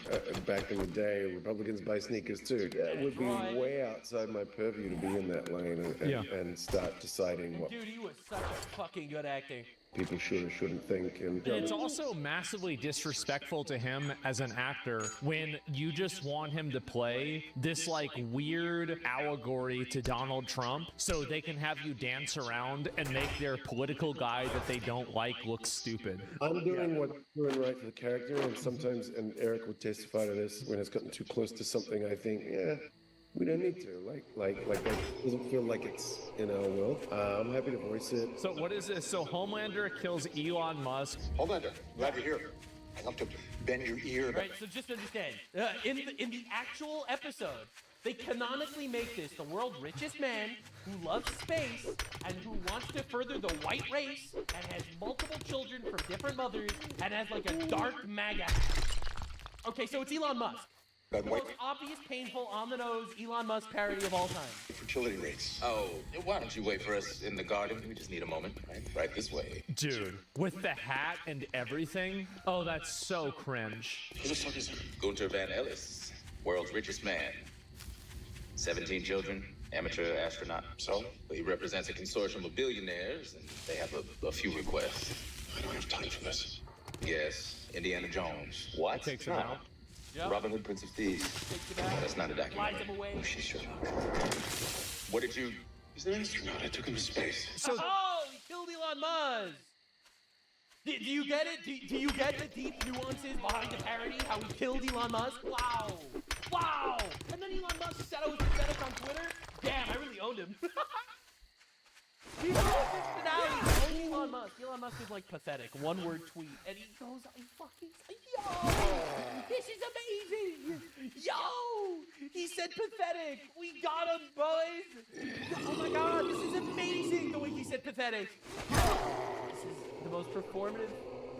back in the day, Republicans buy sneakers too. That would be way outside my purview to be in that lane and start deciding what. Dude, he was such a fucking good acting. People should or shouldn't think. And it's also massively disrespectful to him as an actor when you just want him to play this like weird allegory to Donald Trump so they can have you dance around and make their political guy that they don't like look stupid. I'm doing what's doing right for the character, and sometimes, and Eric would testify to this, when it's gotten too close to something, I think, we don't need to. Like doesn't feel like it's in our will. I'm happy to voice it. So what is this? So Homelander kills Elon Musk. Homelander, glad you're here. I'd love to bend your ear. Right, so just understand, in the actual episode, they canonically make this the world's richest man who loves space and who wants to further the white race and has multiple children from different mothers and has like a dark MAGA. Okay, so it's Elon Musk. The most obvious, painful, on-the-nose Elon Musk parody of all time. Fertility rates. Oh, why don't you wait for us in the garden? We just need a moment, right? Right this way. Dude, with the hat and everything? Oh, that's so cringe. Who the fuck is he? Gunter Van Ellis, world's richest man. 17 children, amateur astronaut. So? He represents a consortium of billionaires, and they have a few requests. I don't have time for this. Yes, Indiana Jones. What? Takes him out. Yep. Robin Hood, Prince of Thieves. That's not a Lies documentary. him away. Oh, she's sure. What did you... He's an astronaut. I took him to space. So, oh, he killed Elon Musk. Do you get it? Do you get the deep nuances behind the parody? How he killed Elon Musk? Wow. Wow. And then Elon Musk said I was pathetic on Twitter? Damn, I really owned him. He goes this finale. Only Elon Musk. Elon Musk is like pathetic. One word tweet. And he goes, yo, this is amazing. Yo, he said pathetic. We got him, boys. Oh my God, this is amazing the way he said pathetic. This is the most performative,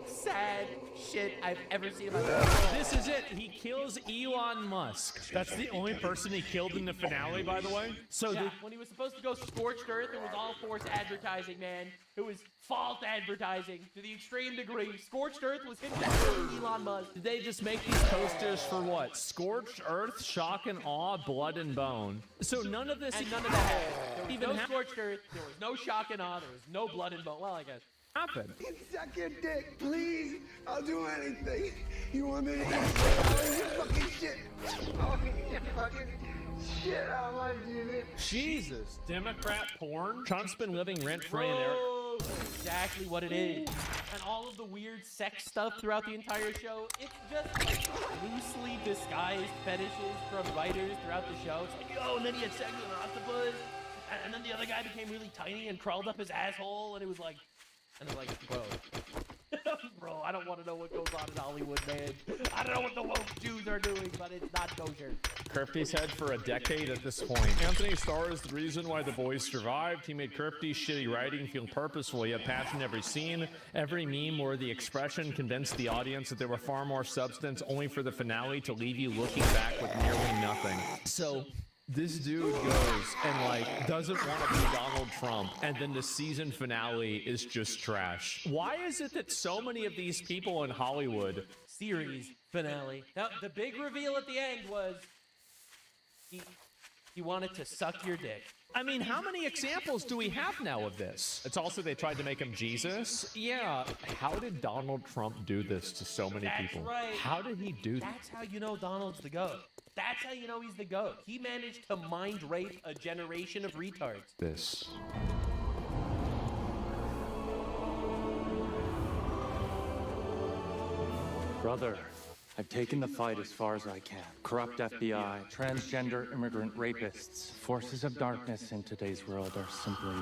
sad shit I've ever seen in my life. This is it. He kills Elon Musk. That's the only person he killed in the finale, by the way. So yeah, when he was supposed to go scorched earth, it was all forced advertising, man. It was false advertising to the extreme degree. Scorched earth was him killing Elon Musk. Did they just make these posters for what? Scorched earth, shock and awe, blood and bone. So none of this... And none of that happened. There was no scorched earth, there was no shock and awe, there was no blood and bone. Well, I guess. Happened. Suck your dick, please. I'll do anything. You want me to eat your fucking shit? Oh, you fucking shit. I want you to... Jesus. Democrat porn? Trump's been living rent-free in there. That's exactly what it is. And all of the weird sex stuff throughout the entire show, it's just like loosely disguised fetishes from writers throughout the show. It's like, yo, and then he had sex with an octopus, and then the other guy became really tiny and crawled up his asshole, and it was like... And they're like, bro, bro, I don't want to know what goes on in Hollywood, man. I don't know what the woke Jews are doing, but it's not kosher. Kripke's head for a decade at this point. Anthony Starr is the reason why The Boys survived. He made Kripke's shitty writing feel purposeful. He had passion in every scene. Every meme or the expression convinced the audience that there were far more substance, only for the finale to leave you looking back with nearly nothing. So... this dude goes and, like, doesn't want to be Donald Trump, and then the season finale is just trash. Why is it that so many of these people in Hollywood... Series finale. Now, the big reveal at the end was... He wanted to suck your dick. I mean, how many examples do we have now of this? It's also they tried to make him Jesus. Yeah, how did Donald Trump do this to so many people? Right. How did he do that? That's how you know Donald's the GOAT. That's how you know he's the GOAT. He managed to mind rape a generation of retards. This. Brother, I've taken the fight as far as I can. Corrupt FBI, transgender immigrant rapists, forces of darkness in today's world are simply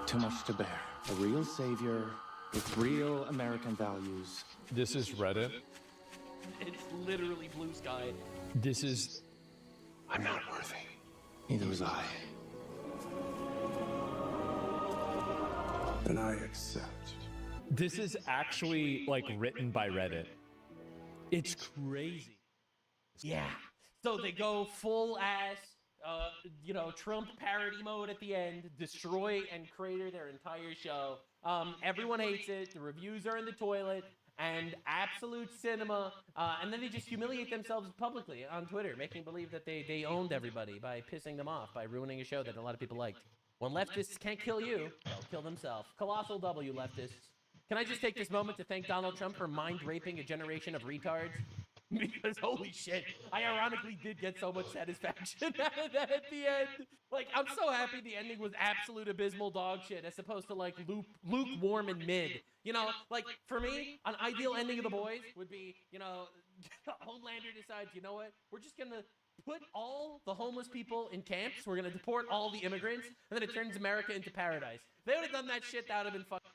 too much to bear. A real savior with real American values. This is Reddit. It's literally blue sky. This is... I'm not worthy. Neither was I. And I accept. This is actually, like, written by Reddit. It's crazy. Yeah. So they go full ass, Trump parody mode at the end, destroy and crater their entire show. Everyone hates it. The reviews are in the toilet. And absolute cinema, and then they just humiliate themselves publicly on Twitter, making believe that they owned everybody by pissing them off, by ruining a show that a lot of people liked. When leftists can't kill you, they'll kill themselves. Colossal W, leftists. Can I just take this moment to thank Donald Trump for mind-raping a generation of retards? Because holy shit, I ironically did get so much satisfaction out of that at the end. Like, I'm so happy the ending was absolute abysmal dog shit as opposed to like lukewarm and mid. You know, like for me, an ideal ending of The Boys would be, Homelander decides, you know what, we're just gonna put all the homeless people in camps, we're gonna deport all the immigrants, and then it turns America into paradise. If they would have done that shit, that would have been fucking...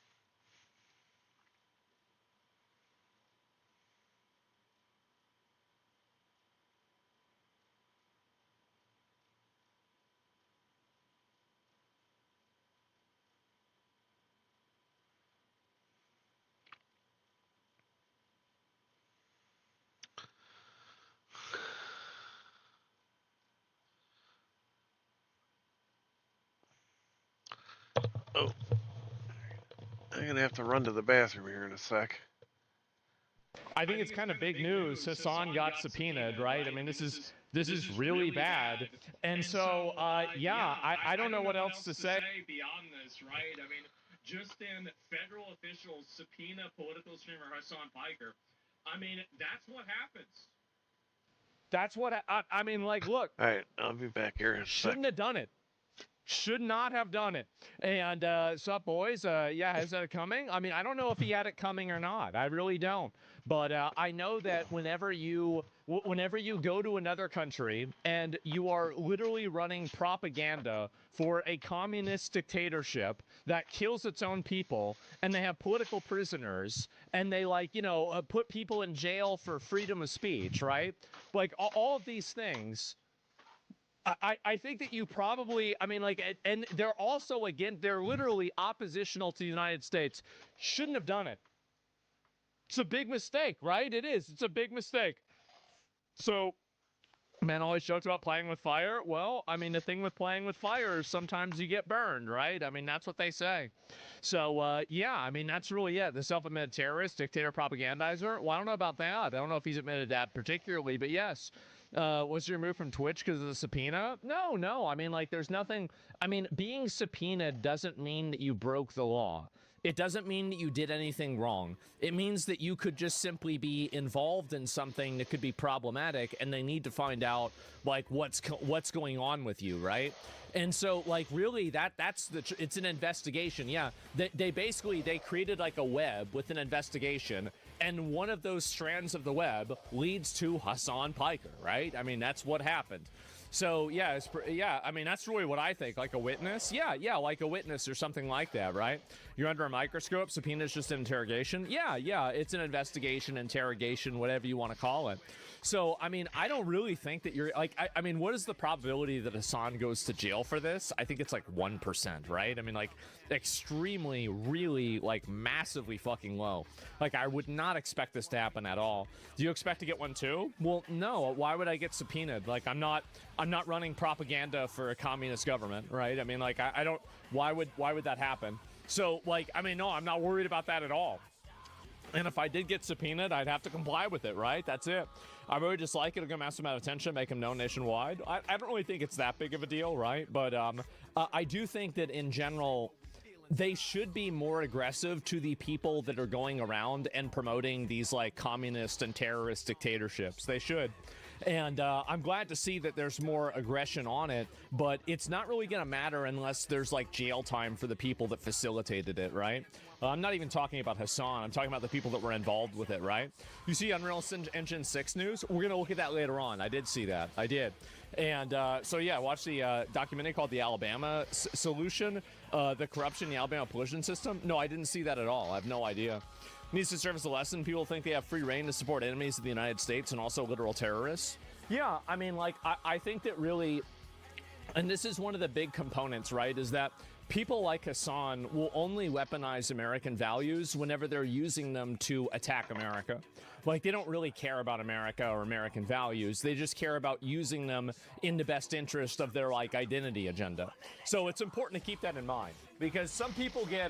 Oh, I'm gonna have to run to the bathroom here in a sec. I think it's kind of big news. Hassan got subpoenaed, right? I mean, this is really bad. And so, yeah, I don't know what else to say. Beyond this, right? I mean, just in federal officials subpoena political streamer Hassan Piker. I mean, that's what happens. That's what I mean. Like, look. All right, I'll be back here in a sec. Shouldn't have done it. Should not have done it. And sup, boys? Yeah, is that coming? I mean, I don't know if he had it coming or not. I really don't. But I know that whenever you go to another country and you are literally running propaganda for a communist dictatorship that kills its own people, and they have political prisoners, and they put people in jail for freedom of speech, right? Like all of these things. I think that you probably, I mean, like, and they're also, again, they're literally oppositional to the United States. Shouldn't have done it. It's a big mistake, right? It is. It's a big mistake. So, man always jokes about playing with fire. Well, I mean, the thing with playing with fire is sometimes you get burned, right? I mean, that's what they say. So, yeah, I mean, that's really it. The self-admitted terrorist, dictator, propagandizer. Well, I don't know about that. I don't know if he's admitted that particularly, but yes. Was you removed from Twitch because of the subpoena? No. I mean, like, there's nothing. I mean, being subpoenaed doesn't mean that you broke the law. It doesn't mean that you did anything wrong. It means that you could just simply be involved in something that could be problematic, and they need to find out, like, what's going on with you, right? And so, like, really, it's an investigation. Yeah, they basically created like a web with an investigation, and one of those strands of the web leads to Hassan Piker, right? I mean, that's what happened. So yeah, I mean, that's really what I think. Like a witness, yeah, like a witness or something like that, right? You're under a microscope. Subpoena is just an interrogation. Yeah, it's an investigation, interrogation, whatever you want to call it. So, I mean, I don't really think that you're like, I mean, what is the probability that Hassan goes to jail for this? I think it's like 1%, right? I mean, like extremely, really, like massively fucking low. Like, I would not expect this to happen at all. Do you expect to get one too? Well, no. Why would I get subpoenaed? Like, I'm not running propaganda for a communist government, right? I mean, like, I don't, why would that happen? So, like, I mean, no, I'm not worried about that at all. And if I did get subpoenaed, I'd have to comply with it, right? That's it. I really just like it. It'll get a massive amount of attention, make them known nationwide. I don't really think it's that big of a deal, right? But I do think that in general, they should be more aggressive to the people that are going around and promoting these like communist and terrorist dictatorships. They should. And I'm glad to see that there's more aggression on it, but it's not really going to matter unless there's like jail time for the people that facilitated it, right? I'm not even talking about Hassan. I'm talking about the people that were involved with it, right? You see Unreal Engine 6 news? We're going to look at that later on. I did see that. I did. And so, yeah, watch the documentary called The Alabama Solution, the corruption in the Alabama pollution system. No, I didn't see that at all. I have no idea. Needs to serve as a lesson. People think they have free reign to support enemies of the United States and also literal terrorists. Yeah, I mean, like, I think that really, and this is one of the big components, right, is that people like Hassan will only weaponize American values whenever they're using them to attack America. Like, they don't really care about America or American values. They just care about using them in the best interest of their, like, identity agenda. So it's important to keep that in mind. Because some people get,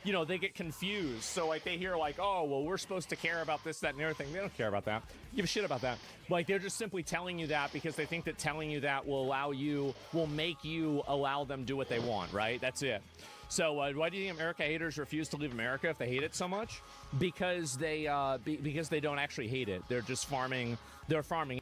they get confused. So, like, they hear, like, oh, well, we're supposed to care about this, that, and the other thing. They don't care about that. Give a shit about that. Like, they're just simply telling you that because they think that telling you that will make you allow them do what they want, right? That's it. So why do you think America haters refuse to leave America if they hate it so much? Because they don't actually hate it. They're just farming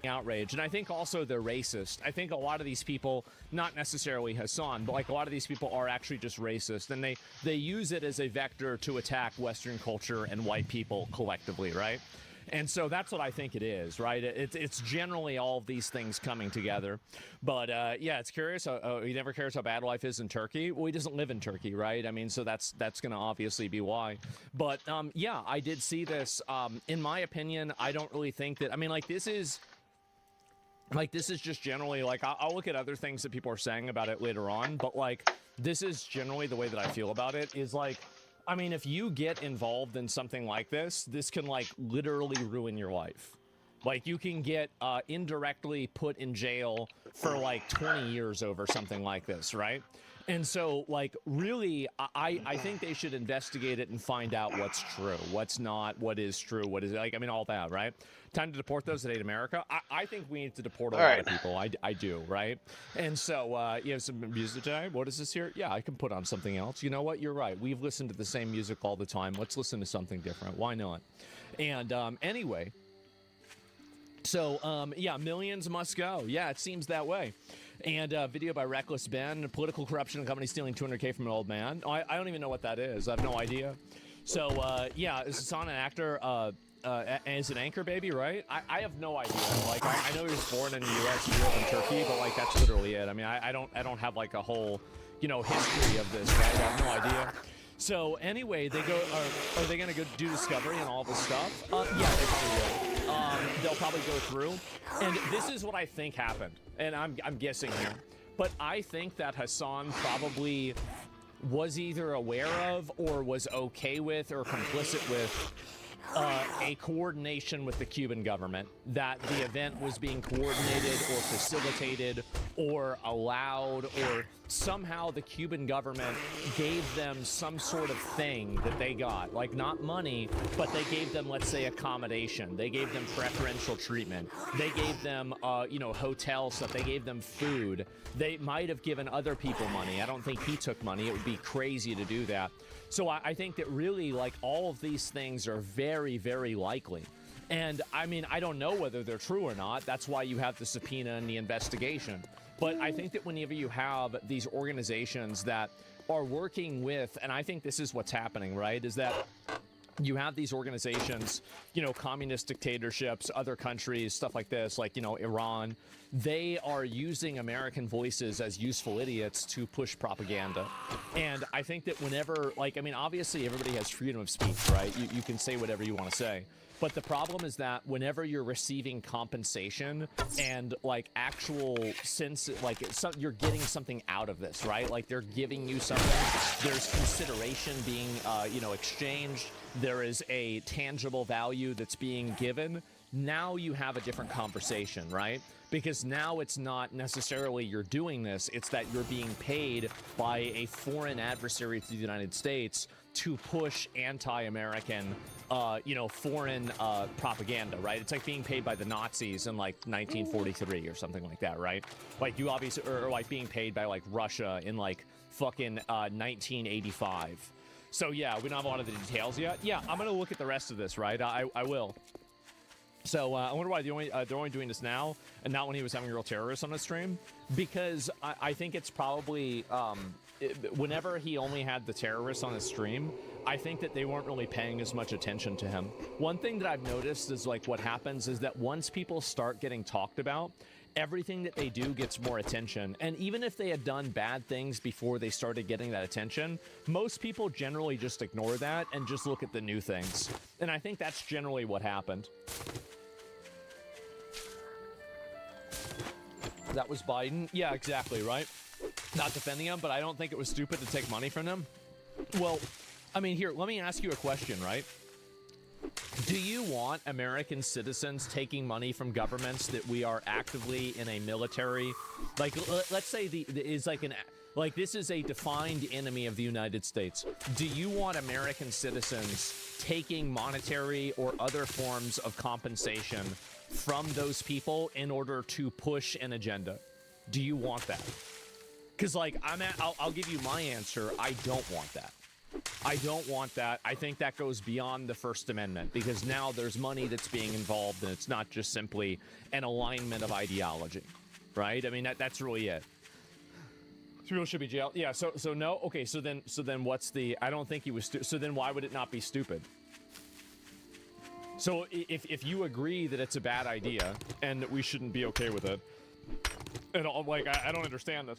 outrage. And I think also they're racist. I think a lot of these people, not necessarily Hassan, but like a lot of these people are actually just racist. And they use it as a vector to attack Western culture and white people collectively, right? And so that's what I think it is, right? It's generally all of these things coming together. But, yeah, it's curious. He never cares how bad life is in Turkey. Well, he doesn't live in Turkey, right? I mean, so that's going to obviously be why. But, yeah, I did see this. In my opinion, I don't really think that – I mean, like, this is just generally – like, I'll look at other things that people are saying about it later on. But, like, this is generally the way that I feel about it is, like – I mean, if you get involved in something like this can, like, literally ruin your life. Like, you can get indirectly put in jail for, like, 20 years over something like this, right? And so, like, really, I think they should investigate it and find out what's true, what's not, what is true, what is, like, I mean, all that, right? Time to deport those that hate America. I think we need to deport a lot of people. I do, right? And so, you have some music today? What is this here? Yeah, I can put on something else. You know what? You're right. We've listened to the same music all the time. Let's listen to something different. Why not? And anyway, so, yeah, millions must go. Yeah, it seems that way. And video by Reckless Ben, political corruption and company stealing $200K from an old man. I don't even know what that is. I have no idea. So, yeah, is Hassan an actor? Is an anchor baby, right? I have no idea. Like, I know he was born in the U.S., grew up in Turkey, but, like, that's literally it. I mean, I don't have, like, a whole, you know, history of this, right? I have no idea. So, anyway, they go, are they going to go do Discovery and all this stuff? Yeah, they probably will. They'll probably go through. And this is what I think happened. And I'm guessing here. But I think that Hassan probably was either aware of or was okay with or complicit with a coordination with the Cuban government, that the event was being coordinated or facilitated or allowed, or somehow the Cuban government gave them some sort of thing that they got, like not money, but they gave them, let's say, accommodation. They gave them preferential treatment. They gave them, you know, hotel stuff. They gave them food. They might have given other people money. I don't think he took money. It would be crazy to do that. So I think that really, like, all of these things are very, very likely. And, I mean, I don't know whether they're true or not. That's why you have the subpoena and the investigation. But I think that whenever you have these organizations that are working with, and I think this is what's happening, right, is that you have these organizations, you know, communist dictatorships, other countries, stuff like this, like, you know, Iran. They are using American voices as useful idiots to push propaganda. And I think that whenever, like, I mean, obviously everybody has freedom of speech, right? You can say whatever you want to say. But the problem is that whenever you're receiving compensation and, like, actual sense, like, you're getting something out of this, right? Like, they're giving you something. There's consideration being, you know, exchanged. There is a tangible value that's being given. Now you have a different conversation, right? Because now it's not necessarily you're doing this, it's that you're being paid by a foreign adversary to the United States to push anti-American, you know, foreign propaganda, right? It's like being paid by the Nazis in, like, 1943 or something like that, right? Like, you obviously, or like being paid by, like, Russia in, like, fucking 1985. So, yeah, we don't have a lot of the details yet. Yeah, I'm going to look at the rest of this, right? I will. So I wonder why they're only doing this now and not when he was having real terrorists on his stream. Because I think it's probably whenever he only had the terrorists on his stream, I think that they weren't really paying as much attention to him. One thing that I've noticed is, like, what happens is that once people start getting talked about, everything that they do gets more attention. And even if they had done bad things before they started getting that attention, most people generally just ignore that and just look at the new things. And I think that's generally what happened. That was Biden? Yeah, exactly, right? Not defending him, but I don't think it was stupid to take money from them. Well, I mean, here, let me ask you a question, right? Do you want American citizens taking money from governments that we are actively in a military, like, let's say is like an, like, this is a defined enemy of the United States. Do you want American citizens taking monetary or other forms of compensation from those people in order to push an agenda? Do you want that? Because, like, I'll give you my answer. I don't want that. I don't want that. I think that goes beyond the First Amendment, because now there's money that's being involved, and it's not just simply an alignment of ideology, right? I mean, that's really it. People should be jailed. Yeah. So no. Okay. So then what's the? I don't think he was. So then why would it not be stupid? So if you agree that it's a bad idea and that we shouldn't be okay with it, and like I don't understand this.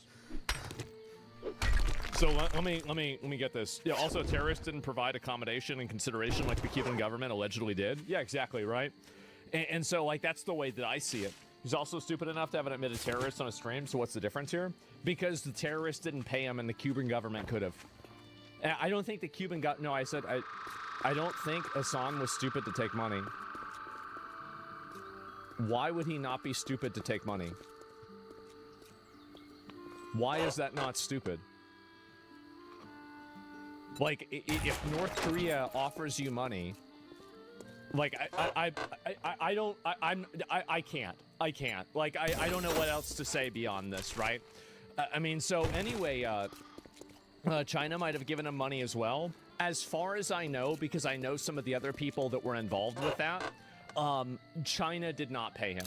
So let me get this. Yeah. Also, terrorists didn't provide accommodation and consideration like the Cuban government allegedly did. Yeah. Exactly. Right. And so, like, that's the way that I see it. He's also stupid enough to have an admitted terrorist on a stream. So what's the difference here? Because the terrorists didn't pay him, and the Cuban government could have. I don't think the Cuban no, I said I don't think Hassan was stupid to take money. Why would he not be stupid to take money? Why is that not stupid? Like, if North Korea offers you money, like, I can't. Like, I don't know what else to say beyond this, right? I mean, so anyway, China might have given him money as well. As far as I know, because I know some of the other people that were involved with that, China did not pay him.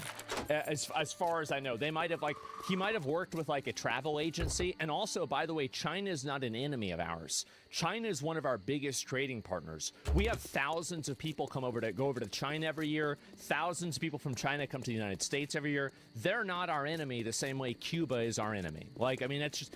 As far as I know, they might have, like, he might have worked with, like, a travel agency. And also, by the way, China is not an enemy of ours. China is one of our biggest trading partners. We have thousands of people go over to China every year. Thousands of people from China come to the United States every year. They're not our enemy the same way Cuba is our enemy. Like, I mean, that's just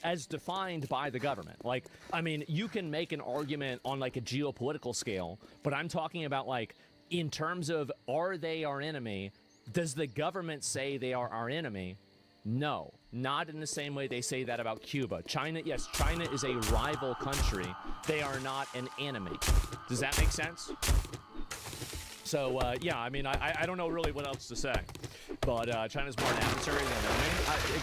as defined by the government. Like, I mean, you can make an argument on, like, a geopolitical scale, but I'm talking about, like, in terms of, are they our enemy? Does the government say they are our enemy? No, not in the same way they say that about Cuba. China, yes, China is a rival country. They are not an enemy. Does that make sense? So, yeah, I mean, I don't know really what else to say. But China's more an adversary than an enemy.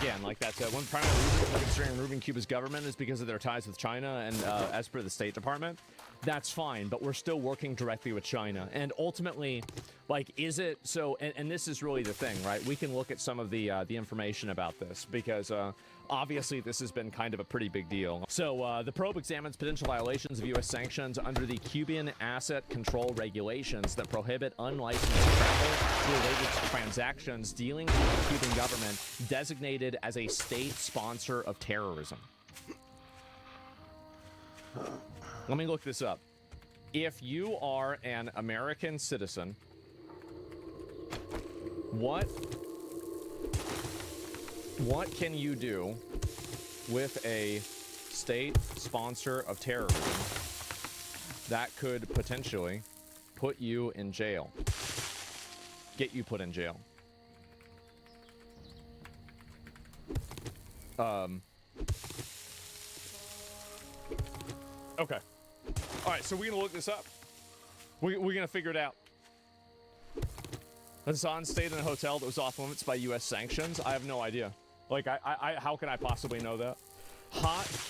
Again, like that's one primary reason for considering removing Cuba's government is because of their ties with China and as per the State Department. That's fine, but we're still working directly with China. And ultimately, like, is it so? And this is really the thing, right? We can look at some of the information about this because obviously this has been kind of a pretty big deal. So the probe examines potential violations of U.S. sanctions under the Cuban asset control regulations that prohibit unlicensed travel related to transactions dealing with the Cuban government designated as a state sponsor of terrorism. Let me look this up. If you are an American citizen, what can you do with a state sponsor of terrorism that could potentially put you in jail? Get you put in jail. Okay. All right, so we're gonna look this up. We're gonna figure it out. Hassan stayed in a hotel that was off limits by U.S. sanctions. I have no idea. Like, how can I possibly know that?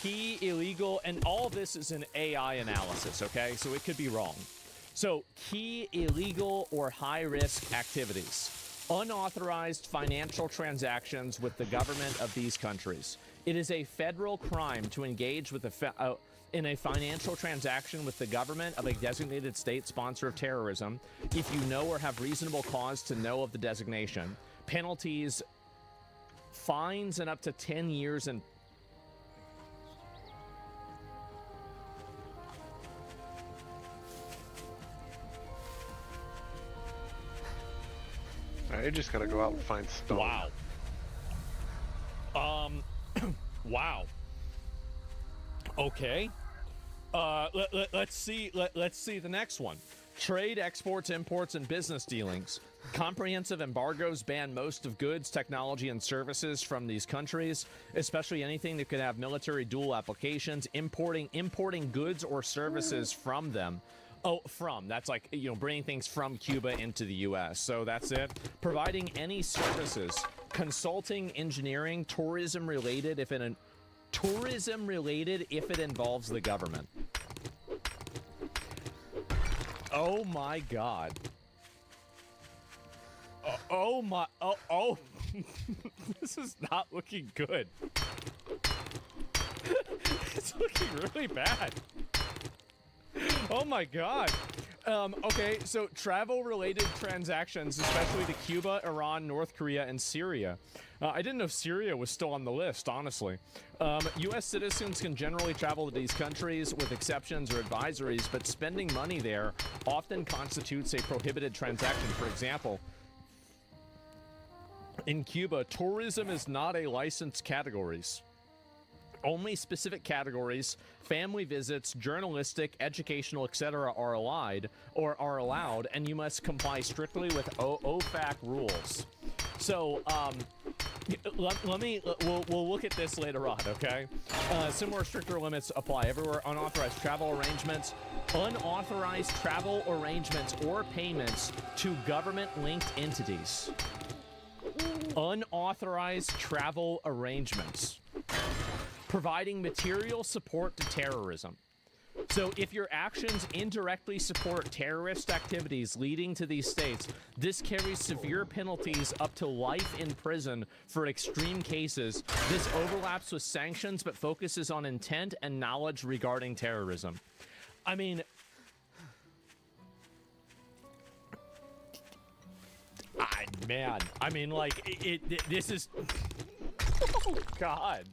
Key illegal, and all this is an AI analysis, okay? So it could be wrong. So, key illegal or high-risk activities. Unauthorized financial transactions with the government of these countries. It is a federal crime to engage with in a financial transaction with the government of a designated state sponsor of terrorism if you know or have reasonable cause to know of the designation. Penalties, fines, and up to 10 years in... You just gotta go out and find stone. Wow. Wow. Okay. Let's see the next one. Trade, exports, imports, and business dealings. Comprehensive embargoes ban most of goods, technology, and services from these countries, especially anything that could have military dual applications. Importing goods or services from them. Oh, that's like, you know, bringing things from Cuba into the U.S. So that's it. Providing any services, consulting, engineering, tourism related if it involves the government. Oh my God. Oh. This is not looking good. It's looking really bad. Oh my God. Okay, so travel-related transactions, especially to Cuba, Iran, North Korea, and Syria. I didn't know Syria was still on the list, honestly. U.S. citizens can generally travel to these countries with exceptions or advisories, but spending money there often constitutes a prohibited transaction. For example, in Cuba, tourism is not a licensed categories. Only specific categories, family visits, journalistic, educational, etc. are allowed, and you must comply strictly with OFAC rules. So, we'll look at this later on, okay? Similar stricter limits apply everywhere. Unauthorized travel arrangements or payments to government-linked entities. Unauthorized travel arrangements. Providing material support to terrorism. So if your actions indirectly support terrorist activities leading to these states, this carries severe penalties up to life in prison for extreme cases. This overlaps with sanctions but focuses on intent and knowledge regarding terrorism. I mean, man, I mean, like, this is, oh, God.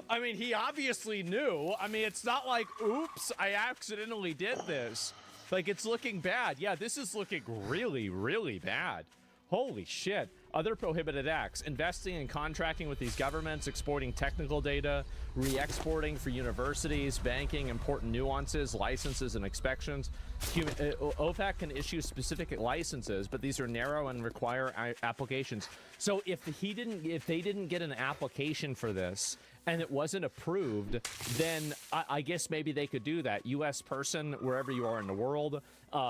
I mean, he obviously knew. I mean, it's not like, oops, I accidentally did this. Like, it's looking bad. Yeah, this is looking really, really bad. Holy shit. Other prohibited acts: investing and contracting with these governments, exporting technical data, re-exporting for universities, banking, important nuances, licenses and inspections. OFAC can issue specific licenses, but these are narrow and require applications. So if they didn't get an application for this and it wasn't approved, then I guess maybe they could do that. U.S. person, wherever you are in the world.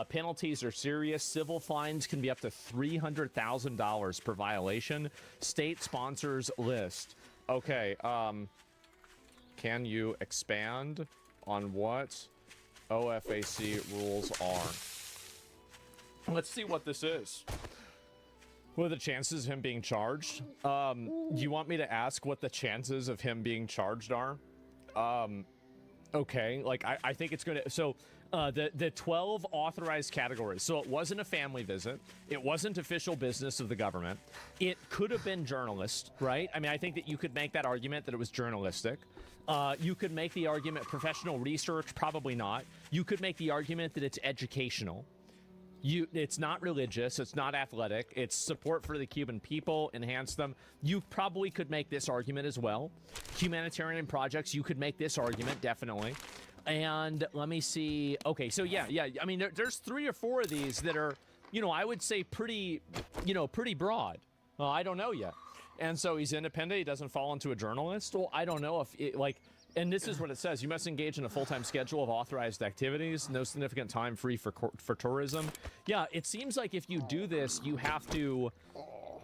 Penalties are serious. Civil fines can be up to $300,000 per violation. State sponsors list. Okay, can you expand on what OFAC rules are? Let's see what this is. What are the chances of him being charged? You want me to ask what the chances of him being charged are? Okay, like, I think it's going to... So, the 12 authorized categories. So it wasn't a family visit. It wasn't official business of the government. It could have been journalist, right? I mean, I think that you could make that argument that it was journalistic. You could make the argument professional research, probably not. You could make the argument that it's educational. It's not religious, it's not athletic, it's support for the Cuban people, enhance them. You probably could make this argument as well. Humanitarian projects, you could make this argument, definitely. And let me see. Okay, so yeah. I mean, there's 3 or 4 of these that are, I would say pretty broad. I don't know yet. And so he's independent, he doesn't fall into a journalist. Well, I don't know if it, like, and this is what it says. You must engage in a full-time schedule of authorized activities. No significant time free for tourism. Yeah, it seems like if you do this, you have to,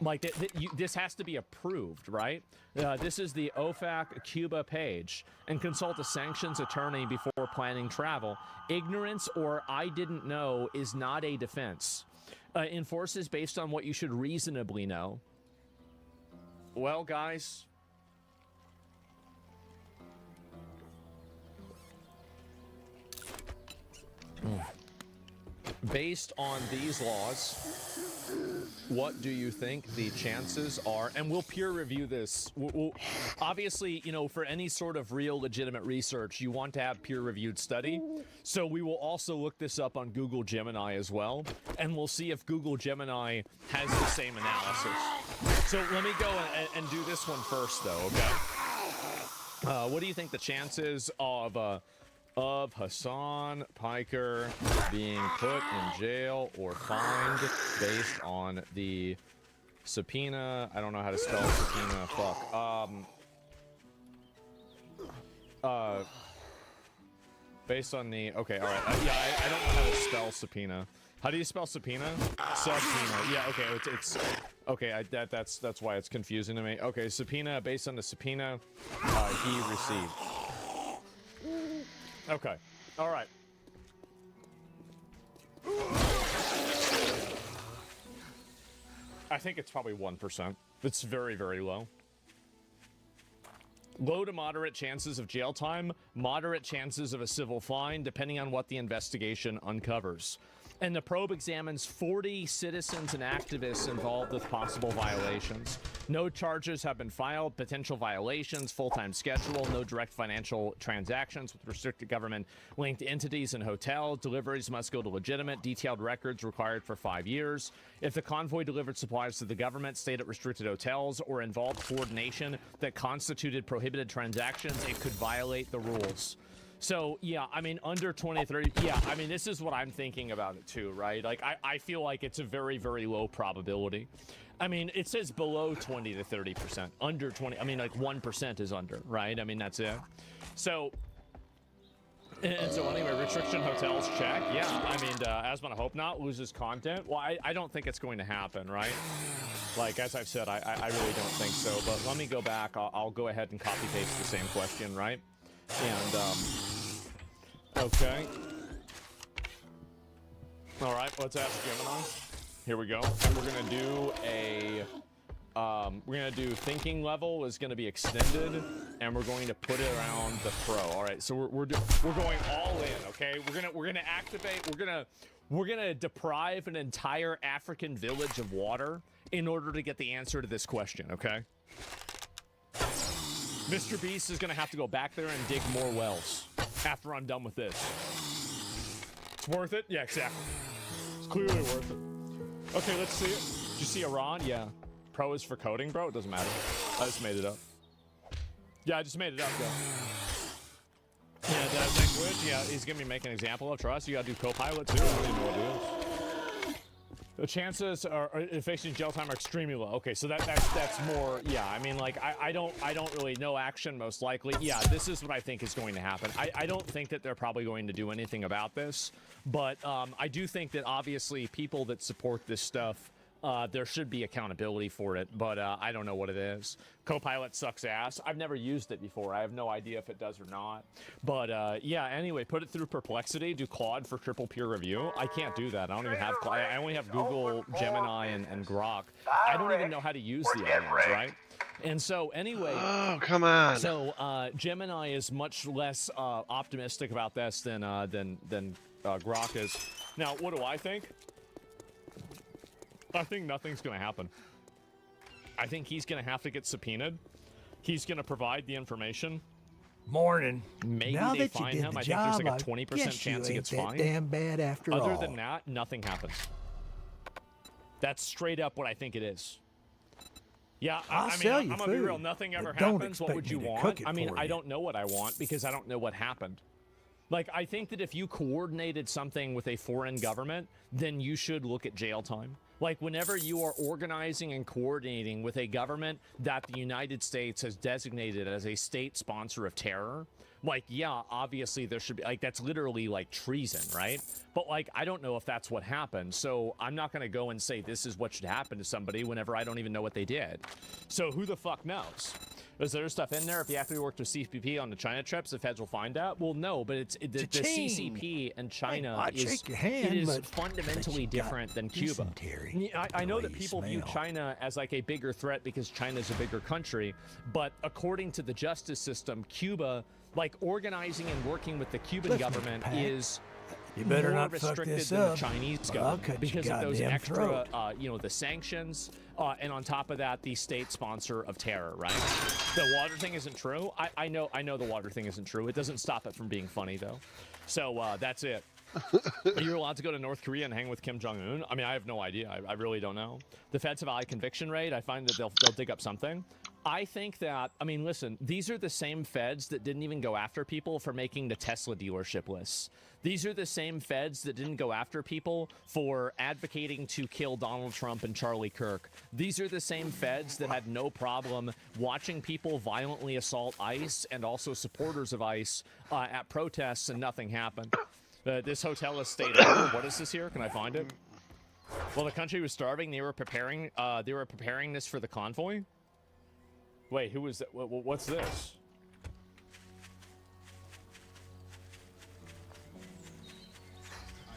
like, this has to be approved, right? This is the OFAC Cuba page. And consult a sanctions attorney before planning travel. Ignorance or I didn't know is not a defense. Enforces based on what you should reasonably know. Well, guys... Based on these laws, what do you think the chances are? And we'll peer review this. We'll, obviously, for any sort of real legitimate research, you want to have peer-reviewed study. So we will also look this up on Google Gemini as well, and we'll see if Google Gemini has the same analysis. So let me go and do this one first, though, okay? What do you think the chances of Hassan Piker being put in jail or fined based on the subpoena? I don't know how to spell subpoena. Fuck. Based on the... Okay, all right. Yeah, I don't know how to spell subpoena. How do you spell subpoena? Subpoena. Yeah, okay. It's okay. That's why it's confusing to me. Okay, subpoena. Based on the subpoena he received. Okay. All right. I think it's probably 1%. It's very, very low. Low to moderate chances of jail time, moderate chances of a civil fine, depending on what the investigation uncovers. And the probe examines 40 citizens and activists involved with possible violations. No charges have been filed, potential violations, full-time schedule, no direct financial transactions with restricted government-linked entities and hotels. Deliveries must go to legitimate, detailed records required for 5 years. If the convoy delivered supplies to the government, stayed at restricted hotels, or involved coordination that constituted prohibited transactions, it could violate the rules. So, yeah, I mean, under 23, yeah, I mean, this is what I'm thinking about it, too, right? Like, I feel like it's a very, very low probability. I mean, it says below 20 to 30%. Under 20, I mean, like, 1% is under, right? I mean, that's it. So, and so anyway, restriction hotels, check. Yeah, I mean, Asmon, I hope not, loses content. Well, I don't think it's going to happen, right? Like, as I've said, I really don't think so. But let me go back. I'll go ahead and copy-paste the same question, right? And okay. All right, let's ask Gemini. Here we go. And we're gonna do a. We're gonna do thinking level is gonna be extended, and we're going to put it around the pro. All right, so we're going all in. Okay, we're gonna activate. We're gonna deprive an entire African village of water in order to get the answer to this question. Okay. Mr. Beast is gonna have to go back there and dig more wells after I'm done with this. It's worth it? Yeah, exactly. It's clearly worth it. Okay, let's see it. Did you see Iran? Yeah. Pro is for coding, bro? It doesn't matter. I just made it up. Yeah, I just made it up, though. Yeah, that language. Yeah, he's gonna be making an example of trust. You gotta do Copilot, too. I don't even know what it is. The chances are facing jail time are extremely low. Okay, so that's more. Yeah, I mean, like I don't really know action most likely. Yeah, this is what I think is going to happen. I don't think that they're probably going to do anything about this, but I do think that obviously people that support this stuff. There should be accountability for it, but I don't know what it is. Copilot sucks ass. I've never used it before. I have no idea if it does or not. But yeah, anyway, put it through Perplexity. Do Claude for triple peer review. I can't do that. I don't even have. I only have Google, Gemini, and Grok. I don't even know how to use the other ones, right? And so anyway. Oh, come on. So Gemini is much less optimistic about this than Grok is. Now, what do I think? I think nothing's going to happen. I think he's going to have to get subpoenaed. He's going to provide the information. Morning. Maybe now they that fine you did him. the I job, think there's like a 20% chance he gets fined. Damn bad after all. Other than that, nothing happens. That's straight up what I think it is. Yeah, I mean, I'm going to be real. Nothing ever happens. What would you want? I mean, I don't know what I want because I don't know what happened. Like, I think that if you coordinated something with a foreign government, then you should look at jail time. Like, whenever you are organizing and coordinating with a government that the United States has designated as a state sponsor of terror, like, yeah, obviously there should be, like, that's literally, like, treason, right? But, like, I don't know if that's what happened, so I'm not going to go and say this is what should happen to somebody whenever I don't even know what they did. So who the fuck knows? Is there stuff in there? If you have to work with CCP on the China trips, the feds will find out? Well, no, but the CCP and China is fundamentally different than Cuba. I know that people view China as like a bigger threat because China's a bigger country, but according to the justice system, Cuba, like organizing and working with the Cuban government is more not restricted than the Chinese government because of those extra, the sanctions, and on top of that, the state sponsor of terror, right? The water thing isn't true. I know the water thing isn't true. It doesn't stop it from being funny, though. So that's it. Are you allowed to go to North Korea and hang with Kim Jong-un? I mean, I have no idea. I really don't know. The feds have a high conviction rate. I find that they'll dig up something. I think that, I mean, listen, these are the same feds that didn't even go after people for making the Tesla dealership lists. These are the same feds that didn't go after people for advocating to kill Donald Trump and Charlie Kirk. These are the same feds that had no problem watching people violently assault ICE and also supporters of ICE at protests, and nothing happened. This hotel is state owned. What is this here? Can I find it? Well, the country was starving. They were preparing this for the convoy. Wait, who was that? What's this?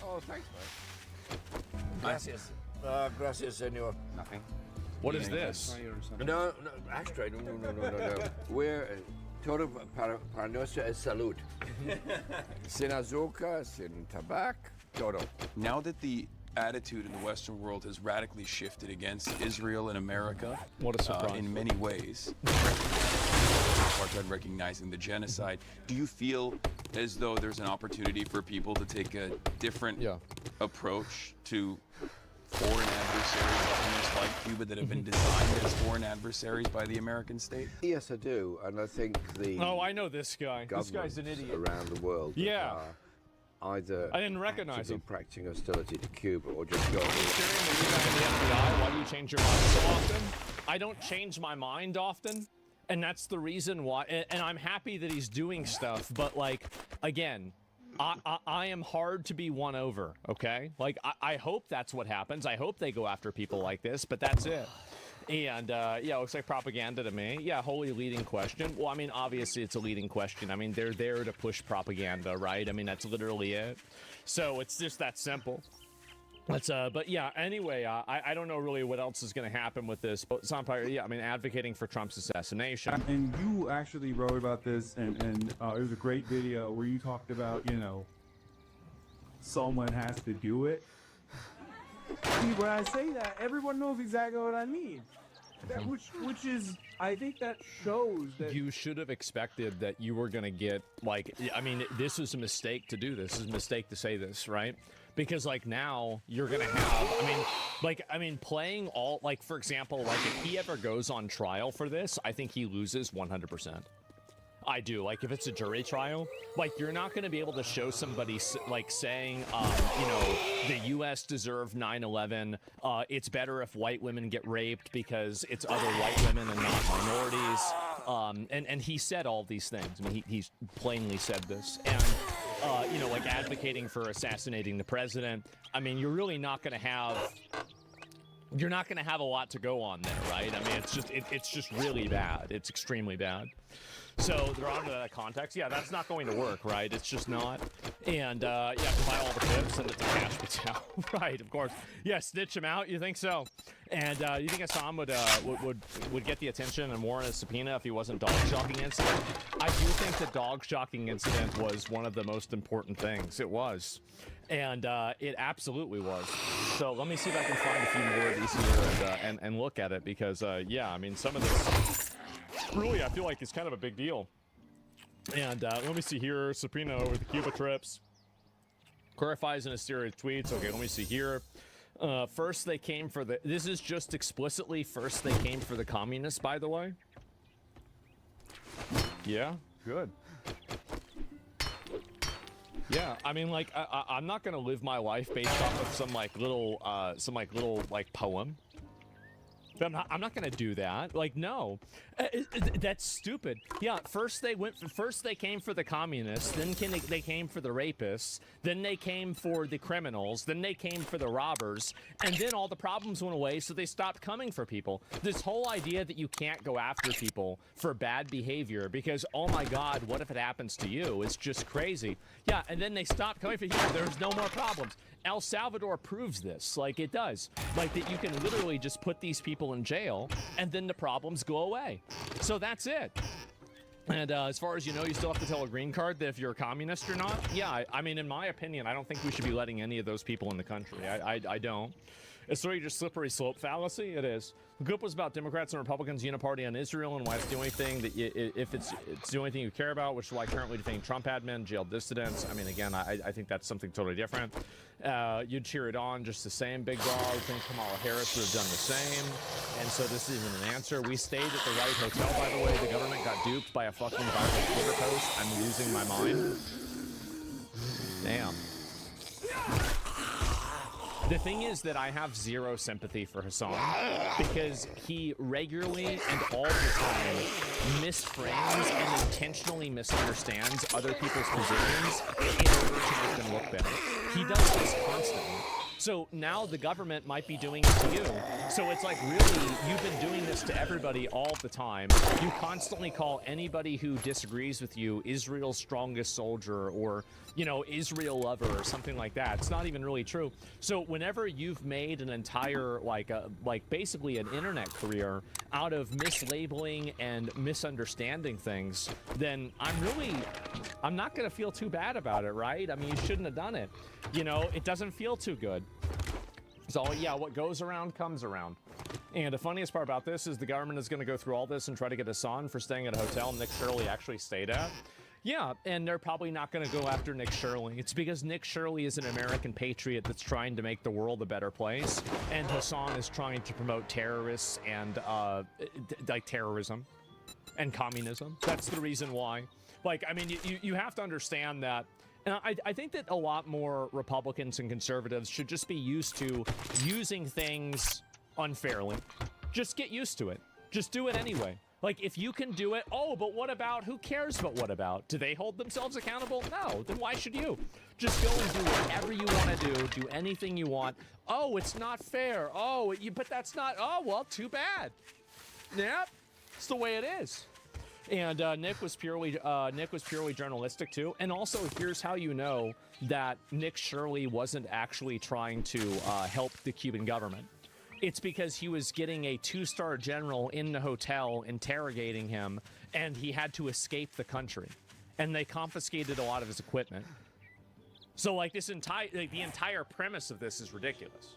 Oh, thanks, mate. Gracias. Gracias, senor. Nothing. What is this? No, ashtray. No. We're todo para nuestra salud. Sin azúcar, sin tabac, todo. Now that the attitude in the Western world has radically shifted against Israel and America, what a surprise. In many ways, apartheid, recognizing the genocide, do you feel as though there's an opportunity for people to take a different approach to foreign adversary governments like Cuba that have been designed as foreign adversaries by the American state? Yes, I do, and I think the I know this guy. This guy's an idiot. Around the world. Yeah. Either I didn't recognize him. Practicing hostility to Cuba or just going. Why do you change your mind so often? I don't change my mind often, and that's the reason why. And I'm happy that he's doing stuff, but like, again, I am hard to be won over. Okay, like I hope that's what happens. I hope they go after people like this, but that's it. And yeah, it looks like propaganda to me. Yeah, wholly leading question. Well, I mean, obviously it's a leading question. I mean, they're there to push propaganda, right? I mean, that's literally it. So it's just that simple. But yeah, anyway, I don't know really what else is going to happen with this. But Zompire, yeah, I mean, advocating for Trump's assassination. And you actually wrote about this, and it was a great video where you talked about, you know, someone has to do it. See, when I say that, everyone knows exactly what I mean. Which is, I think that shows that you should have expected that you were going to get, like, I mean, this is a mistake to do this. This is a mistake to say this, right? Because, like, now you're going to have, I mean, playing all, like, for example, like, if he ever goes on trial for this, I think he loses 100%. I do. Like, if it's a jury trial, like, you're not going to be able to show somebody, like, saying, you know, the U.S. deserved 9/11. It's better if white women get raped because it's other white women and not minorities. And he said all these things. I mean, he's plainly said this. And, you know, like, advocating for assassinating the president. I mean, you're really not going to have... You're not going to have a lot to go on there, right? I mean, it's just really bad. It's extremely bad. So they're on to that context. Yeah, that's not going to work, right? It's just not. And you have to buy all the clips, send it to Cash Patel. Right, of course. Yeah, snitch him out. You think so? And you think Assam would get the attention and warrant a subpoena if he wasn't dog shocking incident? I do think the dog shocking incident was one of the most important things. It was. And it absolutely was. So let me see if I can find a few more of these here and look at it, because yeah, I mean, some of this really I feel like it's kind of a big deal. And let me see here, subpoena over the Cuba trips. Clarifies in a series of tweets. Okay, let me see here. First they came for the, this is just explicitly first they came for the communists, by the way. Yeah, good. Yeah, I mean, like, I'm not gonna live my life based off of some little poem. I'm not gonna do that. Like, no, that's stupid. Yeah, first they came for the communists, then they came for the rapists, then they came for the criminals, then they came for the robbers, and then all the problems went away, so they stopped coming for people. This whole idea that you can't go after people for bad behavior because, oh my God, what if it happens to you? It's just crazy. Yeah, and then they stopped coming for you. There's no more problems. El Salvador proves this, like it does. Like that you can literally just put these people in jail and then the problems go away. So that's it. And as far as you know, you still have to tell a green card that if you're a communist or not. Yeah, I mean, in my opinion, I don't think we should be letting any of those people in the country. I don't. It's really just slippery slope fallacy. It is. The group was about Democrats and Republicans uniparty on Israel and why it's the only thing that if it's the only thing you care about, which is why currently defending Trump admin, jailed dissidents. I mean, again, I think that's something totally different. You'd cheer it on just the same, big dog. I think Kamala Harris would have done the same. And so this isn't an answer. We stayed at the right hotel, by the way. The government got duped by a fucking viral Twitter post. I'm losing my mind. Damn. The thing is that I have zero sympathy for Hassan because he regularly and all the time misframes and intentionally misunderstands other people's positions in order to make them look better. He does this constantly. So now the government might be doing it to you. So it's like, really, you've been doing this to everybody all the time. You constantly call anybody who disagrees with you Israel's strongest soldier or, you know, Israel lover or something like that. It's not even really true. So whenever you've made an entire, like basically an internet career out of mislabeling and misunderstanding things, then I'm not going to feel too bad about it, right? I mean, you shouldn't have done it. You know, it doesn't feel too good. So, yeah, what goes around comes around. And the funniest part about this is the government is going to go through all this and try to get Hassan for staying at a hotel Nick Shirley actually stayed at. Yeah, and they're probably not going to go after Nick Shirley. It's because Nick Shirley is an American patriot that's trying to make the world a better place, and Hassan is trying to promote terrorists and, like, terrorism and communism. That's the reason why. Like, I mean, you have to understand that. And I think that a lot more Republicans and conservatives should just be used to using things unfairly. Just get used to it. Just do it anyway. Like, if you can do it, oh, but what about, who cares but what about? Do they hold themselves accountable? No, then why should you? Just go and do whatever you want to do anything you want. Oh, it's not fair. Oh, but that's not, oh, well, too bad. Yep, it's the way it is. And Nick was purely journalistic too. And also, here's how you know that Nick Shirley wasn't actually trying to help the Cuban government. It's because he was getting a 2-star general in the hotel interrogating him, and he had to escape the country. And they confiscated a lot of his equipment. So, like, the entire premise of this is ridiculous.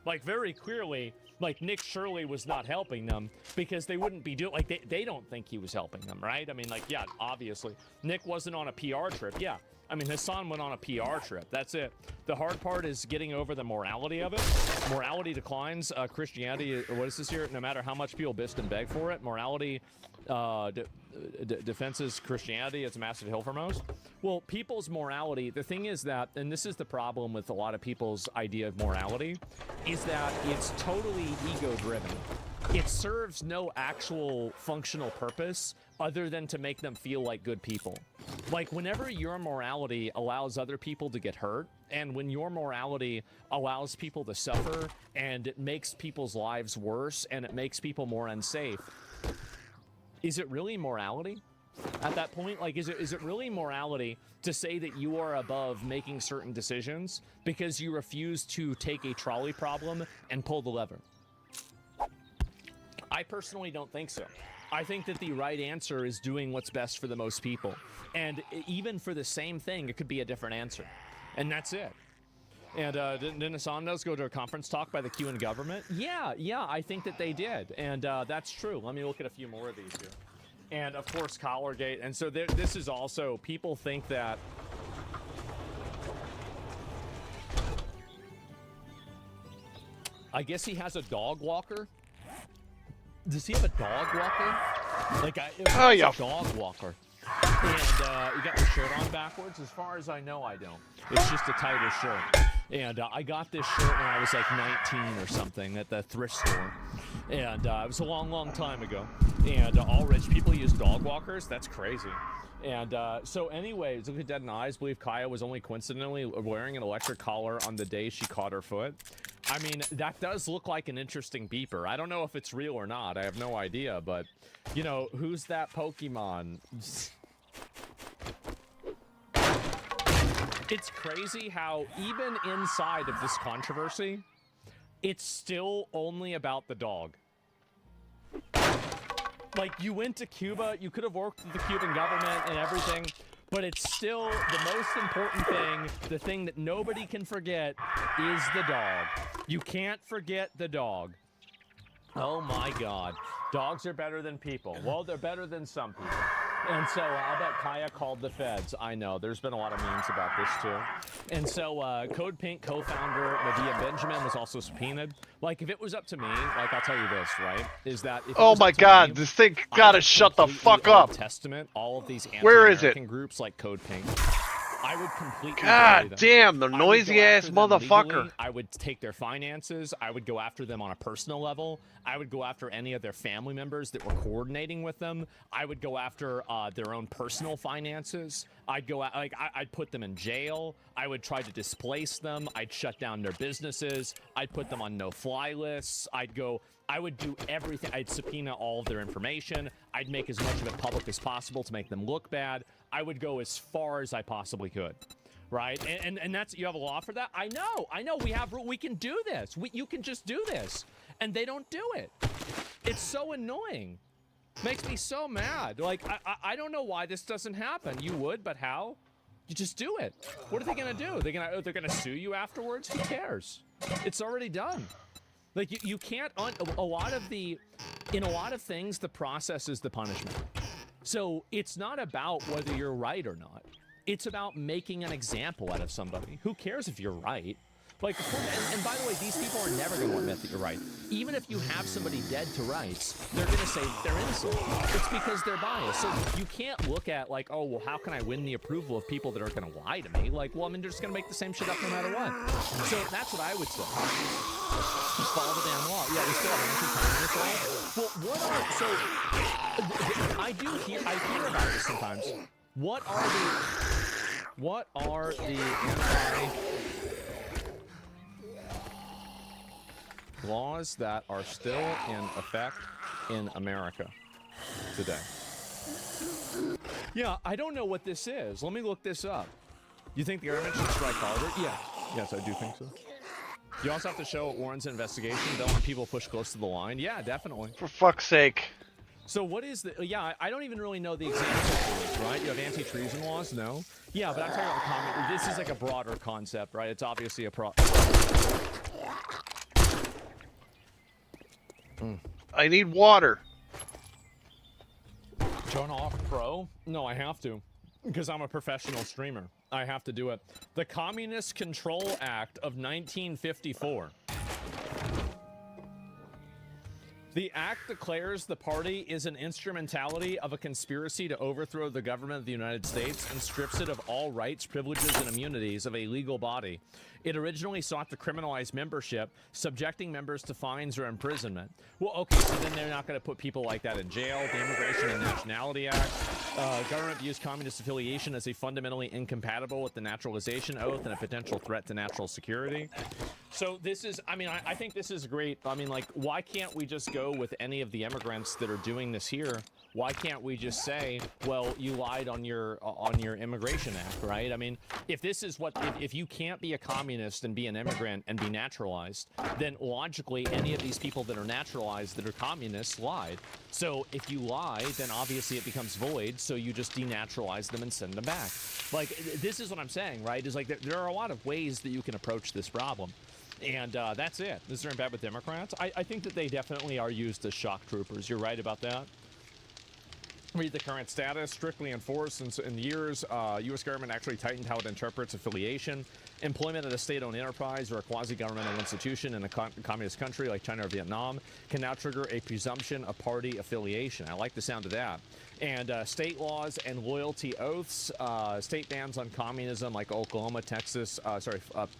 Like, very clearly, like, Nick Shirley was not helping them because they wouldn't be doing, like, they don't think he was helping them, right? I mean, like, yeah, obviously. Nick wasn't on a PR trip, yeah. I mean, Hassan went on a PR trip. That's it. The hard part is getting over the morality of it. Morality declines. Christianity, what is this here? No matter how much people bitch and beg for it, morality defenses Christianity. It's a massive hill for most. Well, people's morality, the thing is that, and this is the problem with a lot of people's idea of morality, is that it's totally ego-driven. It serves no actual functional purpose other than to make them feel like good people. Like, whenever your morality allows other people to get hurt, and when your morality allows people to suffer, and it makes people's lives worse, and it makes people more unsafe, is it really morality at that point? Like, is it really morality to say that you are above making certain decisions because you refuse to take a trolley problem and pull the lever? I personally don't think so. I think that the right answer is doing what's best for the most people. And even for the same thing, it could be a different answer. And that's it. And didn't Assandos go to a conference talk by the Cuban government? Yeah, I think that they did. And that's true. Let me look at a few more of these here. And, of course, Collargate. And so this is also, people think that... I guess he has a dog walker. Does he have a dog walker? Like, a dog walker. And you got the shirt on backwards. As far as I know, I don't. It's just a tighter shirt. And I got this shirt when I was like 19 or something at the thrift store. And it was a long, long time ago. And all rich people use dog walkers. That's crazy. And so anyways, look at Dead in Eyes. Believe Kaya was only coincidentally wearing an electric collar on the day she caught her foot. I mean, that does look like an interesting beeper. I don't know if it's real or not. I have no idea. But, you know, who's that Pokemon? It's crazy how even inside of this controversy, it's still only about the dog. Like, you went to Cuba, you could have worked with the Cuban government and everything, but it's still the most important thing, the thing that nobody can forget, is the dog. You can't forget the dog. Oh my God. Dogs are better than people. Well, they're better than some people. And so I bet Kaya called the feds. I know. There's been a lot of memes about this too. And so Code Pink co-founder Medea Benjamin was also subpoenaed. Like, if it was up to me, like, I'll tell you this, right? Is that if oh my God, this thing gotta shut the fuck up. Testament, all of these Where is it? anti-American groups like Code Pink. I would completely God damn, the noisy ass motherfucker. Legally. I would take their finances. I would go after them on a personal level. I would go after any of their family members that were coordinating with them. I would go after their own personal finances. I'd put them in jail. I would try to displace them. I'd shut down their businesses. I'd put them on no-fly lists. I would do everything. I'd subpoena all of their information. I'd make as much of it public as possible to make them look bad. I would go as far as I possibly could, right? And that's, you have a law for that? I know. We can do this. You can just do this. And they don't do it. It's so annoying. Makes me so mad. Like, I don't know why this doesn't happen. You would, but how? You just do it. What are they gonna do? They're gonna sue you afterwards? Who cares? It's already done. Like, you can't, in a lot of things, the process is the punishment. So it's not about whether you're right or not. It's about making an example out of somebody. Who cares if you're right? Like, and by the way, these people are never going to admit that you're right. Even if you have somebody dead to rights, they're going to say they're innocent. It's because they're biased. So you can't look at like, oh, well, how can I win the approval of people that are going to lie to me? Like, well, I mean, they're just going to make the same shit up no matter what. So that's what I would say. Just follow the damn law. Yeah, we still have anti-communist law. Well, what are so? I hear about this sometimes. What are the laws that are still in effect in America today? Yeah, I don't know what this is. Let me look this up. You think the government should strike harder? Yeah. Yes, I do think so. You also have to show it warrants an investigation. Don't want people pushed close to the line. Yeah, definitely. For fuck's sake. So what is the... Yeah, I don't even really know the examples of this, right? You have anti-treason laws? No. Yeah, but I'm talking about common... This is like a broader concept, right? It's obviously a I need water. Turn off Pro? No, I have to. Because I'm a professional streamer. I have to do it. The Communist Control Act of 1954. The act declares the party is an instrumentality of a conspiracy to overthrow the government of the United States and strips it of all rights, privileges, and immunities of a legal body. It originally sought to criminalize membership, subjecting members to fines or imprisonment. Well, okay, so then they're not going to put people like that in jail. The Immigration and Nationality Act. Government views communist affiliation as a fundamentally incompatible with the naturalization oath and a potential threat to national security. So this is, I mean, I think this is great. I mean, like, why can't we just go with any of the immigrants that are doing this here? Why can't we just say, well, you lied on your Immigration Act, right? I mean, if this is what, if you can't be a communist and be an immigrant and be naturalized, then logically any of these people that are naturalized that are communists lied. So if you lie, then obviously it becomes void, so you just denaturalize them and send them back. Like, this is what I'm saying, right? Is like, there are a lot of ways that you can approach this problem. And that's it. Is there in bad with Democrats? I think that they definitely are used as shock troopers. You're right about that. Read the current status. Strictly enforced in years. U.S. government actually tightened how it interprets affiliation. Employment at a state-owned enterprise or a quasi-governmental institution in a communist country like China or Vietnam can now trigger a presumption of party affiliation. I like the sound of that. And state laws and loyalty oaths, state bans on communism like Oklahoma, Texas,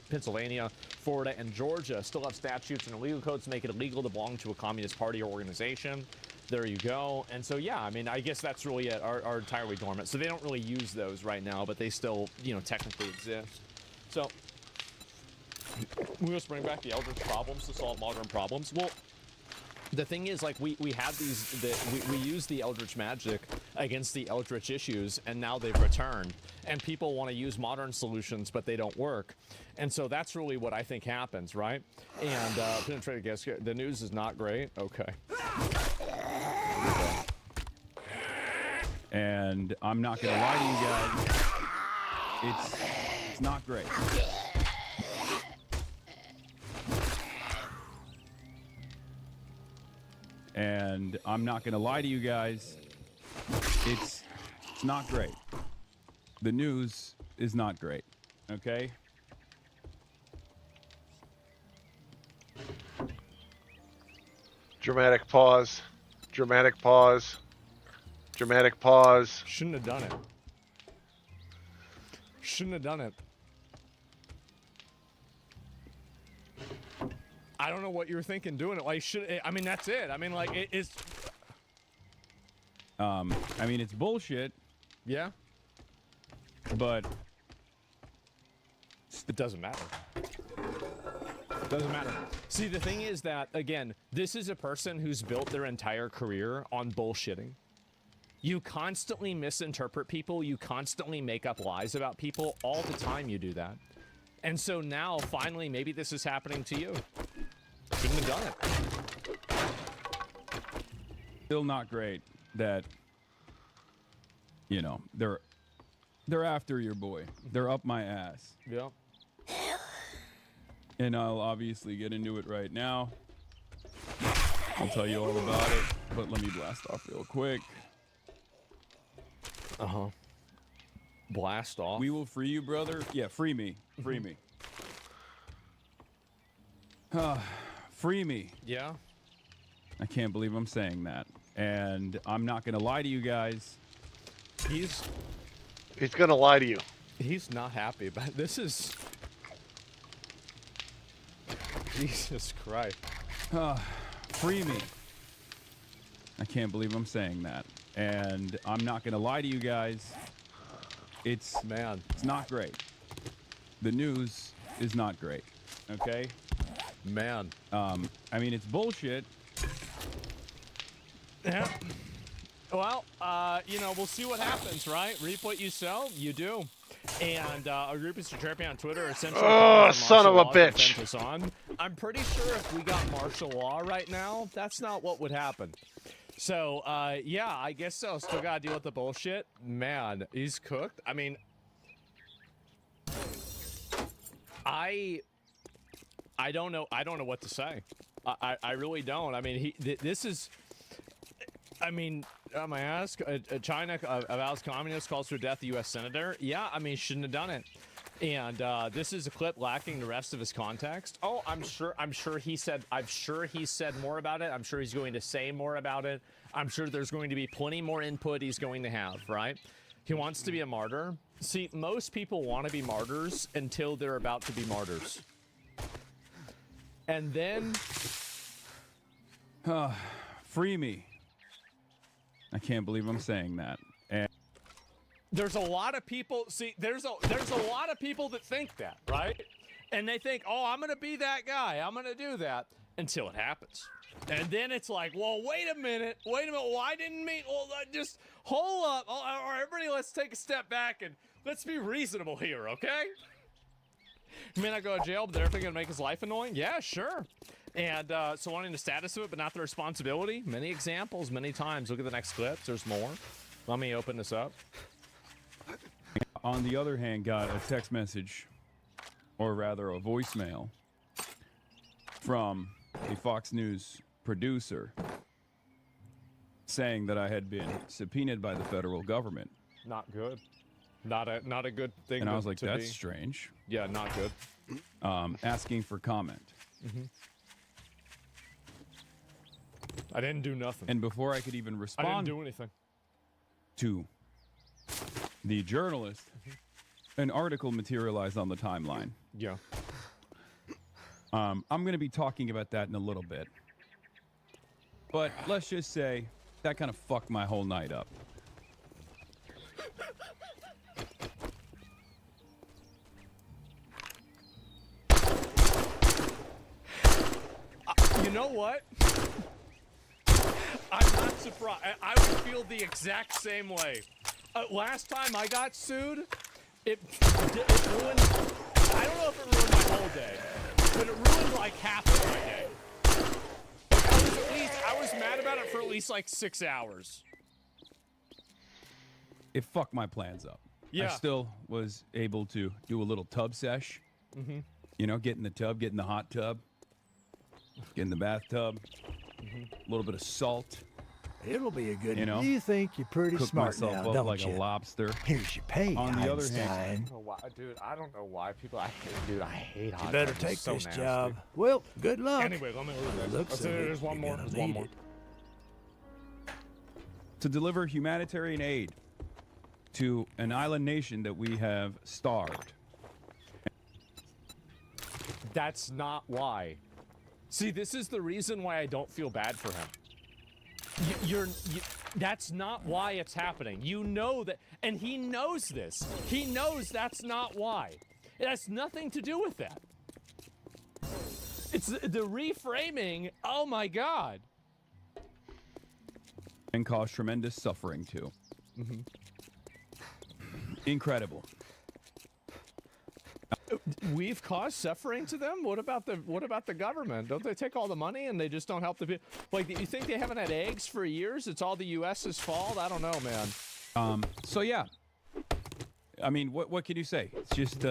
Pennsylvania, Florida, and Georgia still have statutes and legal codes to make it illegal to belong to a communist party or organization. There you go. And so, yeah, I mean, I guess that's really it, are entirely dormant. So they don't really use those right now, but they still, you know, technically exist. So we just bring back the Eldritch problems to solve modern problems. Well, the thing is, like, we have we use the Eldritch magic against the Eldritch issues, and now they've returned. And people want to use modern solutions, but they don't work. And so that's really what I think happens, right? And penetrated guess, the news is not great. Okay. And I'm not gonna lie to you guys, it's not great. And I'm not gonna lie to you guys, it's not great. The news is not great, okay? Dramatic pause. Dramatic pause. Dramatic pause. Shouldn't have done it. Shouldn't have done it. I don't know what you were thinking doing it. Like, I mean, that's it. I mean, like, it's... I mean, it's bullshit. Yeah. But... it doesn't matter. It doesn't matter. See, the thing is that, again, this is a person who's built their entire career on bullshitting. You constantly misinterpret people. You constantly make up lies about people. All the time you do that. And so now, finally, maybe this is happening to you. Shouldn't have done it. Still not great that, you know, they're after your boy. They're up my ass. Yeah. And I'll obviously get into it right now. I'll tell you all about it, but let me blast off real quick. Uh-huh. Blast off. We will free you, brother. Yeah, free me. Free me. Free me. Yeah. I can't believe I'm saying that. And I'm not going to lie to you guys. He's going to lie to you. He's not happy about this. Is Jesus Christ. Free me. I can't believe I'm saying that. And I'm not going to lie to you guys. It's not great. The news is not great. Okay? Man. I mean, it's bullshit. Yeah. Well, you know, we'll see what happens, right? Reap what you sow, you do. And our group is Champion on Twitter. Essentially, son of a bitch. Us on. I'm pretty sure if we got martial law right now, that's not what would happen. So, yeah, I guess so. Still gotta deal with the bullshit. Man, he's cooked. I mean, I don't know. I don't know what to say. I really don't. I mean, this is. I mean, my ask, China avows communist, calls for death of U.S. senator. Yeah, I mean, shouldn't have done it. And this is a clip lacking the rest of his context. Oh, I'm sure he said more about it. I'm sure he's going to say more about it. I'm sure there's going to be plenty more input he's going to have, right? He wants to be a martyr. See, most people want to be martyrs until they're about to be martyrs. And then... Free me. I can't believe I'm saying that. And there's a lot of people, see, there's a lot of people that think that, right? And they think, oh, I'm going to be that guy. I'm going to do that until it happens. And then it's like, well, wait a minute. Well, I didn't mean, well, just hold up. All right, everybody, let's take a step back and let's be reasonable here, okay? You may not go to jail, but they're going to make his life annoying? Yeah, sure. And so wanting the status of it, but not the responsibility. Many examples, many times. Look at the next clip. There's more. Let me open this up. On the other hand, got a text message, or rather a voicemail, from a Fox News producer saying that I had been subpoenaed by the federal government. Not good. Not a good thing. And I was like, that's be. strange. Yeah, not good. Asking for comment. Mm-hmm. I didn't do nothing. And before I could even respond, I didn't do anything. To the journalist, an article materialized on the timeline. Yeah. I'm going to be talking about that in a little bit. But let's just say that kind of fucked my whole night up. You know what? I'm not surprised. I would feel the exact same way. Last time I got sued, it ruined. I don't know if it ruined my whole day, but it ruined like half of my day. I was mad about it for at least like 6 hours. It fucked my plans up. Yeah. I still was able to do a little tub sesh. Mm-hmm. You know, get in the tub, get in the hot tub, get in the bathtub, a little bit of salt. It'll be a good. You know, you think you're pretty cook smart myself now, up don't like you? a lobster. Here's your pay, On the other Einstein. hand, I don't know why people. I hate hot You better tubs. take It's so this nasty. job. Well, good luck. Anyway, let me look at Looks this. of it, There's one you're more. gonna There's one need more. it. to deliver humanitarian aid to an island nation that we have starved. That's not why. See, this is the reason why I don't feel bad for him. That's not why it's happening. You know that, and he knows this. He knows that's not why. It has nothing to do with that. It's the reframing. Oh my God. And cause tremendous suffering too. Mm-hmm. Incredible. We've caused suffering to them. What about the government? Don't they take all the money and they just don't help the people? Like, you think they haven't had eggs for years? It's all the U.S.'s fault? I don't know, man. So yeah, I mean, what can you say? It's just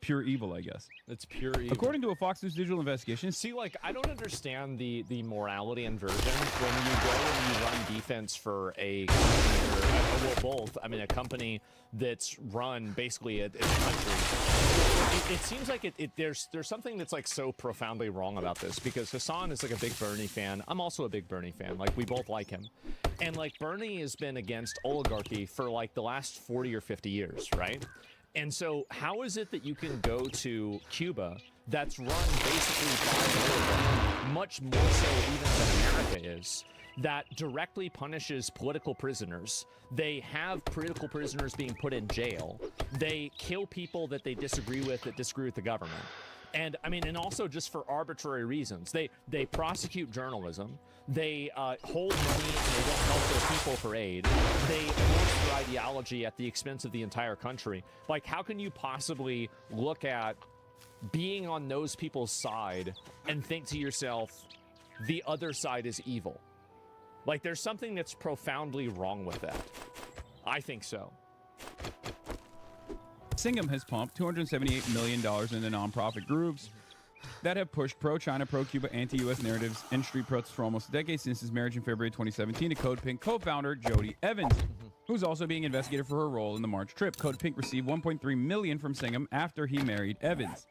pure evil, I guess. It's pure evil. According to a Fox News digital investigation. See, like, I don't understand the morality inversion when you go and you run defense for a company, or, well, both. I mean, a company that's run basically a country. It seems like there's something that's like so profoundly wrong about this, because Hassan is like a big Bernie fan. I'm also a big Bernie fan. Like, we both like him. And like, Bernie has been against oligarchy for like the last 40 or 50 years, right? And so how is it that you can go to Cuba that's run basically by oligarchy, much more so even than America is, that directly punishes political prisoners? They have political prisoners being put in jail. They kill people that they disagree with, that disagree with the government. And I mean, and also just for arbitrary reasons. They prosecute journalism. They hold money and they don't help their people for aid. They force their ideology at the expense of the entire country. Like, how can you possibly look at being on those people's side and think to yourself, the other side is evil? Like, there's something that's profoundly wrong with that. I think so. Singham has pumped $278 million into nonprofit groups that have pushed pro-China, pro-Cuba, anti-U.S. narratives and street protests for almost a decade, since his marriage in February 2017 to Code Pink co-founder Jody Evans, who's also being investigated for her role in the March trip. Code Pink received $1.3 million from Singham after he married Evans.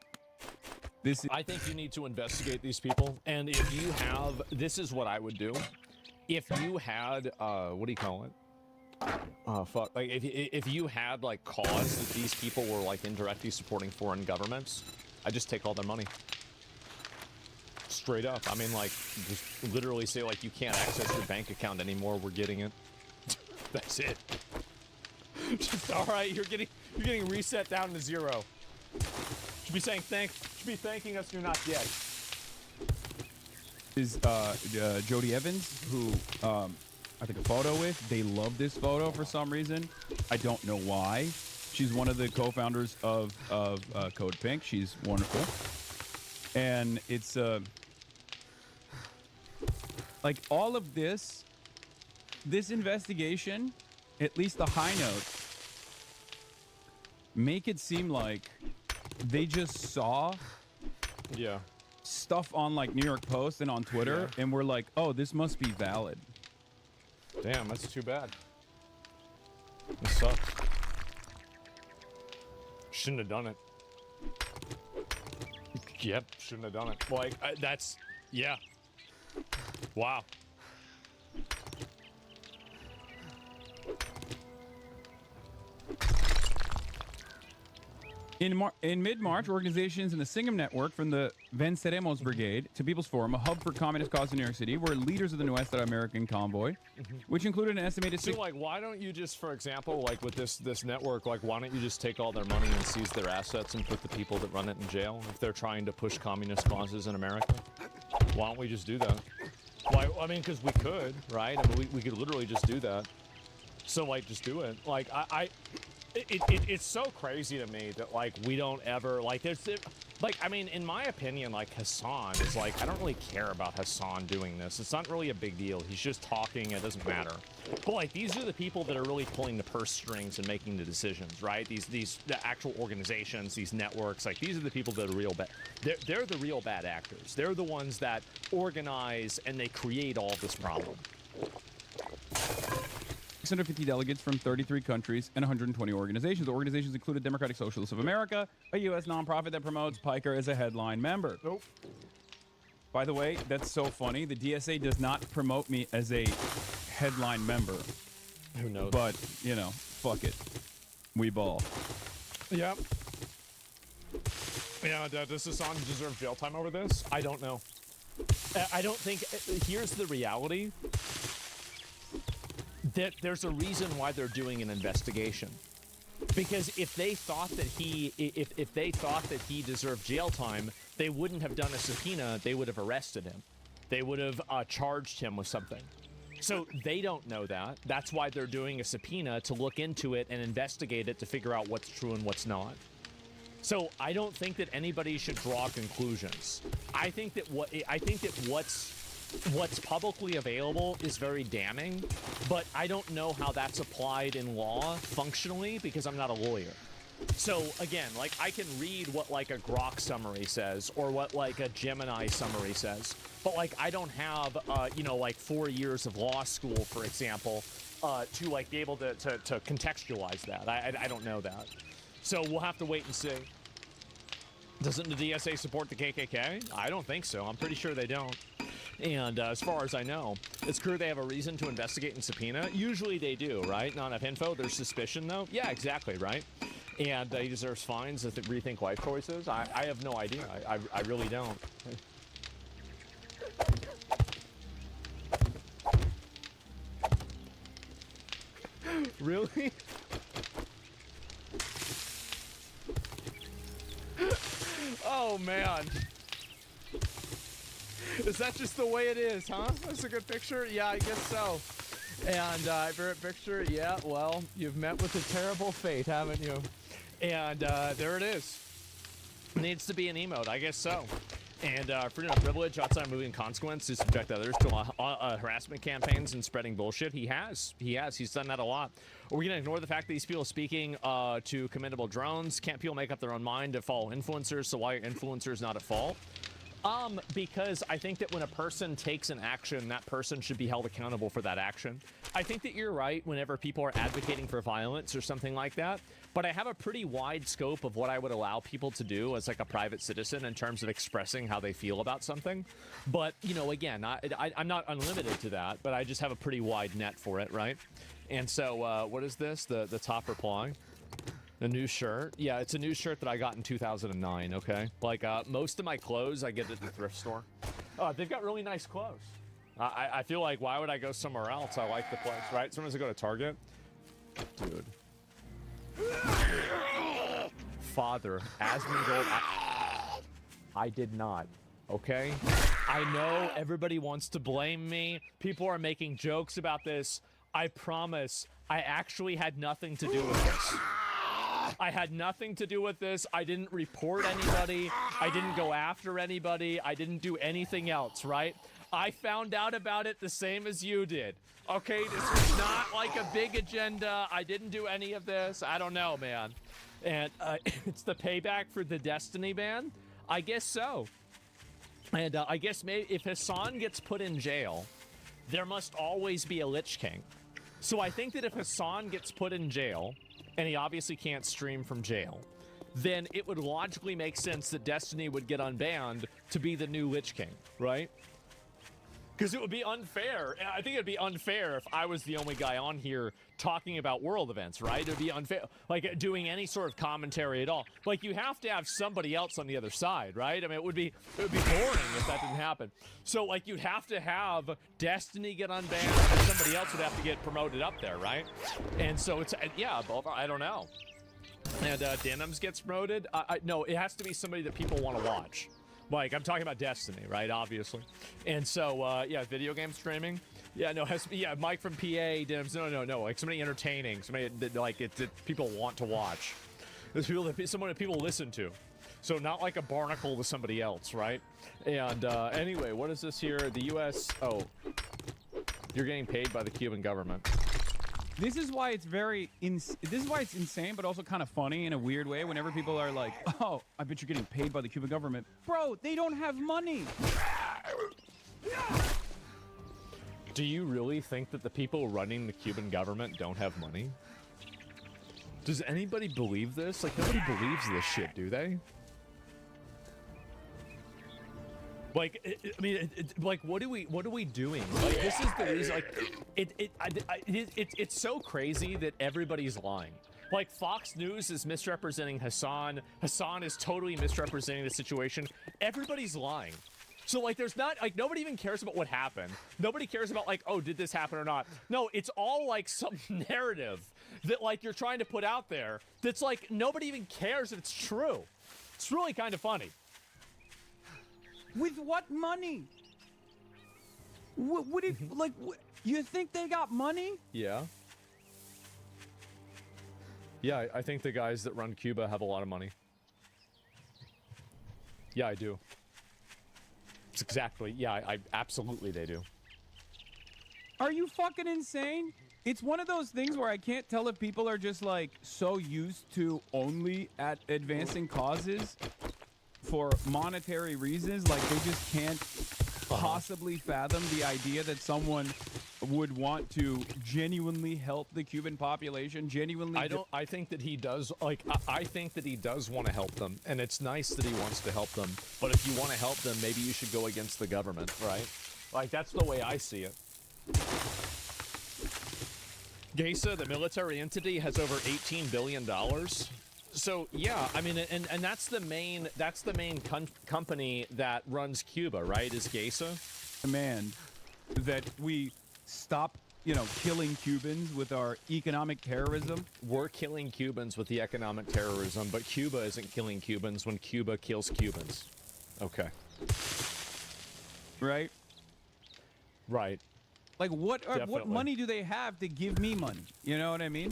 I think you need to investigate these people, and if you have, this is what I would do. If you had, what do you call it? Oh, fuck. Like, if you had, like, cause that these people were, like, indirectly supporting foreign governments, I just take all their money. Straight up. I mean, like, just literally say, like, you can't access your bank account anymore. We're getting it. That's it. Just, all right, you're getting reset down to 0. Should be saying should be thanking us you're not dead. Is Jody Evans, who I took a photo with. They love this photo for some reason. I don't know why. She's one of the co-founders of Code Pink. She's wonderful. And it's like all of this investigation, at least the high notes, make it seem like they just saw stuff on like New York Post and on Twitter and we're like, oh, this must be valid. Damn, that's too bad. This sucks. Shouldn't have done it. Yep, shouldn't have done it. Like, that's, yeah. Wow. In mid-March, organizations in the Singham Network, from the Venceremos Brigade to People's Forum, a hub for communist cause in New York City, were leaders of the Nuestra American convoy, which included an estimated... So, like, why don't you just, for example, like with this network, like, why don't you just take all their money and seize their assets and put the people that run it in jail if they're trying to push communist causes in America? Why don't we just do that? Why? I mean, because we could, right? I mean, we could literally just do that. So, like, just do it. Like, it's so crazy to me that, like, we don't ever, like, like, I mean, in my opinion, like, Hassan is, like, I don't really care about Hassan doing this. It's not really a big deal. He's just talking. It doesn't matter. But, like, these are the people that are really pulling the purse strings and making the decisions, right? The actual organizations, these networks, like, these are the people that are real bad. They're the real bad actors. They're the ones that organize and they create all this problem. 650 delegates from 33 countries and 120 organizations. The organizations included Democratic Socialists of America, a U.S. nonprofit that promotes Piker as a headline member. Nope. By the way, that's so funny. The DSA does not promote me as a headline member. Who knows? But, you know, fuck it. We ball. Yep. Yeah, does Hassan deserve jail time over this? I don't know. I don't think... Here's the reality. That there's a reason why they're doing an investigation, because if they thought that if they thought that he deserved jail time, they wouldn't have done a subpoena. They would have arrested him. They would have charged him with something. So they don't know that. That's why they're doing a subpoena, to look into it and investigate it to figure out what's true and what's not. So I don't think that anybody should draw conclusions. I think that what's publicly available is very damning, but I don't know how that's applied in law functionally because I'm not a lawyer. So again, like I can read what like a Grok summary says or what like a Gemini summary says, but like I don't have you know, like 4 years of law school, for example, to like be able to contextualize that. I don't know that. So we'll have to wait and see. Doesn't the DSA support the KKK? I don't think so. I'm pretty sure they don't. And as far as I know, it's clear they have a reason to investigate and subpoena. Usually they do, right? Not enough info. There's suspicion, though. Yeah, exactly, right? And he deserves fines to rethink life choices. I have no idea. I really don't. Really? Oh, man. Is that just the way it is, huh? That's a good picture? Yeah, I guess so. And favorite picture? Yeah, well, you've met with a terrible fate, haven't you? And there it is. Needs to be an emote, I guess so. And freedom of privilege outside of moving consequence to subject others to harassment campaigns and spreading bullshit. He has. He's done that a lot. Are we going to ignore the fact that these people speaking to commendable drones? Can't people make up their own mind to follow influencers? So why are influencers not at fault? Because I think that when a person takes an action, that person should be held accountable for that action. I think that you're right whenever people are advocating for violence or something like that, but I have a pretty wide scope of what I would allow people to do as like a private citizen in terms of expressing how they feel about something. But, you know, again, I'm not unlimited to that, but I just have a pretty wide net for it, right? And so, what is this? The top reply? The new shirt? Yeah, it's a new shirt that I got in 2009, okay? Like, most of my clothes I get at the thrift store. They've got really nice clothes. I feel like, why would I go somewhere else? I like the place, right? Sometimes I go to Target. Dude. Father, Asmongold, I did not, okay? I know everybody wants to blame me. People are making jokes about this. I promise, I actually had nothing to do with this. I had nothing to do with this. I didn't report anybody. I didn't go after anybody. I didn't do anything else, right? I found out about it the same as you did. Okay, this was not like a big agenda. I didn't do any of this. I don't know, man. And it's the payback for the Destiny ban? I guess so. And I guess maybe if Hassan gets put in jail, there must always be a Lich King. So I think that if Hassan gets put in jail, and he obviously can't stream from jail, then it would logically make sense that Destiny would get unbanned to be the new Lich King, right? Because it would be unfair. I think it would be unfair if I was the only guy on here talking about world events, right? It would be unfair, like doing any sort of commentary at all. Like you have to have somebody else on the other side, right? I mean, it would be boring if that didn't happen. So like you'd have to have Destiny get unbanned, and somebody else would have to get promoted up there, right? And so it's yeah, I don't know. And Denims gets promoted. No, it has to be somebody that people want to watch. Like, I'm talking about Destiny, right? Obviously. And so, yeah, video game streaming. Yeah, no, yeah, Mike from PA, Dims. No. Like, somebody entertaining. Somebody that, like, that people want to watch. There's someone that people listen to. So, not like a barnacle to somebody else, right? And, anyway, what is this here? The U.S. Oh. You're getting paid by the Cuban government. This is why it's this is why it's insane, but also kind of funny in a weird way whenever people are like, oh, I bet you're getting paid by the Cuban government. Bro, they don't have money. Do you really think that the people running the Cuban government don't have money? Does anybody believe this? Like, nobody believes this shit, do they? Like, I mean, like, what are we doing? Like, this is the reason. Like, it's so crazy that everybody's lying. Like, Fox News is misrepresenting Hassan. Hassan is totally misrepresenting the situation. Everybody's lying. So, like, there's not, like, nobody even cares about what happened. Nobody cares about, like, oh, did this happen or not? No, it's all, like, some narrative that, like, you're trying to put out there that's, like, nobody even cares if it's true. It's really kind of funny. With what money? What if, like, you think they got money? Yeah. Yeah, I think the guys that run Cuba have a lot of money. Yeah, I do. It's exactly, yeah, I absolutely they do. Are you fucking insane? It's one of those things where I can't tell if people are just like so used to only at advancing causes for monetary reasons, like they just can't possibly fathom the idea that someone would want to genuinely help the Cuban population, genuinely. I think that he does. Like, I think that he does want to help them, and it's nice that he wants to help them. But if you want to help them, maybe you should go against the government, right? Like, that's the way I see it. Geisa, the military entity, has over $18 billion. So yeah, I mean, and that's the main company that runs Cuba, right? Is Geisa? Demand that we stop, killing Cubans with our economic terrorism. We're killing Cubans with the economic terrorism, but Cuba isn't killing Cubans when Cuba kills Cubans. Okay. Right. Right. Like, what money do they have to give me money? You know what I mean?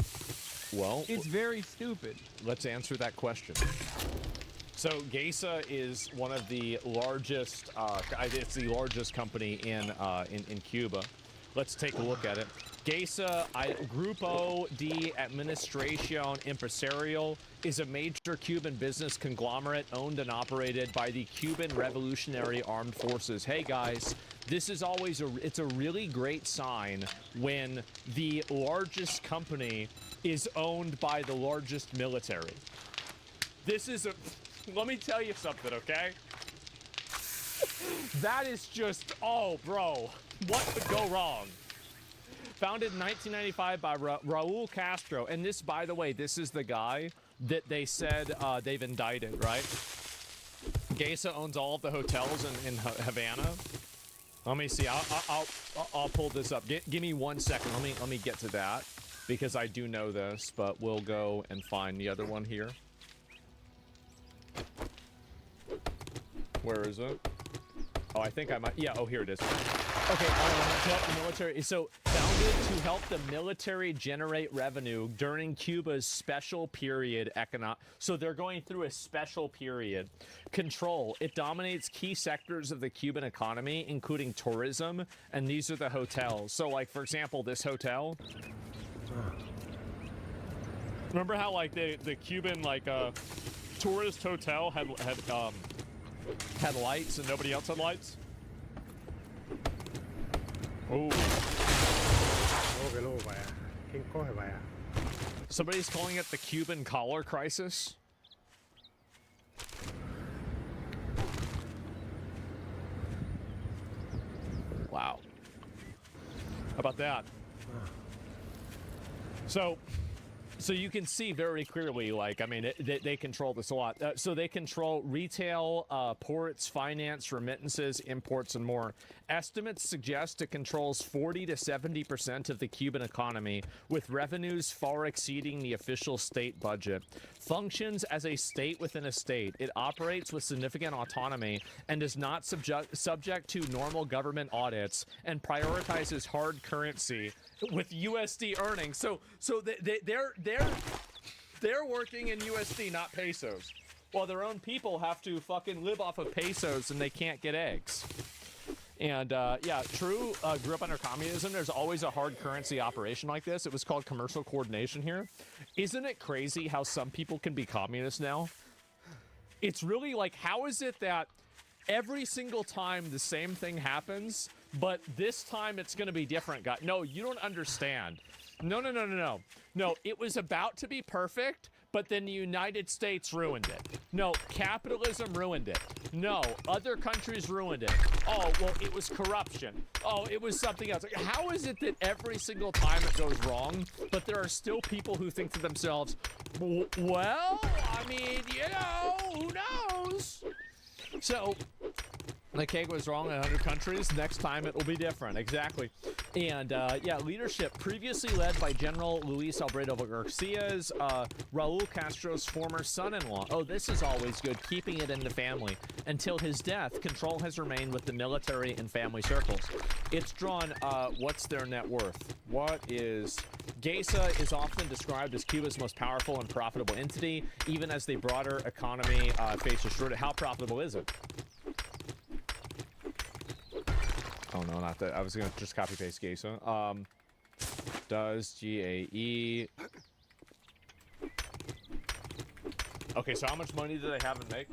Well, it's very stupid. Let's answer that question. So Geisa is one of the largest. It's the largest company in Cuba. Let's take a look at it. Geisa, Grupo de Administración Empresarial, is a major Cuban business conglomerate owned and operated by the Cuban Revolutionary Armed Forces. Hey guys, this is always it's a really great sign when the largest company is owned by the largest military. Let me tell you something, okay? That is just, oh, bro, what could go wrong? Founded in 1995 by Raul Castro. And this, by the way, this is the guy that they said they've indicted, right? Geisa owns all of the hotels in Havana. Let me see. I'll pull this up. Give me 1 second. Let me get to that because I do know this, but we'll go and find the other one here. Where is it? Oh, I think I might. Yeah. Oh, here it is. Okay. To help the military. So founded to help the military generate revenue during Cuba's special period So they're going through a special period. Control. It dominates key sectors of the Cuban economy, including tourism, and these are the hotels. So, like, for example, this hotel. Remember how, like, the Cuban, like, tourist hotel had lights and nobody else had lights? Oh. Somebody's calling it the Cuban collar crisis. Wow. How about that? So you can see very clearly, like, I mean, they control this a lot. So they control retail, ports, finance, remittances, imports, and more. Estimates suggest it controls 40 to 70% of the Cuban economy, with revenues far exceeding the official state budget. Functions as a state within a state. It operates with significant autonomy and is not subject to normal government audits, and prioritizes hard currency with USD earnings. So they're working in USD, not pesos, while their own people have to fucking live off of pesos and they can't get eggs. And yeah, true. Grew up under communism. There's always a hard currency operation like this. It was called commercial coordination here. Isn't it crazy how some people can be communists now? It's really like, how is it that every single time the same thing happens, but this time it's going to be different, guy? No, you don't understand. No. No, it was about to be perfect, but then the United States ruined it. No, capitalism ruined it. No, other countries ruined it. Oh, well, it was corruption. Oh, it was something else. Like, how is it that every single time it goes wrong, but there are still people who think to themselves, well, I mean, who knows? So, the cake was wrong in 100 countries. Next time it will be different. Exactly. And yeah, leadership previously led by General Luis Alberto Garcia's Raul Castro's former son-in-law. Oh, this is always good, keeping it in the family. Until his death, control has remained with the military and family circles. It's drawn, what's their net worth? Geisa is often described as Cuba's most powerful and profitable entity, even as the broader economy faces shortage. How profitable is it? Oh no, not that. I was gonna just copy paste Geisa. does GAE. Okay, so how much money do they have and make?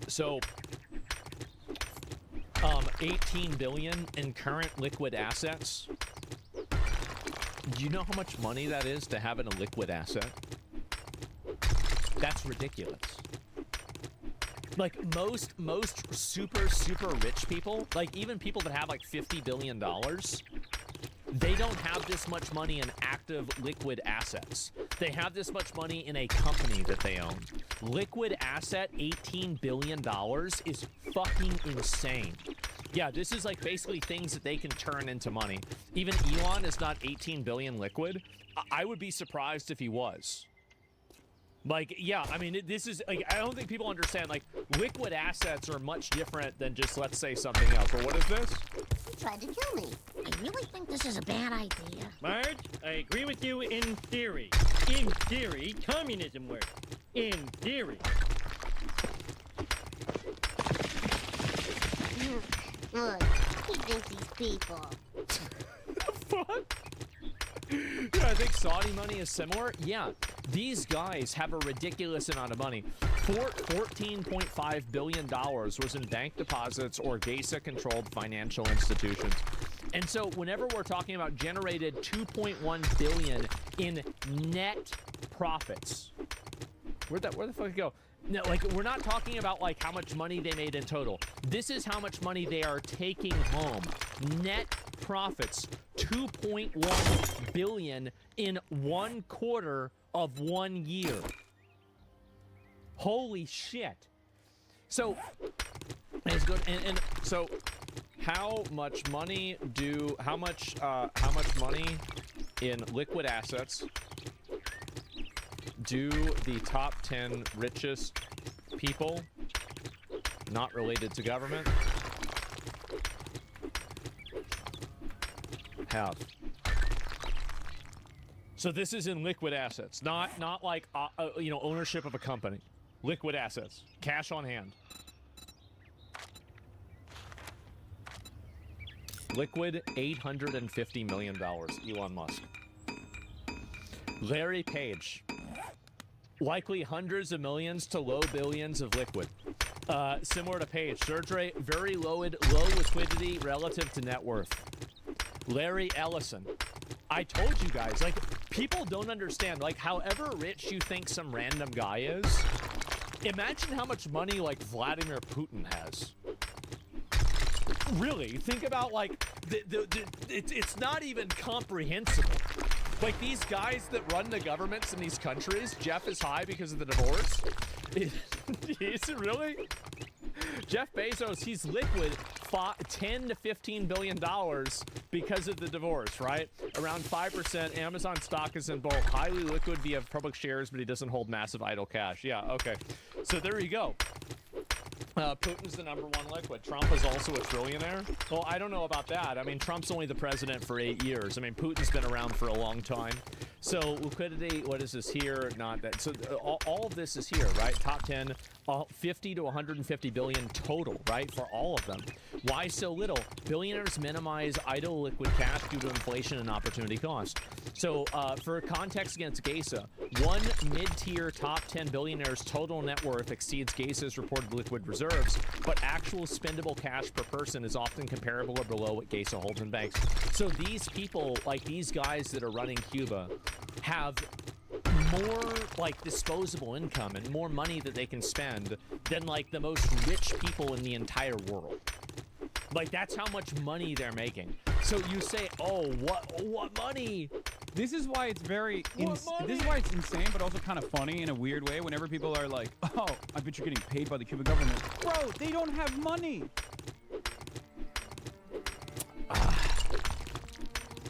So, 18 billion in current liquid assets. Do you know how much money that is to have in a liquid asset? That's ridiculous. Like most super rich people, like even people that have like $50 billion, they don't have this much money in active liquid assets. They have this much money in a company that they own. Liquid asset, $18 billion is fucking insane. Yeah, this is like basically things that they can turn into money. Even Elon is not 18 billion liquid. I would be surprised if he was. Like, yeah, I mean, this is, like, I don't think people understand, like, liquid assets are much different than just, let's say, something else. But what is this? He tried to kill me. I really think this is a bad idea. Marge, I agree with you in theory. In theory, communism works. In theory. Look, he thinks he's people. Fuck? Yeah, I think Saudi money is similar. Yeah, these guys have a ridiculous amount of money. $14.5 billion was in bank deposits or Geisa-controlled financial institutions. And so whenever we're talking about generated $2.1 billion in net profits, where the fuck did it go? No, like, we're not talking about, like, how much money they made in total. This is how much money they are taking home. Net profits, $2.1 billion in 1 quarter of 1 year. Holy shit. So, it's good. And so, how much money money in liquid assets do the top 10 richest people not related to government have? So this is in liquid assets, not like ownership of a company. Liquid assets, cash on hand. Liquid $850 million, Elon Musk. Larry Page. Likely hundreds of millions to low billions of liquid. Similar to Page. Surgery, very low liquidity relative to net worth. Larry Ellison. I told you guys, like, people don't understand, like, however rich you think some random guy is, imagine how much money, like, Vladimir Putin has. Really, think about, like, it's not even comprehensible. Like, these guys that run the governments in these countries, Jeff is high because of the divorce. Is it really? Jeff Bezos, he's liquid 10 to $15 billion because of the divorce, right? Around 5%. Amazon stock is in both highly liquid via public shares, but he doesn't hold massive idle cash. Yeah, okay. So there you go. Putin's the #1 liquid. Trump is also a trillionaire. Well, I don't know about that. I mean, Trump's only the president for 8 years. I mean, Putin's been around for a long time. So liquidity, what is this here? Not that. So all of this is here, right? Top 10, 50 to 150 billion total, right? For all of them. Why so little? Billionaires minimize idle liquid cash due to inflation and opportunity cost. So for context against Geisa, one mid-tier top 10 billionaires' total net worth exceeds Geisa's reported liquid reserves, but actual spendable cash per person is often comparable or below what Geisa holds in banks. So these people, like these guys that are running Cuba, have more like disposable income and more money that they can spend than like the most rich people in the entire world. Like, that's how much money they're making. So you say, oh, what money? This is why it's this is why it's insane, but also kind of funny in a weird way. Whenever people are like, "Oh, I bet you're getting paid by the Cuban government," bro, they don't have money.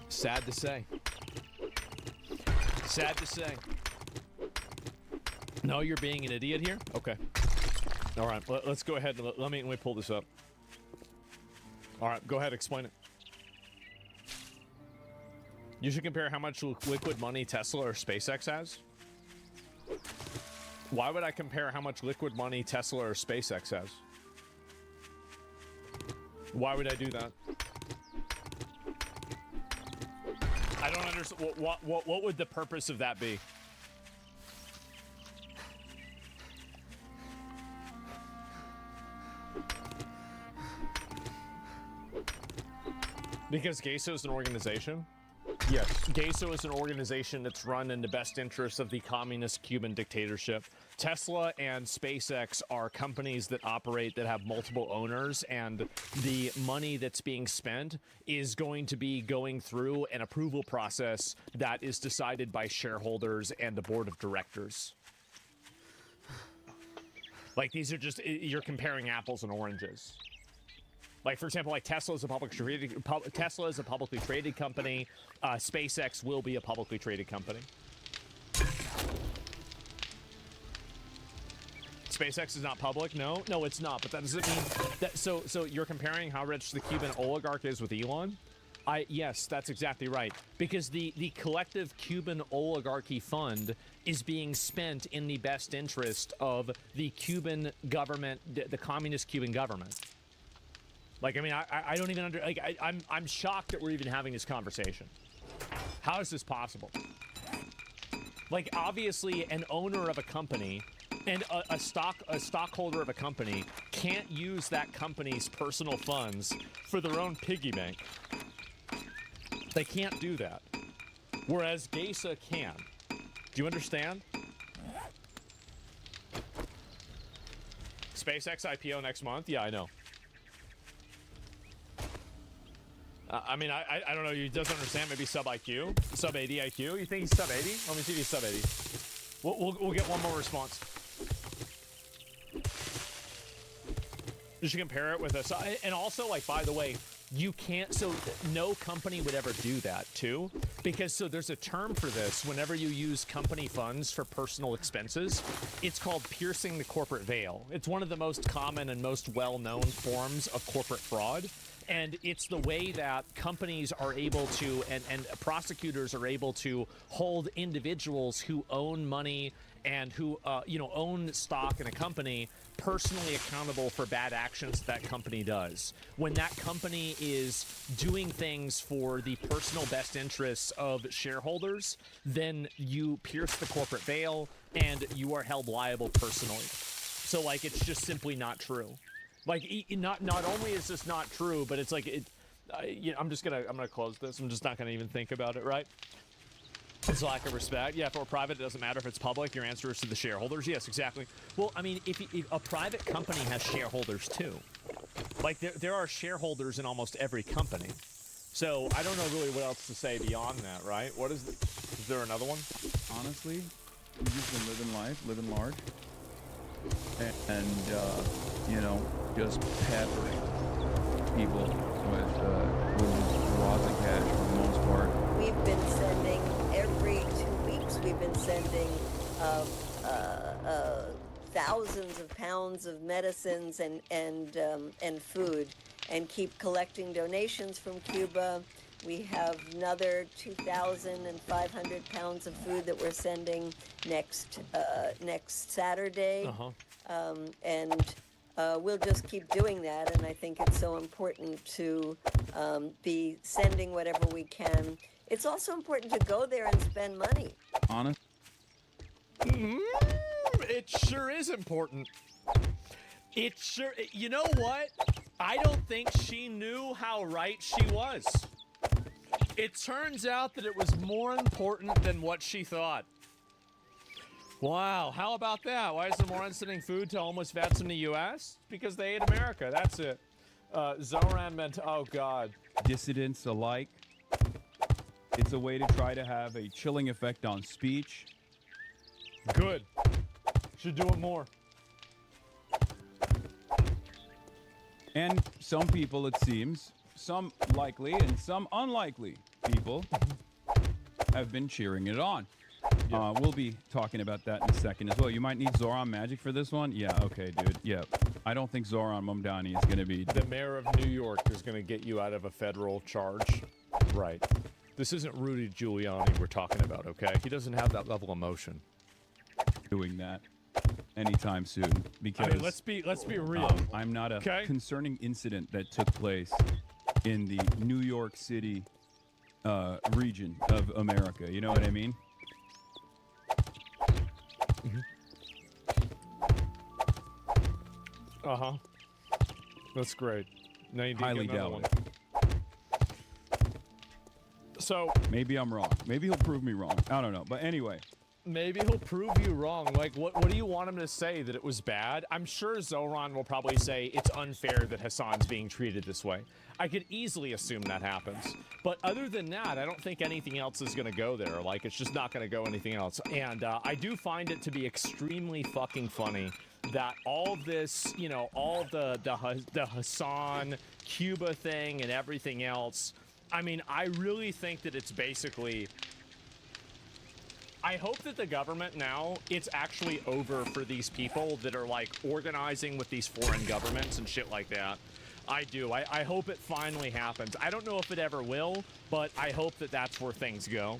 Sad to say. Sad to say. No, you're being an idiot here. Okay. All right. Let's go ahead. Let me pull this up. All right. Go ahead. Explain it. You should compare how much liquid money Tesla or SpaceX has. Why would I compare how much liquid money Tesla or SpaceX has? Why would I do that? I don't understand. What would the purpose of that be? Because GESO is an organization? Yes. GESO is an organization that's run in the best interests of the communist Cuban dictatorship. Tesla and SpaceX are companies that operate that have multiple owners, and the money that's being spent is going to be going through an approval process that is decided by shareholders and the board of directors. Like, these are just, you're comparing apples and oranges. Like, for example, like Tesla is a publicly traded company. SpaceX will be a publicly traded company. SpaceX is not public? No, it's not. But that doesn't mean that. So you're comparing how rich the Cuban oligarch is with Elon? Yes, that's exactly right. Because the collective Cuban oligarchy fund is being spent in the best interest of the Cuban government, the communist Cuban government. Like, I mean, I don't even I'm shocked that we're even having this conversation. How is this possible? Like, obviously, an owner of a company and a stockholder of a company can't use that company's personal funds for their own piggy bank. They can't do that. Whereas GESA can. Do you understand? SpaceX IPO next month? Yeah, I know. I mean, I don't know. He doesn't understand. Maybe sub IQ, sub 80 IQ. You think he's sub 80? Let me see if he's sub 80. We'll get one more response. You should compare it with us. And also, like, by the way, you can't. So no company would ever do that too, because so there's a term for this. Whenever you use company funds for personal expenses, it's called piercing the corporate veil. It's one of the most common and most well-known forms of corporate fraud. And it's the way that companies are able to, and prosecutors are able to hold individuals who own money and who, own stock in a company personally accountable for bad actions that company does. When that company is doing things for the personal best interests of shareholders, then you pierce the corporate veil and you are held liable personally. So, like, it's just simply not true. Like, not only is this not true, but it's like I'm gonna close this. I'm just not gonna even think about it, right? It's lack of respect. Yeah, if we're private, it doesn't matter if it's public. Your answer is to the shareholders. Yes, exactly. Well, I mean, if a private company has shareholders too, like there are shareholders in almost every company. So I don't know really what else to say beyond that, right? Is there another one? Honestly, you've just been living life, living large, and just peppering people with wads of cash for the most part. We've been sending every 2 weeks. We've been sending thousands of pounds of medicines and food, and keep collecting donations from Cuba. We have another 2,500 pounds of food that we're sending next Saturday. And we'll just keep doing that, and I think it's so important to be sending whatever we can. It's also important to go there and spend money. Honest? It sure is important. You know what? I don't think she knew how right she was. It turns out that it was more important than what she thought. Wow, how about that? Why is there more on sending food to homeless vets in the U.S.? Because they hate America, that's it. Zoran meant, oh God. Dissidents alike. It's a way to try to have a chilling effect on speech. Good. Should do it more. And some people, it seems, some likely and some unlikely people have been cheering it on. Yeah. We'll be talking about that in a second as well. You might need Zoran Magic for this one? Yeah, okay, dude. Yeah. I don't think Zoran Momdani is going to be... The mayor of New York is going to get you out of a federal charge. Right. This isn't Rudy Giuliani we're talking about, okay? He doesn't have that level of emotion. Doing that. anytime soon because I mean, let's be real. I'm not a Okay. concerning incident that took place in the New York City region of America. You know what I mean? Uh-huh. That's great. Now you did Highly get another doubt one. So maybe I'm wrong. Maybe he'll prove me wrong. I don't know. But anyway. maybe he'll prove you wrong. Like, what do you want him to say? That it was bad? I'm sure Zoran will probably say it's unfair that Hassan's being treated this way. I could easily assume that happens. But other than that, I don't think anything else is going to go there. Like, it's just not going to go anything else. And I do find it to be extremely fucking funny that all this, you know, all the Hassan, Cuba thing and everything else, I mean, I really think that it's basically... I hope that the government now, it's actually over for these people that are, like, organizing with these foreign governments and shit like that. I do. I hope it finally happens. I don't know if it ever will, but I hope that that's where things go.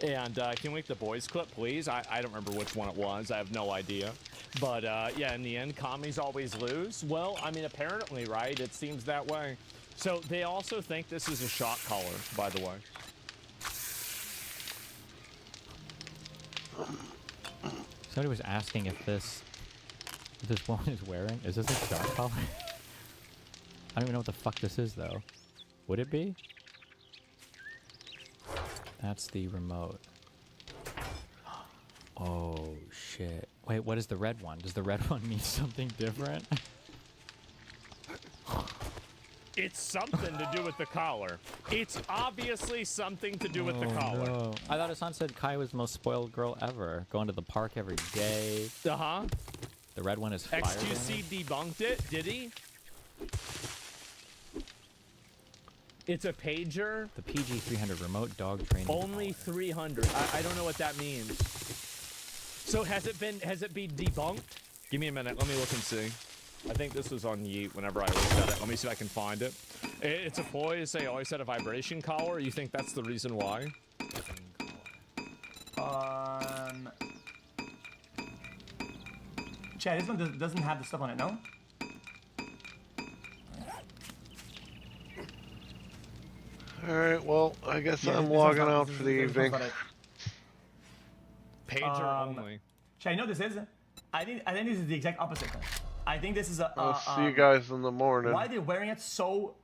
And can we get the boys clip, please? I don't remember which one it was. I have no idea. But, yeah, in the end, commies always lose. Well, I mean, apparently, right? It seems that way. So they also think this is a shock collar, by the way. Somebody was asking if this woman is wearing. Is this a shock collar? I don't even know what the fuck this is, though. Would it be? That's the remote. Oh, shit. Wait, what is the red one? Does the red one mean something different? It's something to do with the collar. It's obviously something to do with the collar. No. I thought Hassan said Kai was the most spoiled girl ever. Going to the park every day. Uh-huh. The red one is fire. XQC debunked it, did he? It's a pager. The PG-300 remote dog training. Only 300. I don't know what that means. So has it been debunked? Give me a minute. Let me look and see. I think this was on Yeet whenever I looked at it. Let me see if I can find it. It's a ploy to say always had a vibration collar. You think that's the reason why? Chad, this one doesn't have the stuff on it, no? Alright, well, I guess I'm logging out for the evening. Pager only. Chad, you know what this is? I think this is the exact opposite. I think this is a... I'll see you guys in the morning. Why are they wearing it so